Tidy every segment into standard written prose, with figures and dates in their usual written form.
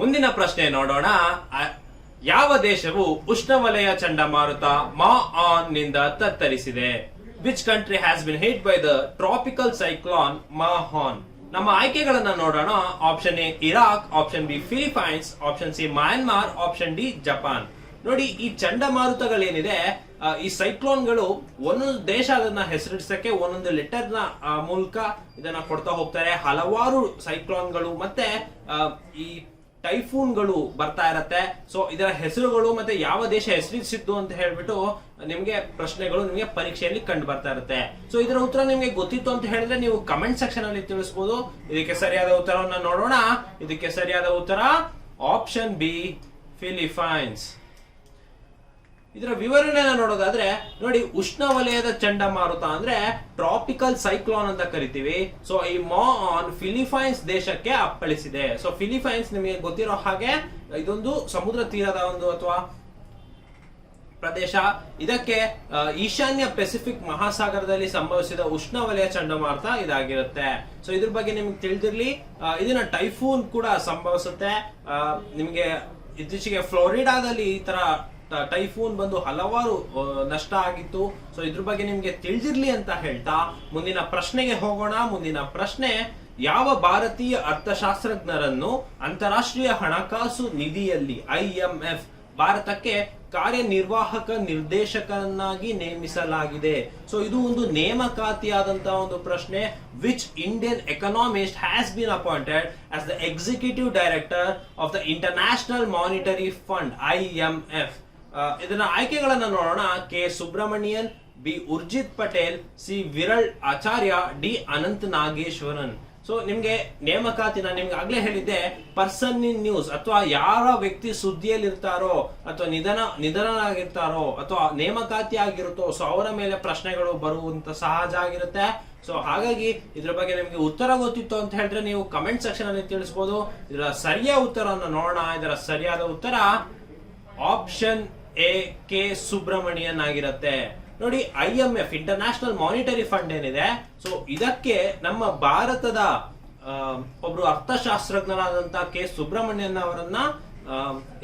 ಮುಂದಿನ ಪ್ರಶ್ನೆ ನೋಡೋಣ. ಯಾವ ದೇಶವು ಉಷ್ಣವಲಯ ಚಂಡಮಾರುತ ಮಾ ಆನ್ ನಿಂದ ತತ್ತರಿಸಿದೆ? Which country has been hit by the tropical cyclone ಮಾ ಹಾನ್? ನಮ್ಮ ಆಯ್ಕೆಗಳನ್ನ ನೋಡೋಣ. Option A Iraq, option B Philippines, option C Myanmar, option D Japan. ನೋಡಿ, ಈ ಚಂಡಮಾರುತಗಳೇನಿದೆ, ಈ ಸೈಕ್ಲೋನ್ಗಳು ಒಂದೊಂದು ದೇಶ ಅದನ್ನ ಹೆಸರಿಸಕ್ಕೆ ಒಂದೊಂದು ಲೆಟರ್ ನ ಮೂಲಕ ಇದನ್ನ ಕೊಡ್ತಾ ಹೋಗ್ತಾರೆ. ಹಲವಾರು ಸೈಕ್ಲೋನ್ಗಳು ಮತ್ತೆ ಈ ಟೈಫೂನ್ಗಳು ಬರ್ತಾ ಇರತ್ತೆ. ಸೊ ಇದರ ಹೆಸರುಗಳು ಮತ್ತೆ ಯಾವ ದೇಶ ಹೆಸರಿಸಿದ್ದು ಅಂತ ಹೇಳ್ಬಿಟ್ಟು ನಿಮ್ಗೆ ಪ್ರಶ್ನೆಗಳು ನಿಮ್ಗೆ ಪರೀಕ್ಷೆಯಲ್ಲಿ ಕಂಡು ಬರ್ತಾ ಇರುತ್ತೆ. ಸೊ ಇದರ ಉತ್ತರ ನಿಮ್ಗೆ ಗೊತ್ತಿತ್ತು ಅಂತ ಹೇಳಿದ್ರೆ ನೀವು ಕಮೆಂಟ್ ಸೆಕ್ಷನ್ ಅಲ್ಲಿ ತಿಳಿಸಬಹುದು. ಇದಕ್ಕೆ ಸರಿಯಾದ ಉತ್ತರವನ್ನ ನೋಡೋಣ. ಇದಕ್ಕೆ ಸರಿಯಾದ ಉತ್ತರ ಆಪ್ಷನ್ ಬಿ ಫಿಲಿಪೈನ್ಸ್. ಇದರ ವಿವರಣೆನ ನೋಡೋದಾದ್ರೆ ನೋಡಿ, ಉಷ್ಣವಲಯದ ಚಂಡಮಾರುತ ಅಂದ್ರೆ ಟ್ರಾಪಿಕಲ್ ಸೈಕ್ಲೋನ್ ಅಂತ ಕರಿತೀವಿ. ಸೊ ಈ ಮಾ ಆನ್ ಫಿಲಿಪೈನ್ಸ್ ದೇಶಕ್ಕೆ ಅಪ್ಪಳಿಸಿದೆ. ಸೊ ಫಿಲಿಪೈನ್ಸ್ ನಿಮಗೆ ಗೊತ್ತಿರೋ ಹಾಗೆ ಇದೊಂದು ಸಮುದ್ರ ತೀರದ ಒಂದು ಅಥವಾ ಪ್ರದೇಶ. ಇದಕ್ಕೆ ಈಶಾನ್ಯ ಪೆಸಿಫಿಕ್ ಮಹಾಸಾಗರದಲ್ಲಿ ಸಂಭವಿಸಿದ ಉಷ್ಣವಲಯ ಚಂಡಮಾರುತ ಇದಾಗಿರುತ್ತೆ. ಸೊ ಇದ್ರ ಬಗ್ಗೆ ನಿಮ್ಗೆ ತಿಳಿದಿರ್ಲಿ. ಇದನ್ನ ಟೈಫೂನ್ ಕೂಡ ಸಂಭವಿಸುತ್ತೆ. ನಿಮ್ಗೆ ಇತ್ತೀಚೆಗೆ ಫ್ಲೋರಿಡಾದಲ್ಲಿ ಈ ತರ ಟೈಫೂನ್ ಬಂದು ಹಲವಾರು ನಷ್ಟ ಆಗಿತ್ತು. ಸೊ ಇದ್ರ ಬಗ್ಗೆ ನಿಮ್ಗೆ ತಿಳಿದಿರ್ಲಿ ಅಂತ ಹೇಳ್ತಾ ಮುಂದಿನ ಪ್ರಶ್ನೆಗೆ ಹೋಗೋಣ. ಮುಂದಿನ ಪ್ರಶ್ನೆ, ಯಾವ ಭಾರತೀಯ ಅರ್ಥಶಾಸ್ತ್ರಜ್ಞರನ್ನು ಅಂತಾರಾಷ್ಟ್ರೀಯ ಹಣಕಾಸು ನಿಧಿಯಲ್ಲಿ IMF ಭಾರತಕ್ಕೆ ಕಾರ್ಯನಿರ್ವಾಹಕ ನಿರ್ದೇಶಕರನ್ನಾಗಿ ನೇಮಿಸಲಾಗಿದೆ? ಸೊ ಇದು ಒಂದು ನೇಮಕಾತಿಯಾದಂತಹ ಒಂದು ಪ್ರಶ್ನೆ. Which Indian economist has been appointed as the executive director of the international monetary fund IMF? ಇದನ್ನ ಆಯ್ಕೆಗಳನ್ನ ನೋಡೋಣ. K Subramanian, B Urjit Patel, C Viral Acharya, D Anant Nageswaran. So ನಿಮ್ಗೆ ನೇಮಕಾತಿನ ನಿಮ್ಗೆ ಆಗ್ಲೇ ಹೇಳಿದ್ದೆ, ಪರ್ಸನ್ ಇನ್ ನ್ಯೂಸ್ ಅಥವಾ ಯಾರ ವ್ಯಕ್ತಿ ಸುದ್ದಿಯಲ್ಲಿ ಇರ್ತಾರೋ ಅಥವಾ ನಿಧನರಾಗಿರ್ತಾರೋ ಅಥವಾ ನೇಮಕಾತಿ ಆಗಿರುತ್ತೋ, ಸೊ ಅವರ ಮೇಲೆ ಪ್ರಶ್ನೆಗಳು ಬರುವಂತ ಸಹಜ ಆಗಿರುತ್ತೆ. ಸೊ ಹಾಗಾಗಿ ಇದ್ರ ಬಗ್ಗೆ ನಿಮ್ಗೆ ಉತ್ತರ ಗೊತ್ತಿತ್ತು ಅಂತ ಹೇಳಿದ್ರೆ ನೀವು ಕಮೆಂಟ್ ಸೆಕ್ಷನ್ ಅಲ್ಲಿ ತಿಳಿಸಬಹುದು. ಇದರ ಸರಿಯಾದ ಉತ್ತರವನ್ನು ನೋಡೋಣ. ಇದರ ಸರಿಯಾದ ಉತ್ತರ ಆಪ್ಷನ್ ಎ ಕೆ ಸುಬ್ರಮಣಿಯನ್ ಆಗಿರುತ್ತೆ. ನೋಡಿ, IMF ಇಂಟರ್ನ್ಯಾಷನಲ್ ಮಾನಿಟರಿ ಫಂಡ್ ಏನಿದೆ, ಸೊ ಇದಕ್ಕೆ ನಮ್ಮ ಭಾರತದ ಒಬ್ರು ಅರ್ಥಶಾಸ್ತ್ರಜ್ಞರಾದಂತ ಕೆ ಸುಬ್ರಮಣ್ಯನ್ ಅವರನ್ನ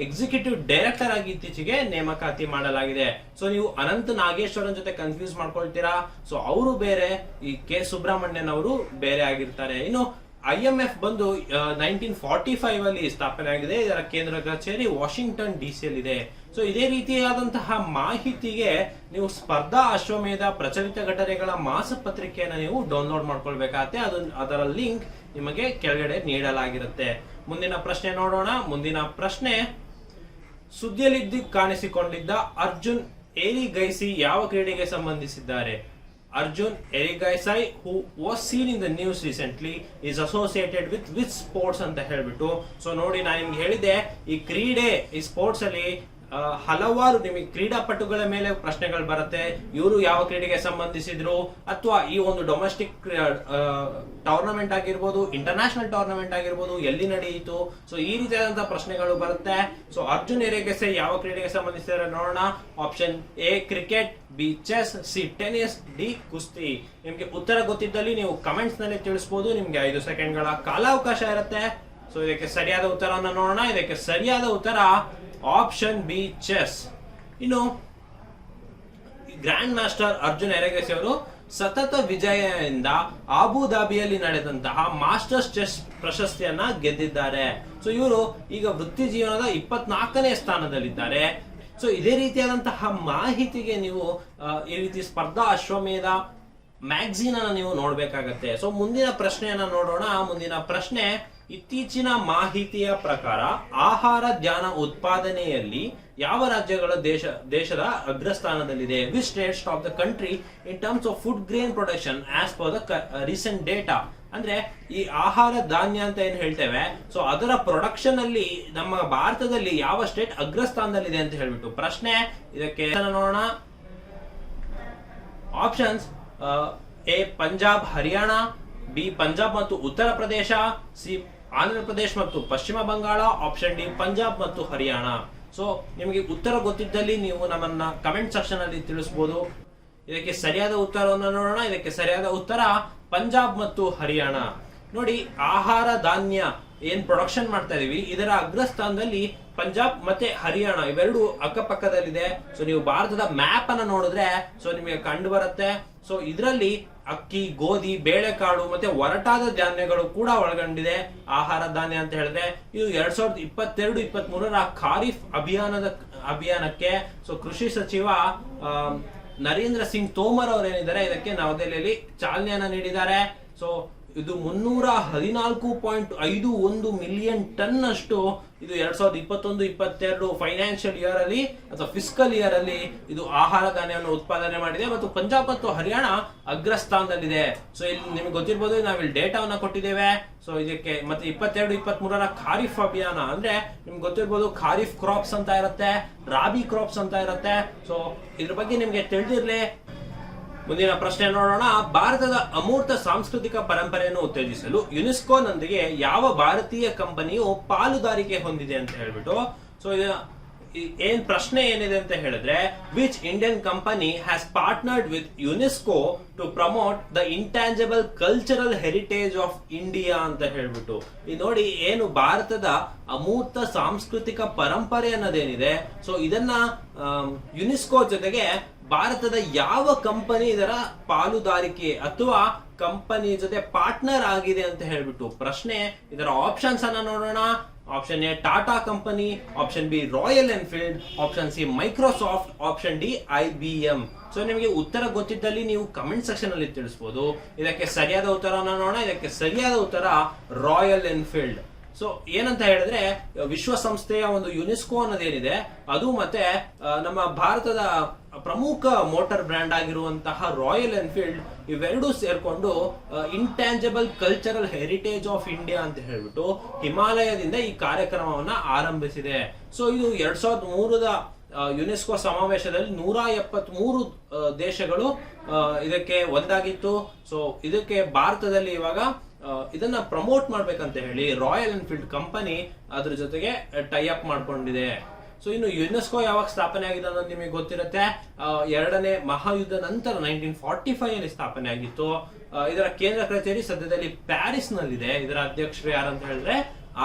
ಎಕ್ಸಿಕ್ಯೂಟಿವ್ ಡೈರೆಕ್ಟರ್ ಆಗಿ ಇತ್ತೀಚೆಗೆ ನೇಮಕಾತಿ ಮಾಡಲಾಗಿದೆ. ಸೊ ನೀವು ಅನಂತ್ ನಾಗೇಶ್ವರನ್ ಜೊತೆ ಕನ್ಫ್ಯೂಸ್ ಮಾಡ್ಕೊಳ್ತೀರಾ. ಸೊ ಅವರು ಬೇರೆ, ಈ ಕೆ ಸುಬ್ರಮಣ್ಯನ್ ಅವರು ಬೇರೆ ಆಗಿರ್ತಾರೆ. ಇನ್ನು IMF ಬಂದು 1945 ಅಲ್ಲಿ ಸ್ಥಾಪನೆ ಆಗಿದೆ. ಇದರ ಕೇಂದ್ರ ಕಚೇರಿ ವಾಷಿಂಗ್ಟನ್ DC ಯಲ್ಲಿದೆ. ಸೊ ಇದೇ ರೀತಿಯಾದಂತಹ ಮಾಹಿತಿಗೆ ನೀವು ಸ್ಪರ್ಧಾ ಅಶ್ವಮೇಧ ಪ್ರಚಲಿತ ಘಟನೆಗಳ ಮಾಸಪತ್ರಿಕೆಯನ್ನು ನೀವು ಡೌನ್ಲೋಡ್ ಮಾಡ್ಕೊಳ್ಬೇಕಾಗತ್ತೆ. ಅದರ ಲಿಂಕ್ ನಿಮಗೆ ಕೆಳಗಡೆ ನೀಡಲಾಗಿರುತ್ತೆ. ಮುಂದಿನ ಪ್ರಶ್ನೆ ನೋಡೋಣ. ಮುಂದಿನ ಪ್ರಶ್ನೆ, ಸುದ್ದಿಯಲ್ಲಿ ಕಾಣಿಸಿಕೊಂಡಿದ್ದ ಅರ್ಜುನ್ ಏರಿಗೈಸಿ ಯಾವ ಕ್ರೀಡೆಗೆ ಸಂಬಂಧಿಸಿದ್ದಾರೆ? Arjun Erigaisi, who was seen in the news recently, is associated with which sports ಅಂತ ಹೇಳ್ಬಿಟ್ಟು. ಸೊ ನೋಡಿ, ನಾನು ನಿಮ್ಗೆ ಹೇಳಿದ್ದೆ, ಈ ಕ್ರೀಡೆ, ಈ ಸ್ಪೋರ್ಟ್ಸ್ ಅಲ್ಲಿ ಹಲವಾರು ನಿಮಗೆ ಕ್ರೀಡಾಪಟುಗಳ ಮೇಲೆ ಪ್ರಶ್ನೆಗಳು ಬರುತ್ತೆ. ಇವರು ಯಾವ ಕ್ರೀಡೆಗೆ ಸಂಬಂಧಿಸಿದ್ರು, ಅಥವಾ ಈ ಒಂದು ಡೊಮೆಸ್ಟಿಕ್ ಟೂರ್ನಮೆಂಟ್ ಆಗಿರ್ಬೋದು, ಇಂಟರ್ನ್ಯಾಷನಲ್ ಟೂರ್ನಮೆಂಟ್ ಆಗಿರ್ಬೋದು, ಎಲ್ಲಿ ನಡೆಯಿತು. ಸೊ ಈ ರೀತಿಯಾದಂತಹ ಪ್ರಶ್ನೆಗಳು ಬರುತ್ತೆ. ಸೊ ಅರ್ಜುನ್ ಎರಿಗೈಸಿ ಯಾವ ಕ್ರೀಡೆಗೆ ಸಂಬಂಧಿಸಿದರೆ ನೋಡೋಣ. Option A cricket, B chess, C tennis, D ಕುಸ್ತಿ. ನಿಮ್ಗೆ ಉತ್ತರ ಗೊತ್ತಿದ್ದಲ್ಲಿ ನೀವು ಕಮೆಂಟ್ಸ್ ನಲ್ಲಿ ತಿಳಿಸಬಹುದು. ನಿಮ್ಗೆ 5 ಸೆಕೆಂಡ್ಗಳ ಕಾಲಾವಕಾಶ ಇರುತ್ತೆ. ಸೊ ಇದಕ್ಕೆ ಸರಿಯಾದ ಉತ್ತರವನ್ನು ನೋಡೋಣ. ಇದಕ್ಕೆ ಸರಿಯಾದ ಉತ್ತರ ಆಪ್ಷನ್ ಬಿ ಚೆಸ್. ಇನ್ನು ಗ್ರ್ಯಾಂಡ್ ಮಾಸ್ಟರ್ ಅರ್ಜುನ್ ಎರಿಗೈಸಿ ಅವರು ಸತತ ವಿಜಯದಿಂದ ಅಬುಧಾಬಿಯಲ್ಲಿ ನಡೆದಂತಹ ಮಾಸ್ಟರ್ಸ್ ಚೆಸ್ ಪ್ರಶಸ್ತಿಯನ್ನ ಗೆದ್ದಿದ್ದಾರೆ. ಸೊ ಇವರು ಈಗ ವೃತ್ತಿ ಜೀವನದ 24ನೇ ಸ್ಥಾನದಲ್ಲಿದ್ದಾರೆ. ಸೊ ಇದೇ ರೀತಿಯಾದಂತಹ ಮಾಹಿತಿಗೆ ನೀವು ಈ ರೀತಿ ಸ್ಪರ್ಧಾ ಅಶ್ವಮೇಧ ಮ್ಯಾಗಝೀನ್ ಅನ್ನ ನೀವು ನೋಡ್ಬೇಕಾಗತ್ತೆ. ಸೊ ಮುಂದಿನ ಪ್ರಶ್ನೆಯನ್ನ ನೋಡೋಣ. ಮುಂದಿನ ಪ್ರಶ್ನೆ, ಇತ್ತೀಚಿನ ಮಾಹಿತಿಯ ಪ್ರಕಾರ ಆಹಾರ ಧಾನ್ಯ ಉತ್ಪಾದನೆಯಲ್ಲಿ ಯಾವ ರಾಜ್ಯಗಳ ದೇಶದ ಅಗ್ರಸ್ಥಾನದಲ್ಲಿದೆ? Which states top the country in terms of food grain production as per the recent data? ಅಂದ್ರೆ ಈ ಆಹಾರ ಧಾನ್ಯ ಅಂತ ಏನ್ ಹೇಳ್ತೇವೆ, ಸೊ ಅದರ ಪ್ರೊಡಕ್ಷನ್ ಅಲ್ಲಿ ನಮ್ಮ ಭಾರತದಲ್ಲಿ ಯಾವ ಸ್ಟೇಟ್ ಅಗ್ರಸ್ಥಾನದಲ್ಲಿದೆ ಅಂತ ಹೇಳ್ಬಿಟ್ಟು ಪ್ರಶ್ನೆ. ಇದಕ್ಕೆ ನೋಡೋಣ. Options A Punjab Haryana, B Punjab ಮತ್ತು ಉತ್ತರ ಪ್ರದೇಶ, ಸಿ ಆಂಧ್ರ ಪ್ರದೇಶ್ ಮತ್ತು ಪಶ್ಚಿಮ ಬಂಗಾಳ, ಆಪ್ಷನ್ ಡಿ ಪಂಜಾಬ್ ಮತ್ತು ಹರಿಯಾಣ. ಸೊ ನಿಮಗೆ ಉತ್ತರ ಗೊತ್ತಿದ್ದಲ್ಲಿ ನೀವು ನಮ್ಮನ್ನ ಕಮೆಂಟ್ ಸೆಕ್ಷನ್ ಅಲ್ಲಿ ತಿಳಿಸಬಹುದು. ಇದಕ್ಕೆ ಸರಿಯಾದ ಉತ್ತರವನ್ನು ನೋಡೋಣ. ಇದಕ್ಕೆ ಸರಿಯಾದ ಉತ್ತರ ಪಂಜಾಬ್ ಮತ್ತು ಹರಿಯಾಣ. ನೋಡಿ, ಆಹಾರ ಧಾನ್ಯ ಏನ್ ಪ್ರೊಡಕ್ಷನ್ ಮಾಡ್ತಾ ಇದೀವಿ ಇದರ ಅಗ್ರಸ್ಥಾನದಲ್ಲಿ ಪಂಜಾಬ್ ಮತ್ತೆ ಹರಿಯಾಣ ಇವೆರಡು ಅಕ್ಕಪಕ್ಕದಲ್ಲಿದೆ. ಸೊ ನೀವು ಭಾರತದ ಮ್ಯಾಪ್ ಅನ್ನ ನೋಡಿದ್ರೆ ಸೊ ನಿಮಗೆ ಕಂಡು ಬರುತ್ತೆ. ಸೊ ಇದರಲ್ಲಿ ಅಕ್ಕಿ, ಗೋಧಿ, ಬೇಳೆಕಾಳು ಮತ್ತೆ ಒರಟಾದ ಧಾನ್ಯಗಳು ಕೂಡ ಒಳಗೊಂಡಿದೆ. ಆಹಾರ ಧಾನ್ಯ ಅಂತ ಹೇಳಿದ್ರೆ ಇದು 2022-23 ಖಾರಿಫ್ ಅಭಿಯಾನಕ್ಕೆ ಸೊ ಕೃಷಿ ಸಚಿವ ನರೇಂದ್ರ ಸಿಂಗ್ ತೋಮರ್ ಅವರೇನಿದ್ದಾರೆ ಇದಕ್ಕೆ ನವದೆಹಲಿಯಲ್ಲಿ ಚಾಲನೆಯನ್ನ ನೀಡಿದ್ದಾರೆ. ಸೊ ಇದು 314.51 ಮಿಲಿಯನ್ ಟನ್ ಅಷ್ಟು ಇದು 2021-22 ಫೈನಾನ್ಷಿಯಲ್ ಇಯರ್ ಅಲ್ಲಿ ಅಥವಾ ಫಿಸ್ಕಲ್ ಇಯರ್ ಅಲ್ಲಿ ಇದು ಆಹಾರ ಧಾನ್ಯವನ್ನು ಉತ್ಪಾದನೆ ಮಾಡಿದೆ ಮತ್ತು ಪಂಜಾಬ್ ಮತ್ತು ಹರಿಯಾಣ ಅಗ್ರಸ್ಥಾನದಲ್ಲಿದೆ. ಸೊ ಇಲ್ಲಿ ನಿಮ್ಗೆ ಗೊತ್ತಿರ್ಬೋದು ನಾವಿಲ್ಲಿ ಡೇಟಾವನ್ನ ಕೊಟ್ಟಿದ್ದೇವೆ. ಸೊ ಇದಕ್ಕೆ ಮತ್ತೆ 22-23 ಖಾರಿಫ್ ಅಭಿಯಾನ ಅಂದ್ರೆ ನಿಮ್ಗೆ ಗೊತ್ತಿರ್ಬೋದು ಖಾರಿಫ್ ಕ್ರಾಪ್ಸ್ ಅಂತ ಇರುತ್ತೆ, ರಾಬಿ ಕ್ರಾಪ್ಸ್ ಅಂತ ಇರುತ್ತೆ. ಸೊ ಇದ್ರ ಬಗ್ಗೆ ನಿಮ್ಗೆ ತಿಳಿದಿರ್ಲಿ. ಮುಂದಿನ ಪ್ರಶ್ನೆ ನೋಡೋಣ. ಭಾರತದ ಅಮೂರ್ತ ಸಾಂಸ್ಕೃತಿಕ ಪರಂಪರೆಯನ್ನು ಉತ್ತೇಜಿಸಲು ಯುನೆಸ್ಕೋನೊಂದಿಗೆ ಯಾವ ಭಾರತೀಯ ಕಂಪನಿಯು ಪಾಲುದಾರಿಕೆ ಹೊಂದಿದೆ ಅಂತ ಹೇಳ್ಬಿಟ್ಟು. ಸೊ ಏನ್ ಪ್ರಶ್ನೆ ಏನಿದೆ ಅಂತ ಹೇಳಿದ್ರೆ which Indian company has partnered with UNESCO to promote the intangible cultural heritage of India ಅಂತ ಹೇಳ್ಬಿಟ್ಟು. ಈ ನೋಡಿ ಏನು ಭಾರತದ ಅಮೂರ್ತ ಸಾಂಸ್ಕೃತಿಕ ಪರಂಪರೆ ಅನ್ನೋದೇನಿದೆ ಸೊ ಇದನ್ನ ಯುನೆಸ್ಕೋ ಜೊತೆಗೆ ಭಾರತದ ಯಾವ ಕಂಪನಿ ಇದರ ಪಾಲುದಾರಿಕೆ ಅಥವಾ ಕಂಪನಿ ಜೊತೆ ಪಾರ್ಟ್ನರ್ ಆಗಿದೆ ಅಂತ ಹೇಳ್ಬಿಟ್ಟು ಪ್ರಶ್ನೆ. ಇದರ ಆಪ್ಷನ್ಸ್ ಅನ್ನ ನೋಡೋಣ. Option A Tata company, option B royal Enfield, option C Microsoft, option D IBM. So ನಿಮಗೆ ಉತ್ತರ ಗೊತ್ತಿದ್ದಲ್ಲಿ ನೀವು ಕಮೆಂಟ್ ಸೆಕ್ಷನ್ ಅಲ್ಲಿ ತಿಳಿಸಬಹುದು. ಇದಕ್ಕೆ ಸರಿಯಾದ ಉತ್ತರವನ್ನು ನೋಡೋಣ. ಇದಕ್ಕೆ ಸರಿಯಾದ ಉತ್ತರ ರಾಯಲ್ ಎನ್ಫೀಲ್ಡ್. ಸೊ ಏನಂತ ಹೇಳಿದ್ರೆ ವಿಶ್ವಸಂಸ್ಥೆಯ ಒಂದು ಯುನೆಸ್ಕೋ ಅನ್ನೋದೇನಿದೆ ಅದು ಮತ್ತೆ ನಮ್ಮ ಭಾರತದ ಪ್ರಮುಖ ಮೋಟಾರ್ ಬ್ರ್ಯಾಂಡ್ ಆಗಿರುವಂತಹ ರಾಯಲ್ ಎನ್ಫೀಲ್ಡ್ ಇವೆರಡೂ ಸೇರ್ಕೊಂಡು intangible cultural heritage of India ಅಂತ ಹೇಳ್ಬಿಟ್ಟು ಹಿಮಾಲಯದಿಂದ ಈ ಕಾರ್ಯಕ್ರಮವನ್ನ ಆರಂಭಿಸಿದೆ. ಸೊ ಇದು 2003ರ ಯುನೆಸ್ಕೋ ಸಮಾವೇಶದಲ್ಲಿ 173 ದೇಶಗಳು ಇದಕ್ಕೆ ಒಂದಾಗಿತ್ತು. ಸೊ ಇದಕ್ಕೆ ಭಾರತದಲ್ಲಿ ಇವಾಗ ಇದನ್ನ ಪ್ರಮೋಟ್ ಮಾಡ್ಬೇಕಂತ ಹೇಳಿ ರಾಯಲ್ ಎನ್ಫೀಲ್ಡ್ ಕಂಪನಿ ಅದ್ರ ಜೊತೆಗೆ ಟೈ ಅಪ್ ಮಾಡ್ಕೊಂಡಿದೆ. ಸೊ ಇನ್ನು ಯುನೆಸ್ಕೋ ಯಾವಾಗ ಸ್ಥಾಪನೆ ಆಗಿದೆ ಅನ್ನೋದು ನಿಮಗೆ ಗೊತ್ತಿರುತ್ತೆ. ಎರಡನೇ ಮಹಾಯುದ್ಧ ನಂತರ 1945 ಅಲ್ಲಿ ಸ್ಥಾಪನೆ ಆಗಿತ್ತು. ಇದರ ಕೇಂದ್ರ ಕಚೇರಿ ಸದ್ಯದಲ್ಲಿ ಪ್ಯಾರಿಸ್ ನಲ್ಲಿದೆ. ಇದರ ಅಧ್ಯಕ್ಷರು ಯಾರಂತ ಹೇಳಿದ್ರೆ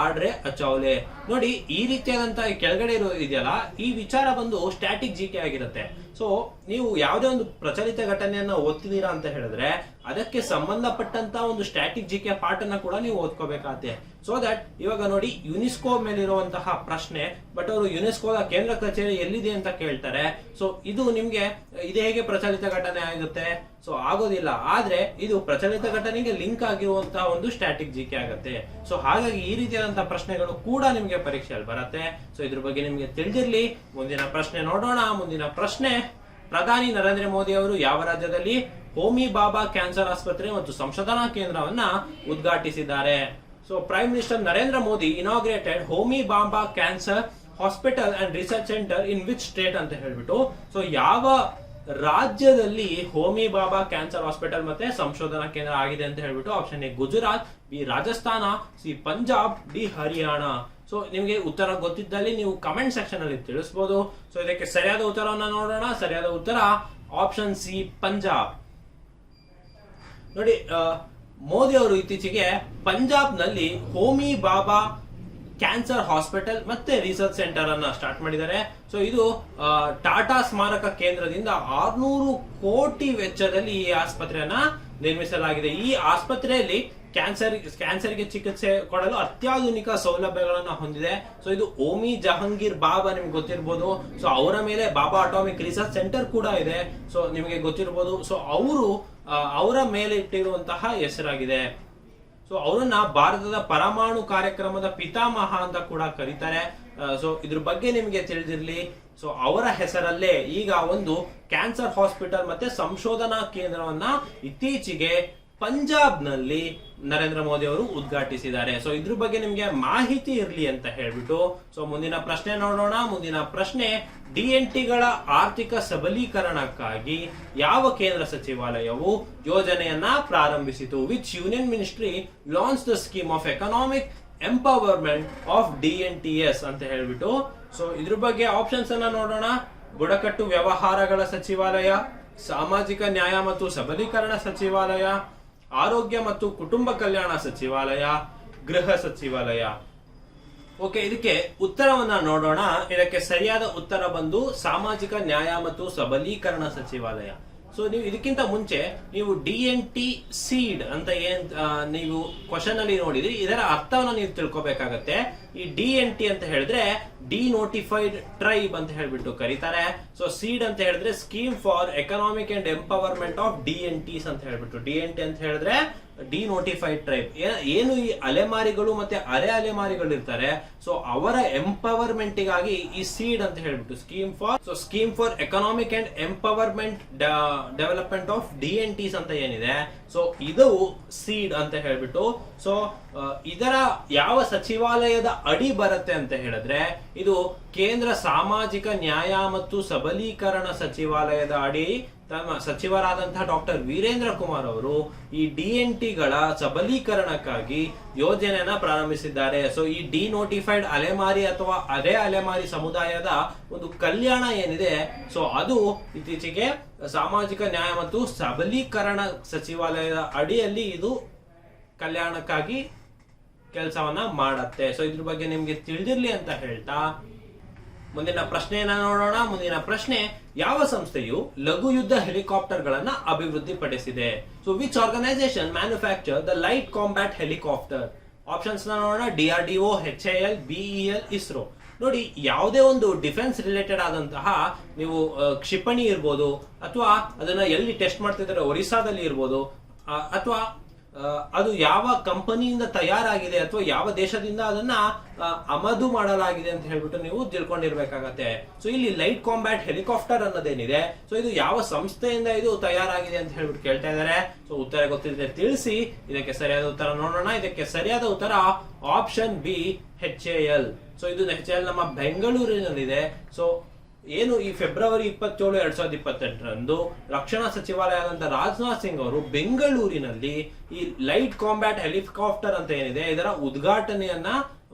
ಆಡ್ರೆ ಅಚೌಲೆ. ನೋಡಿ ಈ ರೀತಿಯಾದಂತ ಕೆಳಗಡೆ ಇದೆಯಲ್ಲ ಈ ವಿಚಾರ ಬಂದು ಸ್ಟ್ಯಾಟಿಕ್ ಜಿಕೆ ಆಗಿರುತ್ತೆ. ಸೊ ನೀವು ಯಾವುದೇ ಒಂದು ಪ್ರಚಲಿತ ಘಟನೆಯನ್ನ ಓದ್ತಿದ್ದೀರಾ ಅಂತ ಹೇಳಿದ್ರೆ ಅದಕ್ಕೆ ಸಂಬಂಧಪಟ್ಟಂತ ಒಂದು ಸ್ಟ್ಯಾಟಿಕ್ ಜಿಕೆ ಪಾರ್ಟ್ ಅನ್ನ ಕೂಡ ನೀವು ಓದ್ಕೋಬೇಕಾಗತ್ತೆ. ಸೊ ದಟ್ ಇವಾಗ ನೋಡಿ ಯುನೆಸ್ಕೋ ಮೇಲಿರುವಂತಹ ಪ್ರಶ್ನೆ, ಬಟ್ ಅವರು ಯುನೆಸ್ಕೋದ ಕೇಂದ್ರ ಕಚೇರಿ ಎಲ್ಲಿದೆ ಅಂತ ಕೇಳ್ತಾರೆ. ಸೊ ಇದು ನಿಮ್ಗೆ ಇದು ಹೇಗೆ ಪ್ರಚಲಿತ ಘಟನೆ ಆಗುತ್ತೆ? ಸೊ ಆಗೋದಿಲ್ಲ. ಆದ್ರೆ ಇದು ಪ್ರಚಲಿತ ಘಟನೆಗೆ ಲಿಂಕ್ ಆಗಿರುವಂತಹ ಒಂದು ಸ್ಟ್ಯಾಟಿಕ್ ಜಿಕೆ ಆಗುತ್ತೆ. ಸೊ ಹಾಗಾಗಿ ಈ ರೀತಿಯಾದಂತಹ ಪ್ರಶ್ನೆಗಳು ಕೂಡ ನಿಮ್ಗೆ ಪರೀಕ್ಷೆಯಲ್ಲಿ ಬರುತ್ತೆ. ಸೊ ಇದ್ರ ಬಗ್ಗೆ ನಿಮ್ಗೆ ತಿಳಿದಿರ್ಲಿ. ಮುಂದಿನ ಪ್ರಶ್ನೆ ನೋಡೋಣ. ಮುಂದಿನ ಪ್ರಶ್ನೆ, ಪ್ರಧಾನಿ ನರೇಂದ್ರ ಮೋದಿ ಅವರು ಯಾವ ರಾಜ್ಯದಲ್ಲಿ ಹೋಮಿ ಬಾಬಾ ಕ್ಯಾನ್ಸರ್ ಆಸ್ಪತ್ರೆ ಮತ್ತು ಸಂಶೋಧನಾ ಕೇಂದ್ರವನ್ನ ಉದ್ಘಾಟಿಸಿದ್ದಾರೆ? So prime minister Narendra Modi inaugurated Homi Bhabha cancer hospital and research centre in which state ಅಂತ ಹೇಳ್ಬಿಟ್ಟು. ಸೊ ಯಾವ ರಾಜ್ಯದಲ್ಲಿ ಹೋಮಿ ಬಾಬಾ ಕ್ಯಾನ್ಸರ್ ಹಾಸ್ಪಿಟಲ್ ಮತ್ತೆ ಸಂಶೋಧನಾ ಕೇಂದ್ರ ಆಗಿದೆ ಅಂತ ಹೇಳ್ಬಿಟ್ಟು. Option A Gujarat, B Rajasthan, C Punjab, D Haryana. So ನಿಮಗೆ ಉತ್ತರ ಗೊತ್ತಿದ್ದಲ್ಲಿ ನೀವು ಕಮೆಂಟ್ ಸೆಕ್ಷನ್ ಅಲ್ಲಿ ತಿಳಿಸಬಹುದು. ಸೊ ಇದಕ್ಕೆ ಸರಿಯಾದ ಉತ್ತರವನ್ನು ನೋಡೋಣ. ಸರಿಯಾದ ಉತ್ತರ ಆಪ್ಷನ್ ಸಿ ಪಂಜಾಬ್. ನೋಡಿ ಮೋದಿ ಅವರು ಇತ್ತೀಚೆಗೆ ಪಂಜಾಬ್ ನಲ್ಲಿ ಹೋಮಿ ಬಾಬಾ ಕ್ಯಾನ್ಸರ್ ಹಾಸ್ಪಿಟಲ್ ಮತ್ತೆ ರಿಸರ್ಚ್ ಸೆಂಟರ್ ಅನ್ನ ಸ್ಟಾರ್ಟ್ ಮಾಡಿದ್ದಾರೆ. ಸೊ ಇದು ಟಾಟಾ ಸ್ಮಾರಕ ಕೇಂದ್ರದಿಂದ 600 ಕೋಟಿ ವೆಚ್ಚದಲ್ಲಿ ಈ ಆಸ್ಪತ್ರೆಯನ್ನ ನಿರ್ಮಿಸಲಾಗಿದೆ. ಈ ಆಸ್ಪತ್ರೆಯಲ್ಲಿ ಕ್ಯಾನ್ಸರ್ಗೆ ಚಿಕಿತ್ಸೆ ಕೊಡಲು ಅತ್ಯಾಧುನಿಕ ಸೌಲಭ್ಯಗಳನ್ನ ಹೊಂದಿದೆ. ಸೊ ಇದು ಓಮಿ ಜಹಾಂಗೀರ್ ಬಾಬಾ ನಿಮ್ಗೆ ಗೊತ್ತಿರ್ಬೋದು. ಸೊ ಅವರ ಮೇಲೆ ಬಾಬಾ ಅಟಾಮಿಕ್ ರಿಸರ್ಚ್ ಸೆಂಟರ್ ಕೂಡ ಇದೆ. ಸೊ ನಿಮಗೆ ಗೊತ್ತಿರ್ಬೋದು. ಸೊ ಅವರ ಮೇಲೆ ಇಟ್ಟಿರುವಂತಹ ಹೆಸರಾಗಿದೆ. ಸೊ ಅವರನ್ನ ಭಾರತದ ಪರಮಾಣು ಕಾರ್ಯಕ್ರಮದ ಪಿತಾಮಹ ಅಂತ ಕೂಡ ಕರೀತಾರೆ. ಸೊ ಇದ್ರ ಬಗ್ಗೆ ನಿಮಗೆ ತಿಳಿದಿರ್ಲಿ. ಸೊ ಅವರ ಹೆಸರಲ್ಲೇ ಈಗ ಒಂದು ಕ್ಯಾನ್ಸರ್ ಹಾಸ್ಪಿಟಲ್ ಮತ್ತೆ ಸಂಶೋಧನಾ ಕೇಂದ್ರವನ್ನ ಇತ್ತೀಚೆಗೆ ಪಂಜಾಬ್ ನಲ್ಲಿ ನರೇಂದ್ರ ಮೋದಿ ಅವರು ಉದ್ಘಾಟಿಸಿದ್ದಾರೆ. ಸೊ ಇದ್ರ ಬಗ್ಗೆ ನಿಮ್ಗೆ ಮಾಹಿತಿ ಇರಲಿ ಅಂತ ಹೇಳ್ಬಿಟ್ಟು. ಸೊ ಮುಂದಿನ ಪ್ರಶ್ನೆ ನೋಡೋಣ. ಮುಂದಿನ ಪ್ರಶ್ನೆ, DNTಗಳ ಆರ್ಥಿಕ ಸಬಲೀಕರಣಕ್ಕಾಗಿ ಯಾವ ಕೇಂದ್ರ ಸಚಿವಾಲಯವು ಯೋಜನೆಯನ್ನ ಪ್ರಾರಂಭಿಸಿತು? Which union ministry launch the scheme of economic empowerment of DNTS ಅಂತ ಹೇಳ್ಬಿಟ್ಟು. ಸೊ ಇದ್ರ ಬಗ್ಗೆ ಆಪ್ಷನ್ಸ್ ಅನ್ನ ನೋಡೋಣ. ಬುಡಕಟ್ಟು ವ್ಯವಹಾರಗಳ ಸಚಿವಾಲಯ, ಸಾಮಾಜಿಕ ನ್ಯಾಯ ಮತ್ತು ಸಬಲೀಕರಣ ಸಚಿವಾಲಯ, ಆರೋಗ್ಯ ಮತ್ತು ಕುಟುಂಬ ಕಲ್ಯಾಣ ಸಚಿವಾಲಯ, ಗೃಹ ಸಚಿವಾಲಯ. ಓಕೆ, ಇದಕ್ಕೆ ಉತ್ತರವನ್ನ ನೋಡೋಣ. ಇದಕ್ಕೆ ಸರಿಯಾದ ಉತ್ತರ ಬಂದು ಸಾಮಾಜಿಕ ನ್ಯಾಯ ಮತ್ತು ಸಬಲೀಕರಣ ಸಚಿವಾಲಯ. ಸೊ ನೀವು ಇದಕ್ಕಿಂತ ಮುಂಚೆ ನೀವು DNT ಸೀಡ್ ಅಂತ ಏನ್ ನೀವು ಕ್ವಶನ್ ಅಲ್ಲಿ ನೋಡಿದ್ರಿ, ಇದರ ಅರ್ಥವನ್ನ ನೀವು ತಿಳ್ಕೊಬೇಕಾಗತ್ತೆ. ಈ DNT ಅಂತ ಹೇಳಿದ್ರೆ ಡಿನೋಟಿಫೈಡ್ ಟ್ರೈಬ್ ಅಂತ ಹೇಳ್ಬಿಟ್ಟು ಕರೀತಾರೆ. ಸೊ ಸೀಡ್ ಅಂತ ಹೇಳಿದ್ರೆ scheme for economic and empowerment of DNTs ಅಂತ ಹೇಳ್ಬಿಟ್ಟು. DNT ಅಂತ ಹೇಳಿದ್ರೆ ಡಿನೋಟಿಫೈಡ್ ಟ್ರೈಬ್. ಏನು ಈ ಅಲೆಮಾರಿಗಳು ಮತ್ತೆ ಅರೆ ಅಲೆಮಾರಿಗಳು ಇರ್ತಾರೆ, ಸೊ ಅವರ ಎಂಪವರ್ಮೆಂಟ್ಗಾಗಿ ಈ ಸೀಡ್ ಅಂತ ಹೇಳ್ಬಿಟ್ಟು scheme for economic and empowerment development of DNTs ಅಂತ ಏನಿದೆ, ಸೊ ಇದು ಸೀಡ್ ಅಂತ ಹೇಳ್ಬಿಟ್ಟು. ಸೊ ಇದರ ಯಾವ ಸಚಿವಾಲಯದ ಅಡಿ ಬರುತ್ತೆ ಅಂತ ಹೇಳಿದ್ರೆ, ಇದು ಕೇಂದ್ರ ಸಾಮಾಜಿಕ ನ್ಯಾಯ ಮತ್ತು ಸಬಲೀಕರಣ ಸಚಿವಾಲಯದ ಅಡಿ ತಮ್ಮ ಸಚಿವರಾದಂತಹ ಡಾಕ್ಟರ್ ವೀರೇಂದ್ರ ಕುಮಾರ್ ಅವರು ಈ DNTಗಳ ಸಬಲೀಕರಣಕ್ಕಾಗಿ ಯೋಜನೆಯನ್ನ ಪ್ರಾರಂಭಿಸಿದ್ದಾರೆ. ಸೊ ಈ ಡಿನೋಟಿಫೈಡ್ ಅಲೆಮಾರಿ ಅಥವಾ ಅರೆ ಅಲೆಮಾರಿ ಸಮುದಾಯದ ಒಂದು ಕಲ್ಯಾಣ ಏನಿದೆ, ಸೊ ಅದು ಇತ್ತೀಚೆಗೆ ಸಾಮಾಜಿಕ ನ್ಯಾಯ ಮತ್ತು ಸಬಲೀಕರಣ ಸಚಿವಾಲಯದ ಅಡಿಯಲ್ಲಿ ಇದು ಕಲ್ಯಾಣಕ್ಕಾಗಿ ಕೆಲಸವನ್ನ ಮಾಡತ್ತೆ. ಸೊ ಇದ್ರ ಬಗ್ಗೆ ನಿಮ್ಗೆ ತಿಳಿದಿರ್ಲಿ ಅಂತ ಹೇಳ್ತಾ ಮುಂದಿನ ಪ್ರಶ್ನೆಯನ್ನ ನೋಡೋಣ. ಮುಂದಿನ ಪ್ರಶ್ನೆ, ಯಾವ ಸಂಸ್ಥೆಯು ಲಘು ಯುದ್ಧ ಹೆಲಿಕಾಪ್ಟರ್ ಗಳನ್ನ ಅಭಿವೃದ್ಧಿಪಡಿಸಿದೆ? So which organisation manufacture the light combat helicopter? Options ನೋಡೋಣ. DRDO, HAL, BEL, ISRO. ನೋಡಿ, ಯಾವುದೇ ಒಂದು ಡಿಫೆನ್ಸ್ ರಿಲೇಟೆಡ್ ಆದಂತಹ ನೀವು ಕ್ಷಿಪಣಿ ಇರ್ಬೋದು, ಅಥವಾ ಅದನ್ನ ಎಲ್ಲಿ ಟೆಸ್ಟ್ ಮಾಡ್ತಿದ್ದಾರೆ ಒರಿಸ್ಸಾದಲ್ಲಿ ಇರ್ಬೋದು, ಅಥವಾ ಅದು ಯಾವ ಕಂಪನಿಯಿಂದ ತಯಾರಾಗಿದೆ ಅಥವಾ ಯಾವ ದೇಶದಿಂದ ಅದನ್ನ ಆಮದು ಮಾಡಲಾಗಿದೆ ಅಂತ ಹೇಳ್ಬಿಟ್ಟು ನೀವು ತಿಳ್ಕೊಂಡಿರ್ಬೇಕಾಗತ್ತೆ. ಸೊ ಇಲ್ಲಿ ಲೈಟ್ ಕಾಂಬ್ಯಾಟ್ ಹೆಲಿಕಾಪ್ಟರ್ ಅನ್ನೋದೇನಿದೆ, ಸೊ ಇದು ಯಾವ ಸಂಸ್ಥೆಯಿಂದ ಇದು ತಯಾರಾಗಿದೆ ಅಂತ ಹೇಳ್ಬಿಟ್ಟು ಕೇಳ್ತಾ ಇದ್ದಾರೆ. ಸೊ ಉತ್ತರ ಗೊತ್ತಿದ್ರೆ ತಿಳಿಸಿ. ಇದಕ್ಕೆ ಸರಿಯಾದ ಉತ್ತರ ನೋಡೋಣ. ಇದಕ್ಕೆ ಸರಿಯಾದ ಉತ್ತರ ಆಪ್ಷನ್ ಬಿ, HAL. ಸೊ ಇದು HAL ನಮ್ಮ ಬೆಂಗಳೂರಿನಲ್ಲಿದೆ. ಸೊ ಏನು ಈ ಫೆಬ್ರವರಿ 27, 2028ರಂದು ರಕ್ಷಣಾ ಸಚಿವಾಲಯದಂತ ರಾಜನಾಥ್ ಸಿಂಗ್ ಅವರು ಬೆಂಗಳೂರಿನಲ್ಲಿ ಈ ಲೈಟ್ ಕಾಂಬ್ಯಾಟ್ ಹೆಲಿಕಾಪ್ಟರ್ ಅಂತ ಏನಿದೆ ಇದರ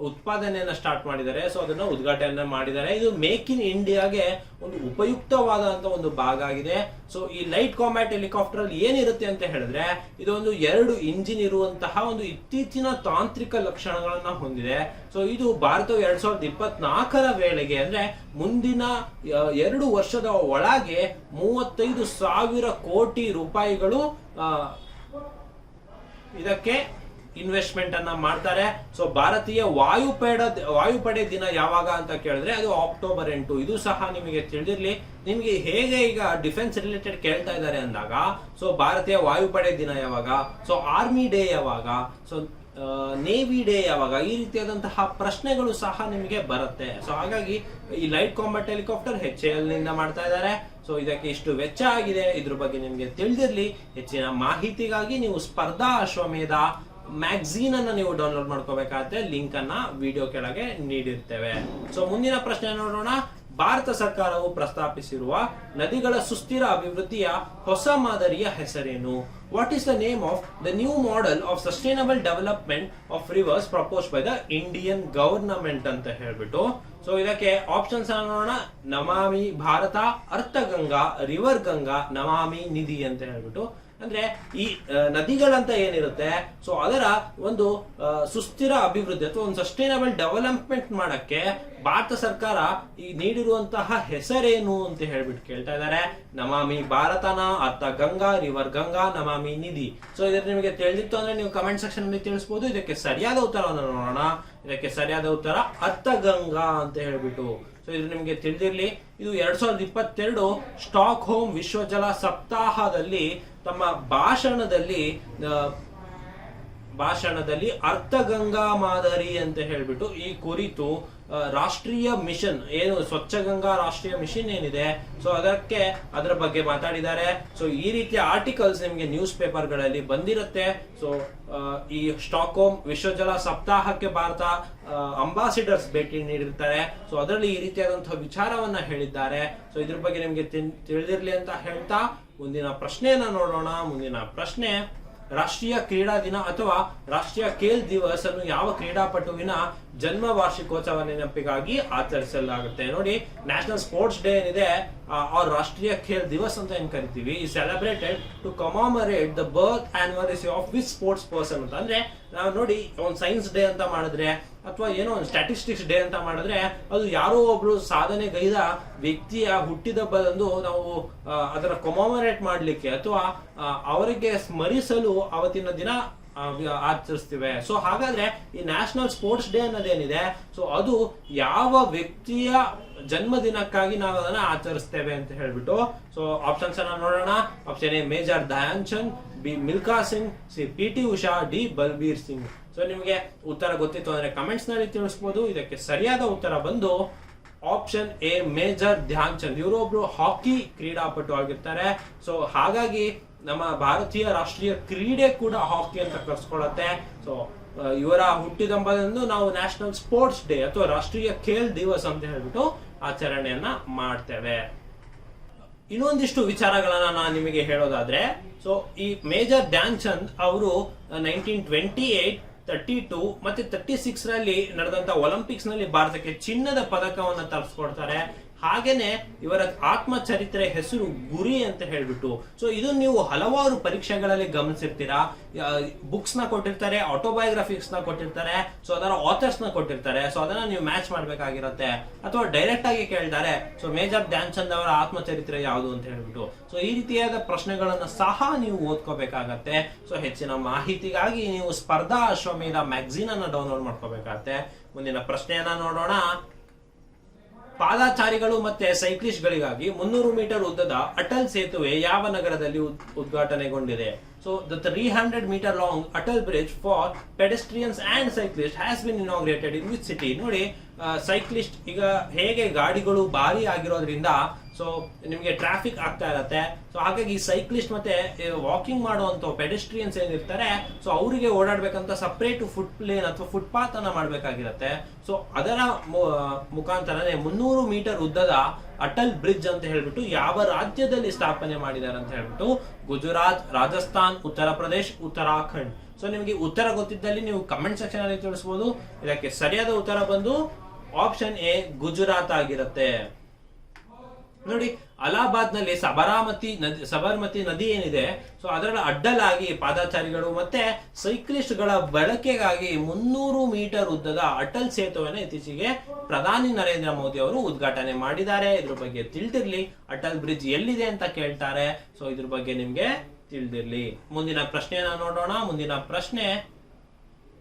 ಉತ್ಪಾದನೆಯನ್ನ ಸ್ಟಾರ್ಟ್ ಮಾಡಿದ್ದಾರೆ. ಸೊ ಅದನ್ನ ಉದ್ಘಾಟನೆ ಮಾಡಿದ್ದಾರೆ. ಇದು ಮೇಕ್ ಇನ್ ಇಂಡಿಯಾಗೆ ಒಂದು ಉಪಯುಕ್ತವಾದಂತ ಒಂದು ಭಾಗ ಆಗಿದೆ. ಸೊ ಈ ಲೈಟ್ ಕಾಂಬ್ಯಾಟ್ ಹೆಲಿಕಾಪ್ಟರ್ ಅಲ್ಲಿ ಏನಿರುತ್ತೆ ಅಂತ ಹೇಳಿದ್ರೆ, ಇದೊಂದು 2 ಇಂಜಿನ್ ಇರುವಂತಹ ಒಂದು ಇತ್ತೀಚಿನ ತಾಂತ್ರಿಕ ಲಕ್ಷಣಗಳನ್ನ ಹೊಂದಿದೆ. ಸೊ ಇದು ಭಾರತವು 2024ರ ವೇಳೆಗೆ ಅಂದ್ರೆ ಮುಂದಿನ 2 ವರ್ಷದ ಒಳಗೆ 35,000 ಕೋಟಿ ರೂಪಾಯಿಗಳು ಇದಕ್ಕೆ ಇನ್ವೆಸ್ಟ್ಮೆಂಟ್ ಅನ್ನ ಮಾಡ್ತಾರೆ. ಸೊ ಭಾರತೀಯ ವಾಯುಪಡೆ ದಿನ ಯಾವಾಗ ಅಂತ ಕೇಳಿದ್ರೆ ಅದು ಅಕ್ಟೋಬರ್ 8. ಇದು ಸಹ ನಿಮಗೆ ತಿಳಿದಿರ್ಲಿ. ನಿಮಗೆ ಹೇಗೆ ಈಗ ಡಿಫೆನ್ಸ್ ರಿಲೇಟೆಡ್ ಕೇಳ್ತಾ ಇದ್ದಾರೆ ಅಂದಾಗ, ಸೊ ಭಾರತೀಯ ವಾಯುಪಡೆ ದಿನ ಯಾವಾಗ, ಸೊ ಆರ್ಮಿ ಡೇ ಯಾವಾಗ, ಸೊ ನೇವಿ ಡೇ ಯಾವಾಗ, ಈ ರೀತಿಯಾದಂತಹ ಪ್ರಶ್ನೆಗಳು ಸಹ ನಿಮಗೆ ಬರುತ್ತೆ. ಸೊ ಹಾಗಾಗಿ ಈ ಲೈಟ್ ಕಾಂಬ್ಯಾಟ್ ಹೆಲಿಕಾಪ್ಟರ್ HAL ನಿಂದ ಮಾಡ್ತಾ ಇದ್ದಾರೆ. ಸೊ ಇದಕ್ಕೆ ಇಷ್ಟು ವೆಚ್ಚ ಆಗಿದೆ, ಇದ್ರ ಬಗ್ಗೆ ನಿಮಗೆ ತಿಳಿದಿರ್ಲಿ. ಹೆಚ್ಚಿನ ಮಾಹಿತಿಗಾಗಿ ನೀವು ಸ್ಪರ್ಧಾ ಅಶ್ವಮೇಧ ಮ್ಯಾಗಝೀನ್ ಅನ್ನ ನೀವು ಡೌನ್ಲೋಡ್ ಮಾಡ್ಕೋಬೇಕಾದ್ರೆ ಲಿಂಕ್ ಅನ್ನ ವಿಡಿಯೋ ಕೆಳಗೆ ನೀಡಿರ್ತೇವೆ. ಸೊ ಮುಂದಿನ ಪ್ರಶ್ನೆ ನೋಡೋಣ. ಭಾರತ ಸರ್ಕಾರವು ಪ್ರಸ್ತಾಪಿಸಿರುವ ನದಿಗಳ ಸುಸ್ಥಿರ ಅಭಿವೃದ್ಧಿಯ ಹೊಸ ಮಾದರಿಯ ಹೆಸರೇನು? What is the name of the new model of sustainable development of reverse propose by the Indian government ಅಂತ ಹೇಳ್ಬಿಟ್ಟು. ಸೊ ಇದಕ್ಕೆ ಆಪ್ಷನ್ಸ್ ನೋಡೋಣ. ನಮಾಮಿ ಭಾರತ, ಅರ್ಥಗಂಗಾ, ರಿವರ್ ಗಂಗಾ, ನಮಾಮಿ ನಿಧಿ ಅಂತ ಹೇಳ್ಬಿಟ್ಟು. ಅಂದ್ರೆ ಈ ನದಿಗಳಂತ ಏನಿರುತ್ತೆ, ಸೊ ಅದರ ಒಂದು ಸುಸ್ಥಿರ ಅಭಿವೃದ್ಧಿ ಅಥವಾ ಒಂದು ಸಸ್ಟೈನಬಲ್ ಡೆವಲಪ್ಮೆಂಟ್ ಮಾಡಕ್ಕೆ ಭಾರತ ಸರ್ಕಾರ ಈ ನೀಡಿರುವಂತಹ ಹೆಸರೇನು ಅಂತ ಹೇಳ್ಬಿಟ್ಟು ಕೇಳ್ತಾ ಇದ್ದಾರೆ. ನಮಾಮಿ ಭಾರತನ, ಅರ್ಥ ಗಂಗಾ, ರಿವರ್ ಗಂಗಾ, ನಮಾಮಿ ನಿಧಿ. ಸೊ ಇದ್ರ ನಿಮಗೆ ತಿಳಿದಿತ್ತು ಅಂದ್ರೆ ನೀವು ಕಮೆಂಟ್ ಸೆಕ್ಷನ್ ಅಲ್ಲಿ ತಿಳಿಸಬಹುದು. ಇದಕ್ಕೆ ಸರಿಯಾದ ಉತ್ತರವನ್ನು ನೋಡೋಣ. ಇದಕ್ಕೆ ಸರಿಯಾದ ಉತ್ತರ ಅರ್ಥ ಗಂಗಾ ಅಂತ ಹೇಳ್ಬಿಟ್ಟು. ಸೊ ಇದು ನಿಮಗೆ ತಿಳಿದಿರ್ಲಿ. ಇದು 2022 ಸ್ಟಾಕ್ ಹೋಮ್ ವಿಶ್ವ ಜಲ ಸಪ್ತಾಹದಲ್ಲಿ ತಮ್ಮ ಭಾಷಣದಲ್ಲಿ ಅರ್ಥಗಂಗಾ ಮಾದರಿ ಅಂತ ಹೇಳ್ಬಿಟ್ಟು ಈ ಕುರಿತು ರಾಷ್ಟ್ರೀಯ ಮಿಷನ್ ಏನು ಸ್ವಚ್ಛ ಗಂಗಾ ರಾಷ್ಟ್ರೀಯ ಮಿಷನ್ ಏನಿದೆ, ಸೊ ಅದರ ಬಗ್ಗೆ ಮಾತಾಡಿದ್ದಾರೆ. ಸೊ ಈ ರೀತಿಯ ಆರ್ಟಿಕಲ್ಸ್ ನಿಮಗೆ ನ್ಯೂಸ್ ಪೇಪರ್ ಗಳಲ್ಲಿ ಬಂದಿರುತ್ತೆ. ಸೊ ಈ ಸ್ಟಾಕ್ ಹೋಮ್ ವಿಶ್ವ ಜಲ ಸಪ್ತಾಹಕ್ಕೆ ಭಾರತ ಅಂಬಾಸಿಡರ್ಸ್ ಭೇಟಿ ನೀಡಿರ್ತಾರೆ. ಸೊ ಅದರಲ್ಲಿ ಈ ರೀತಿಯಾದಂತಹ ವಿಚಾರವನ್ನ ಹೇಳಿದ್ದಾರೆ. ಸೊ ಇದ್ರ ಬಗ್ಗೆ ನಿಮ್ಗೆ ತಿಳಿದಿರ್ಲಿ ಅಂತ ಹೇಳ್ತಾ ಮುಂದಿನ ಪ್ರಶ್ನೆಯನ್ನ ನೋಡೋಣ. ಮುಂದಿನ ಪ್ರಶ್ನೆ, ರಾಷ್ಟ್ರೀಯ ಕ್ರೀಡಾ ದಿನ ಅಥವಾ ರಾಷ್ಟ್ರೀಯ ಖೇಲ್ ದಿವಸ್ ಅನ್ನು ಯಾವ ಕ್ರೀಡಾಪಟುವಿನ ಜನ್ಮ ವಾರ್ಷಿಕೋತ್ಸವ ನೆನಪಿಗಾಗಿ ಆಚರಿಸಲಾಗುತ್ತೆ. ನೋಡಿ, ನ್ಯಾಷನಲ್ ಸ್ಪೋರ್ಟ್ಸ್ ಡೇ ಏನಿದೆ ಅವ್ರ ರಾಷ್ಟ್ರೀಯ ಖೇಲ್ ದಿವಸ್ ಅಂತ ಏನ್ ಕರಿತೀವಿ, ಈ celebrated to commemorate the birth anniversary of which sports person ಅಂತ. ಅಂದ್ರೆ ನಾವು ನೋಡಿ, ಒಂದು ಸೈನ್ಸ್ ಡೇ ಅಂತ ಮಾಡಿದ್ರೆ ಅಥವಾ ಏನೋ ಒಂದು ಸ್ಟ್ಯಾಟಿಸ್ಟಿಕ್ಸ್ ಡೇ ಅಂತ ಮಾಡಿದ್ರೆ ಅದು ಯಾರೋ ಒಬ್ರು ಸಾಧನೆಗೈದ ವ್ಯಕ್ತಿಯ ಹುಟ್ಟಿದಬ್ಬದಂದು ನಾವು ಅದರ ಕೊಮಾಮರೇಟ್ ಮಾಡ್ಲಿಕ್ಕೆ ಅಥವಾ ಅವರಿಗೆ ಸ್ಮರಿಸಲು ಅವತ್ತಿನ ದಿನ ಆಚರಿಸ್ತೀವಿ. ಸೊ ಹಾಗಾದ್ರೆ ಈ ನ್ಯಾಷನಲ್ ಸ್ಪೋರ್ಟ್ಸ್ ಡೇ ಅನ್ನೋದೇನಿದೆ, ಸೊ ಅದು ಯಾವ ವ್ಯಕ್ತಿಯ ಜನ್ಮದಿನಕ್ಕಾಗಿ ನಾವು ಅದನ್ನ ಆಚರಿಸ್ತೇವೆ ಅಂತ ಹೇಳ್ಬಿಟ್ಟು, ಸೊ ಆಪ್ಷನ್ಸ್ ಅನ್ನ ನೋಡೋಣ. Option A major Dhyan Chand, B Milkha Singh, C P T. Usha, D Balbir Singh. So ನಿಮಗೆ ಉತ್ತರ ಗೊತ್ತಿತ್ತು ಅಂದ್ರೆ ಕಮೆಂಟ್ಸ್ ನಲ್ಲಿ ತಿಳಿಸಬಹುದು. ಇದಕ್ಕೆ ಸರಿಯಾದ ಉತ್ತರ ಬಂದು ಆಪ್ಷನ್ ಎ ಮೇಜರ್ ಧ್ಯಾನ್ ಚಂದ್. ಇವರೊಬ್ರು ಹಾಕಿ ಕ್ರೀಡಾಪಟು ಆಗಿರ್ತಾರೆ. ಸೊ ಹಾಗಾಗಿ ನಮ್ಮ ಭಾರತೀಯ ರಾಷ್ಟ್ರೀಯ ಕ್ರೀಡೆ ಕೂಡ ಹಾಕಿ ಅಂತ ಕರ್ಸ್ಕೊಳತ್ತೆ. ಸೊ ಇವರ ಹುಟ್ಟಿದಂಬದಂದು ನಾವು ನ್ಯಾಷನಲ್ ಸ್ಪೋರ್ಟ್ಸ್ ಡೇ ಅಥವಾ ರಾಷ್ಟ್ರೀಯ ಖೇಲ್ ದಿವಸ್ ಅಂತ ಹೇಳ್ಬಿಟ್ಟು ಆಚರಣೆಯನ್ನ ಮಾಡ್ತೇವೆ. ಇನ್ನೊಂದಿಷ್ಟು ವಿಚಾರಗಳನ್ನ ನಾನು ನಿಮಗೆ ಹೇಳೋದಾದ್ರೆ, ಸೊ ಈ ಮೇಜರ್ ಧ್ಯಾನ್ ಚಂದ್ ಅವರು 1928, 32 ಮತ್ತೆ 36 ರಲ್ಲಿ ನಡೆದಂತ ಒಲಿಂಪಿಕ್ಸ್ ನಲ್ಲಿ ಭಾರತಕ್ಕೆ ಚಿನ್ನದ ಪದಕವನ್ನ ತರಿಸ್ಕೊಡ್ತಾರೆ. ಹಾಗೇನೆ ಇವರ ಆತ್ಮಚರಿತ್ರೆ ಹೆಸರು ಗುರಿ ಅಂತ ಹೇಳ್ಬಿಟ್ಟು. ಸೊ ಇದು ನೀವು ಹಲವಾರು ಪರೀಕ್ಷೆಗಳಲ್ಲಿ ಗಮನಿಸಿರ್ತೀರಾ. ಬುಕ್ಸ್ ನ ಕೊಟ್ಟಿರ್ತಾರೆ, ಆಟೋಬಯೋಗ್ರಫಿಕ್ಸ್ ನ ಕೊಟ್ಟಿರ್ತಾರೆ, ಸೊ ಅದರ ಆಥರ್ಸ್ ನ ಕೊಟ್ಟಿರ್ತಾರೆ. ಸೊ ಅದನ್ನ ನೀವು ಮ್ಯಾಚ್ ಮಾಡ್ಬೇಕಾಗಿರುತ್ತೆ. ಅಥವಾ ಡೈರೆಕ್ಟ್ ಆಗಿ ಕೇಳ್ತಾರೆ, ಸೊ ಮೇಜರ್ ಧ್ಯಾನ್ ಚಂದ್ ಅವರ ಆತ್ಮಚರಿತ್ರೆ ಯಾವುದು ಅಂತ ಹೇಳ್ಬಿಟ್ಟು. ಸೊ ಈ ರೀತಿಯಾದ ಪ್ರಶ್ನೆಗಳನ್ನ ಸಹ ನೀವು ಓದ್ಕೋಬೇಕಾಗತ್ತೆ. ಸೊ ಹೆಚ್ಚಿನ ಮಾಹಿತಿಗಾಗಿ ನೀವು ಸ್ಪರ್ಧಾ ಅಶ್ವಮೇಧ ಮ್ಯಾಗಝೀನ್ ಅನ್ನ ಡೌನ್ಲೋಡ್ ಮಾಡ್ಕೋಬೇಕಾಗತ್ತೆ. ಮುಂದಿನ ಪ್ರಶ್ನೆಯನ್ನ ನೋಡೋಣ. ಪಾದಾಚಾರಿಗಳು ಮತ್ತೆ ಸೈಕ್ಲಿಸ್ಟ್ ಗಳಿಗಾಗಿ 300 ಮೀಟರ್ ಉದ್ದದ ಅಟಲ್ ಸೇತುವೆ ಯಾವ ನಗರದಲ್ಲಿ ಉದ್ಘಾಟನೆಗೊಂಡಿದೆ? So the 300 meter long Atal Bridge for pedestrians and cyclists has been inaugurated in which city? ನೋಡಿ, ಸೈಕ್ಲಿಸ್ಟ್ ಈಗ ಹೇಗೆ ಗಾಡಿಗಳು ಭಾರಿ ಆಗಿರೋದ್ರಿಂದ ಸೊ ನಿಮಗೆ ಟ್ರಾಫಿಕ್ ಆಗ್ತಾ ಇರತ್ತೆ. ಸೊ ಹಾಗಾಗಿ ಸೈಕ್ಲಿಸ್ಟ್ ಮತ್ತೆ ವಾಕಿಂಗ್ ಮಾಡುವಂತ ಪೆಡೆಸ್ಟ್ರಿಯನ್ಸ್ ಏನಿರ್ತಾರೆ, ಸೊ ಅವರಿಗೆ ಓಡಾಡ್ಬೇಕಂತ ಸಪರೇಟ್ ಫುಟ್ ಪ್ಲೇನ್ ಅಥವಾ ಫುಟ್ಪಾತ್ ಅನ್ನ ಮಾಡ್ಬೇಕಾಗಿರತ್ತೆ. ಸೊ ಅದರ ಮುಖಾಂತರನೇ 300 ಮೀಟರ್ ಉದ್ದದ ಅಟಲ್ ಬ್ರಿಡ್ಜ್ ಅಂತ ಹೇಳ್ಬಿಟ್ಟು ಯಾವ ರಾಜ್ಯದಲ್ಲಿ ಸ್ಥಾಪನೆ ಮಾಡಿದ್ದಾರೆ ಅಂತ ಹೇಳ್ಬಿಟ್ಟು, ಗುಜರಾತ್, ರಾಜಸ್ಥಾನ್, ಉತ್ತರ ಪ್ರದೇಶ್, ಉತ್ತರಾಖಂಡ್. ಸೊ ನಿಮಗೆ ಉತ್ತರ ಗೊತ್ತಿದ್ದಲ್ಲಿ ನೀವು ಕಮೆಂಟ್ ಸೆಕ್ಷನ್ ಅಲ್ಲಿ ತಿಳಿಸಬಹುದು. ಇದಕ್ಕೆ ಸರಿಯಾದ ಉತ್ತರ ಬಂದು ಆಪ್ಷನ್ ಎ ಗುಜರಾತ್ ಆಗಿರುತ್ತೆ. ನೋಡಿ, ಅಲಹಾಬಾದ್ ನಲ್ಲಿ ಸಬರ್ಮತಿ ನದಿ ಏನಿದೆ, ಸೊ ಅದರ ಅಡ್ಡಲಾಗಿ ಪಾದಾಚಾರಿಗಳು ಮತ್ತೆ ಸೈಕ್ಲಿಸ್ಟ್ ಗಳ ಬಳಕೆಗಾಗಿ 300 ಮೀಟರ್ ಉದ್ದದ ಅಟಲ್ ಸೇತುವೆನ ಇತ್ತೀಚೆಗೆ ಪ್ರಧಾನಿ ನರೇಂದ್ರ ಮೋದಿ ಅವರು ಉದ್ಘಾಟನೆ ಮಾಡಿದ್ದಾರೆ. ಇದ್ರ ಬಗ್ಗೆ ತಿಳಿದಿರ್ಲಿ. ಅಟಲ್ ಬ್ರಿಡ್ಜ್ ಎಲ್ಲಿದೆ ಅಂತ ಕೇಳ್ತಾರೆ. ಸೊ ಇದ್ರ ಬಗ್ಗೆ ನಿಮ್ಗೆ ತಿಳಿದಿರ್ಲಿ. ಮುಂದಿನ ಪ್ರಶ್ನೆಯನ್ನ ನೋಡೋಣ. ಮುಂದಿನ ಪ್ರಶ್ನೆ,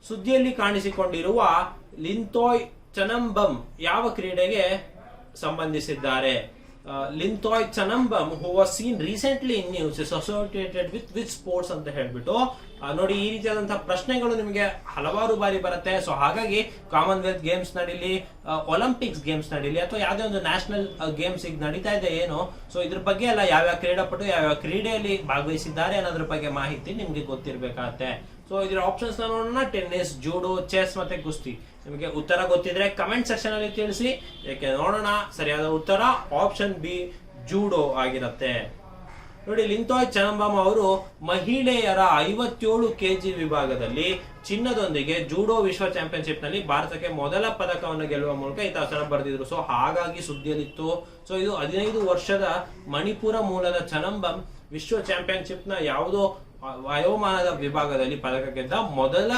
ಸುದ್ದಿಯಲ್ಲಿ ಕಾಣಿಸಿಕೊಂಡಿರುವ ಲಿಂಥೋಯ್ ಚನಂಬಮ್ ಯಾವ ಕ್ರೀಡೆಗೆ ಸಂಬಂಧಿಸಿದ್ದಾರೆ? ಲಿಂಥೋಯ್ ಚನಂಬಮ್ who was seen recently in news is associated with which sports ಅಂತ ಹೇಳ್ಬಿಟ್ಟು. ನೋಡಿ, ಈ ರೀತಿಯಾದಂತಹ ಪ್ರಶ್ನೆಗಳು ನಿಮಗೆ ಹಲವಾರು ಬಾರಿ ಬರುತ್ತೆ. ಸೊ ಹಾಗಾಗಿ ಕಾಮನ್ವೆಲ್ತ್ ಗೇಮ್ಸ್ ನಡೀಲಿ, ಒಲಿಂಪಿಕ್ಸ್ ಗೇಮ್ಸ್ ನಡೀಲಿ, ಅಥವಾ ಯಾವುದೇ ಒಂದು ನ್ಯಾಷನಲ್ ಗೇಮ್ಸ್ ಈಗ ನಡೀತಾ ಇದೆ ಏನೋ, ಸೊ ಇದ್ರ ಬಗ್ಗೆ ಎಲ್ಲ ಯಾವ್ಯಾವ ಕ್ರೀಡಾಪಟು ಯಾವ್ಯಾವ ಕ್ರೀಡೆಯಲ್ಲಿ ಭಾಗವಹಿಸಿದ್ದಾರೆ ಅನ್ನೋದ್ರ ಬಗ್ಗೆ ಮಾಹಿತಿ ನಿಮ್ಗೆ ಗೊತ್ತಿರ್ಬೇಕಾಗತ್ತೆ. ಸೊ ಇದರ ಆಪ್ಷನ್ಸ್ ನೋಡೋಣ. ಟೆನ್ನಿಸ್, ಜೂಡೋ, ಚೆಸ್ ಮತ್ತೆ ಕುಸ್ತಿ. ನಿಮಗೆ ಉತ್ತರ ಗೊತ್ತಿದ್ರೆ ಕಮೆಂಟ್ ಸೆಕ್ಷನ್ ಅಲ್ಲಿ ತಿಳಿಸಿ. ಯಾಕೆ ನೋಡೋಣ. ಸರಿಯಾದ ಉತ್ತರ ಆಪ್ಷನ್ ಬಿ ಜೂಡೋ ಆಗಿರುತ್ತೆ. ನೋಡಿ, ಲಿಂಥೋಯ್ ಚನಂಬಮ್ ಅವರು ಮಹಿಳೆಯರ 57 kg ವಿಭಾಗದಲ್ಲಿ ಚಿನ್ನದೊಂದಿಗೆ ಜೂಡೋ ವಿಶ್ವ ಚಾಂಪಿಯನ್ಶಿಪ್ ನಲ್ಲಿ ಭಾರತಕ್ಕೆ ಮೊದಲ ಪದಕವನ್ನು ಗೆಲ್ಲುವ ಮೂಲಕ ಇತಿಹಾಸ ಬರೆದಿದ್ರು. ಸೊ ಹಾಗಾಗಿ ಸುದ್ದಿಯಲ್ಲಿತ್ತು. ಸೊ ಇದು 15 ವರ್ಷದ ಮಣಿಪುರ ಮೂಲದ ಚನಂಬಮ್ ವಿಶ್ವ ಚಾಂಪಿಯನ್ಶಿಪ್ ನ ಯಾವುದೋ ವಯೋಮಾನದ ವಿಭಾಗದಲ್ಲಿ ಪದಕ ಗೆದ್ದ ಮೊದಲ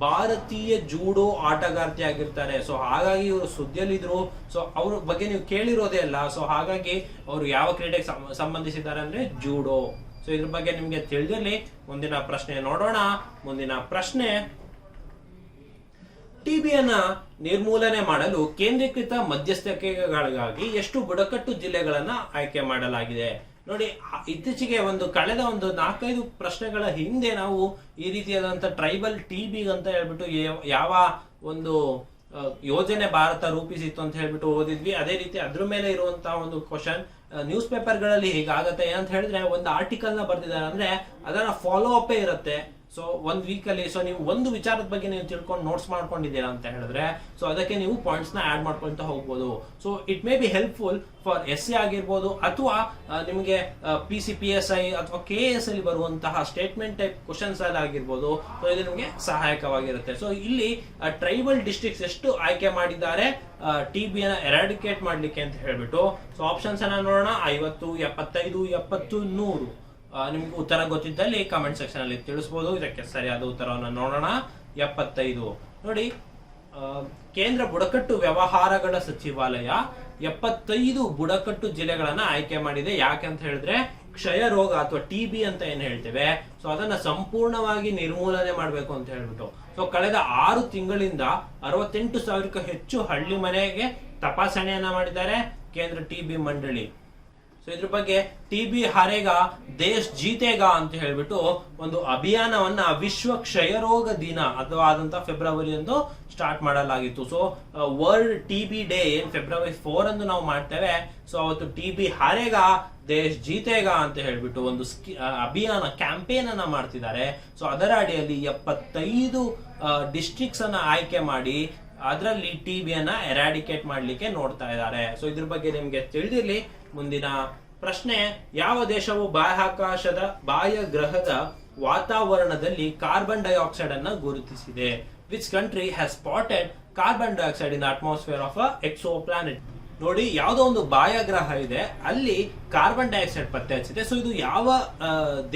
ಭಾರತೀಯ ಜೂಡೋ ಆಟಗಾರ್ತಿ ಆಗಿರ್ತಾರೆ. ಸೊ ಹಾಗಾಗಿ ಇವರು ಸುದ್ದಿಯಲ್ಲಿದ್ರು. ಸೊ ಅವ್ರ ಬಗ್ಗೆ ನೀವು ಕೇಳಿರೋದೇ ಅಲ್ಲ. ಸೊ ಹಾಗಾಗಿ ಅವರು ಯಾವ ಕ್ರೀಡೆಗೆ ಸಂಬಂಧಿಸಿದ್ದಾರೆ ಅಂದ್ರೆ ಜೂಡೋ. ಸೊ ಇದ್ರ ಬಗ್ಗೆ ನಿಮ್ಗೆ ತಿಳಿದಿರ್ಲಿ. ಮುಂದಿನ ಪ್ರಶ್ನೆ ನೋಡೋಣ. ಮುಂದಿನ ಪ್ರಶ್ನೆ, ಟಿಬಿಯನ್ನ ನಿರ್ಮೂಲನೆ ಮಾಡಲು ಕೇಂದ್ರೀಕೃತ ಮಧ್ಯಸ್ಥಿಕೆಗಳಿಗಾಗಿ ಎಷ್ಟು ಬುಡಕಟ್ಟು ಜಿಲ್ಲೆಗಳನ್ನ ಆಯ್ಕೆ ಮಾಡಲಾಗಿದೆ? ನೋಡಿ, ಇತ್ತೀಚೆಗೆ ಕಳೆದ 4-5 ಪ್ರಶ್ನೆಗಳ ಹಿಂದೆ ನಾವು ಈ ರೀತಿಯಾದಂತ ಟ್ರೈಬಲ್ ಟಿಬಿ ಅಂತ ಹೇಳ್ಬಿಟ್ಟು ಯಾವ ಒಂದು ಯೋಜನೆ ಭಾರತ ರೂಪಿಸಿತ್ತು ಅಂತ ಹೇಳ್ಬಿಟ್ಟು ಓದಿದ್ವಿ. ಅದೇ ರೀತಿ ಅದ್ರ ಮೇಲೆ ಇರುವಂತಹ ಒಂದು ಕ್ವಶನ್ ನ್ಯೂಸ್ ಪೇಪರ್ ಗಳಲ್ಲಿ ಹೀಗಾಗತ್ತೆ ಅಂತ ಹೇಳಿದ್ರೆ ಒಂದು ಆರ್ಟಿಕಲ್ ನ ಬರ್ತಿದ್ದಾರೆ ಅಂದ್ರೆ ಅದರ ಫಾಲೋ ಅಪ್ ಇರುತ್ತೆ. ಸೊ ಒಂದು ವೀಕಲ್ಲಿ ಸೊ ನೀವು ಒಂದು ವಿಚಾರದ ಬಗ್ಗೆ ನೀವು ತಿಳ್ಕೊಂಡು ನೋಟ್ಸ್ ಮಾಡ್ಕೊಂಡಿದ್ದೀರಾ ಅಂತ ಹೇಳಿದ್ರೆ ಸೊ ಅದಕ್ಕೆ ನೀವು ಪಾಯಿಂಟ್ಸ್ನ ಆ್ಯಡ್ ಮಾಡ್ಕೊಳ್ತಾ ಹೋಗ್ಬೋದು. So it may be helpful for SC ಆಗಿರ್ಬೋದು ಅಥವಾ ನಿಮಗೆ PCPSI ಅಥವಾ KS ಅಲ್ಲಿ ಬರುವಂತಹ ಸ್ಟೇಟ್ಮೆಂಟ್ ಟೈಪ್ ಕ್ವಶನ್ಸ್ ಅಲ್ಲಿ ಆಗಿರ್ಬೋದು. ಸೊ ಇದು ನಿಮಗೆ ಸಹಾಯಕವಾಗಿರುತ್ತೆ. ಸೊ ಇಲ್ಲಿ ಟ್ರೈಬಲ್ ಡಿಸ್ಟ್ರಿಕ್ಟ್ಸ್ ಎಷ್ಟು ಆಯ್ಕೆ ಮಾಡಿದ್ದಾರೆ TB ನ ಎರಾಡಿಕೇಟ್ ಮಾಡ್ಲಿಕ್ಕೆ ಅಂತ ಹೇಳ್ಬಿಟ್ಟು. ಸೊ ಆಪ್ಷನ್ಸ್ ಅನ್ನ ನೋಡೋಣ. 50, 75, 70, 100. ನಿಮ್ಗೆ ಉತ್ತರ ಗೊತ್ತಿದ್ದಲ್ಲಿ ಕಮೆಂಟ್ ಸೆಕ್ಷನ್ ಅಲ್ಲಿ ತಿಳಿಸಬಹುದು. ಇದಕ್ಕೆ ಸರಿಯಾದ ಉತ್ತರವನ್ನು ನೋಡೋಣ. 75 ನೋಡಿ. ಕೇಂದ್ರ ಬುಡಕಟ್ಟು ವ್ಯವಹಾರಗಳ ಸಚಿವಾಲಯ 75 ಬುಡಕಟ್ಟು ಜಿಲ್ಲೆಗಳನ್ನ ಆಯ್ಕೆ ಮಾಡಿದೆ. ಯಾಕೆ ಅಂತ ಹೇಳಿದ್ರೆ ಕ್ಷಯ ರೋಗ ಅಥವಾ TB ಅಂತ ಏನ್ ಹೇಳ್ತೇವೆ ಸೊ ಅದನ್ನ ಸಂಪೂರ್ಣವಾಗಿ ನಿರ್ಮೂಲನೆ ಮಾಡಬೇಕು ಅಂತ ಹೇಳ್ಬಿಟ್ಟು. ಸೊ ಕಳೆದ 6 ತಿಂಗಳಿಂದ 68,000ಕ್ಕೂ ಹೆಚ್ಚು ಹಳ್ಳಿ ಮನೆಗೆ ತಪಾಸಣೆಯನ್ನ ಮಾಡಿದ್ದಾರೆ ಕೇಂದ್ರ TB ಮಂಡಳಿ. ಸೊ ಇದ್ರ ಬಗ್ಗೆ TB ಹಾರೇಗಾ ದೇಶ್ ಜೀತೇಗಾ ಅಂತ ಹೇಳ್ಬಿಟ್ಟು ಒಂದು ಅಭಿಯಾನವನ್ನ ವಿಶ್ವ ಕ್ಷಯರೋಗ ದಿನ ಅಥವಾ ಆದಂತ ಫೆಬ್ರವರಿ ಎಂದು ಸ್ಟಾರ್ಟ್ ಮಾಡಲಾಗಿತ್ತು. ಸೊ ವರ್ಲ್ಡ್ TB ಡೇ ಏನ್ ಫೆಬ್ರವರಿ 4 ಅಂದು ನಾವು ಮಾಡ್ತೇವೆ. ಸೊ ಅವತ್ತು TB ಹಾರೇಗಾ ದೇಶ್ ಜೀತೇಗಾ ಅಂತ ಹೇಳ್ಬಿಟ್ಟು ಒಂದು ಅಭಿಯಾನ ಕ್ಯಾಂಪೇನ್ ಅನ್ನ ಮಾಡ್ತಿದ್ದಾರೆ. ಸೊ ಅದರ ಅಡಿಯಲ್ಲಿ 75 ಡಿಸ್ಟ್ರಿಕ್ಟ್ಸ್ ಅನ್ನ ಆಯ್ಕೆ ಮಾಡಿ ಅದರಲ್ಲಿ TB ಅನ್ನ ಎರಾಡಿಕೇಟ್ ಮಾಡ್ಲಿಕ್ಕೆ ನೋಡ್ತಾ ಇದ್ದಾರೆ. ಸೊ ಇದ್ರ ಬಗ್ಗೆ ನಿಮ್ಗೆ ತಿಳಿದಿರ್ಲಿ. ಮುಂದಿನ ಪ್ರಶ್ನೆ, ಯಾವ ದೇಶವು ಬಾಹ್ಯ ಗ್ರಹದ ವಾತಾವರಣದಲ್ಲಿ ಕಾರ್ಬನ್ ಡೈಆಕ್ಸೈಡ್ ಅನ್ನ ಗುರುತಿಸಿದೆ? Which country has spotted carbon dioxide in atmosphere of Exo planet? ನೋಡಿ, ಯಾವುದೋ ಒಂದು ಬಾಹ್ಯ ಗ್ರಹ ಇದೆ, ಅಲ್ಲಿ ಕಾರ್ಬನ್ ಡೈಆಕ್ಸೈಡ್ ಪತ್ತೆ ಹಚ್ಚಿದೆ. ಸೊ ಇದು ಯಾವ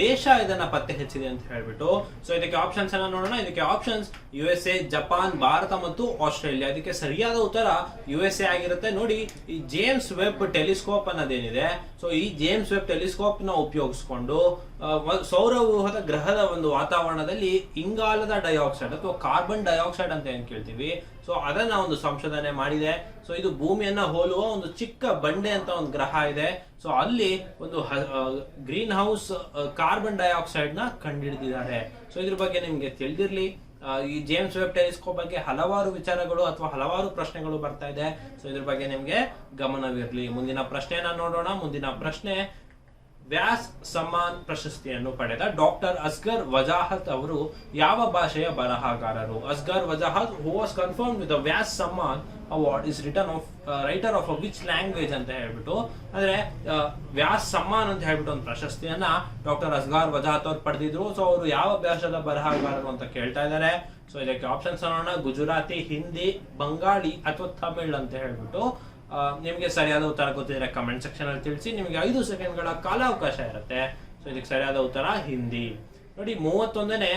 ದೇಶ ಇದನ್ನ ಪತ್ತೆ ಹಚ್ಚಿದೆ ಅಂತ ಹೇಳ್ಬಿಟ್ಟು. ಸೊ ಇದಕ್ಕೆ ಆಪ್ಷನ್ಸ್ ಅನ್ನ ನೋಡೋಣ. ಇದಕ್ಕೆ ಆಪ್ಷನ್ಸ್ USA, ಜಪಾನ್, ಭಾರತ ಮತ್ತು ಆಸ್ಟ್ರೇಲಿಯಾ. ಇದಕ್ಕೆ ಸರಿಯಾದ ಉತ್ತರ USA ಆಗಿರುತ್ತೆ. ನೋಡಿ, ಈ ಜೇಮ್ಸ್ ವೆಬ್ ಟೆಲಿಸ್ಕೋಪ್ ಅನ್ನೋದೇನಿದೆ, ಸೊ ಈ ಜೇಮ್ಸ್ ವೆಬ್ ಟೆಲಿಸ್ಕೋಪ್ ನ ಉಪಯೋಗಿಸಿಕೊಂಡು ಸೌರವ್ಯೂಹದ ಗ್ರಹದ ಒಂದು ವಾತಾವರಣದಲ್ಲಿ ಇಂಗಾಲದ ಡೈಆಕ್ಸೈಡ್ ಅಥವಾ ಕಾರ್ಬನ್ ಡೈಆಕ್ಸೈಡ್ ಅಂತ ಏನ್ ಕೇಳ್ತೀವಿ, ಸೊ ಅದನ್ನ ಒಂದು ಸಂಶೋಧನೆ ಮಾಡಿದೆ. ಸೊ ಇದು ಭೂಮಿಯನ್ನ ಹೋಲುವ ಒಂದು ಚಿಕ್ಕ ಬಂಡೆ ಅಂತ ಒಂದು ಗ್ರಹ ಇದೆ. ಸೊ ಅಲ್ಲಿ ಒಂದು ಗ್ರೀನ್ ಹೌಸ್ ಕಾರ್ಬನ್ ಡೈಆಕ್ಸೈಡ್ ನ ಕಂಡುಹಿಡಿದಿದ್ದಾರೆ. ಸೊ ಇದ್ರ ಬಗ್ಗೆ ನಿಮ್ಗೆ ತಿಳಿದಿರ್ಲಿ. ಈ ಜೇಮ್ಸ್ ವೆಬ್ ಟೆಲಿಸ್ಕೋಪ್ ಬಗ್ಗೆ ಹಲವಾರು ವಿಚಾರಗಳು ಅಥವಾ ಹಲವಾರು ಪ್ರಶ್ನೆಗಳು ಬರ್ತಾ ಇದೆ. ಸೊ ಇದ್ರ ಬಗ್ಗೆ ನಿಮ್ಗೆ ಗಮನವಿರ್ಲಿ. ಮುಂದಿನ ಪ್ರಶ್ನೆಯನ್ನ ನೋಡೋಣ. ಮುಂದಿನ ಪ್ರಶ್ನೆ, ವ್ಯಾಸ್ ಸಮ್ಮಾನ್ ಪ್ರಶಸ್ತಿಯನ್ನು ಪಡೆದ ಡಾಕ್ಟರ್ ಅಸ್ಗರ್ ವಜಾಹತ್ ಅವರು ಯಾವ ಭಾಷೆಯ ಬರಹಗಾರರು? Asghar Wajahat who was confirmed with the Vyas Samman award is return of writer of which language ಅಂತ ಹೇಳ್ಬಿಟ್ಟು. ಅಂದ್ರೆ ವ್ಯಾಸ್ ಸಮ್ಮಾನ್ ಅಂತ ಹೇಳ್ಬಿಟ್ಟು ಒಂದು ಪ್ರಶಸ್ತಿಯನ್ನ ಡಾಕ್ಟರ್ ಅಸ್ಗರ್ ವಜಾಹತ್ ಅವ್ರು ಪಡೆದಿದ್ರು. ಸೊ ಅವರು ಯಾವ ಭಾಷೆಯ ಬರಹಗಾರರು ಅಂತ ಕೇಳ್ತಾ ಇದ್ದಾರೆ. ಸೊ ಇದಕ್ಕೆ ಆಪ್ಷನ್ಸ್ ನೋಡೋಣ. ಗುಜರಾತಿ, ಹಿಂದಿ, ಬಂಗಾಳಿ ಅಥವಾ ತಮಿಳ್ ಅಂತ ಹೇಳ್ಬಿಟ್ಟು. ನಿಮಗೆ ಸರಿಯಾದ ಉತ್ತರ ಗೊತ್ತಿದ್ರೆ ಕಮೆಂಟ್ ಸೆಕ್ಷನ್ ಅಲ್ಲಿ ತಿಳಿಸಿ. ನಿಮಗೆ 5 ಸೆಕೆಂಡ್ಗಳ ಕಾಲಾವಕಾಶ ಇರುತ್ತೆ. ಸೊ ಇದಕ್ಕೆ ಸರಿಯಾದ ಉತ್ತರ ಹಿಂದಿ. ನೋಡಿ, 31ನೇ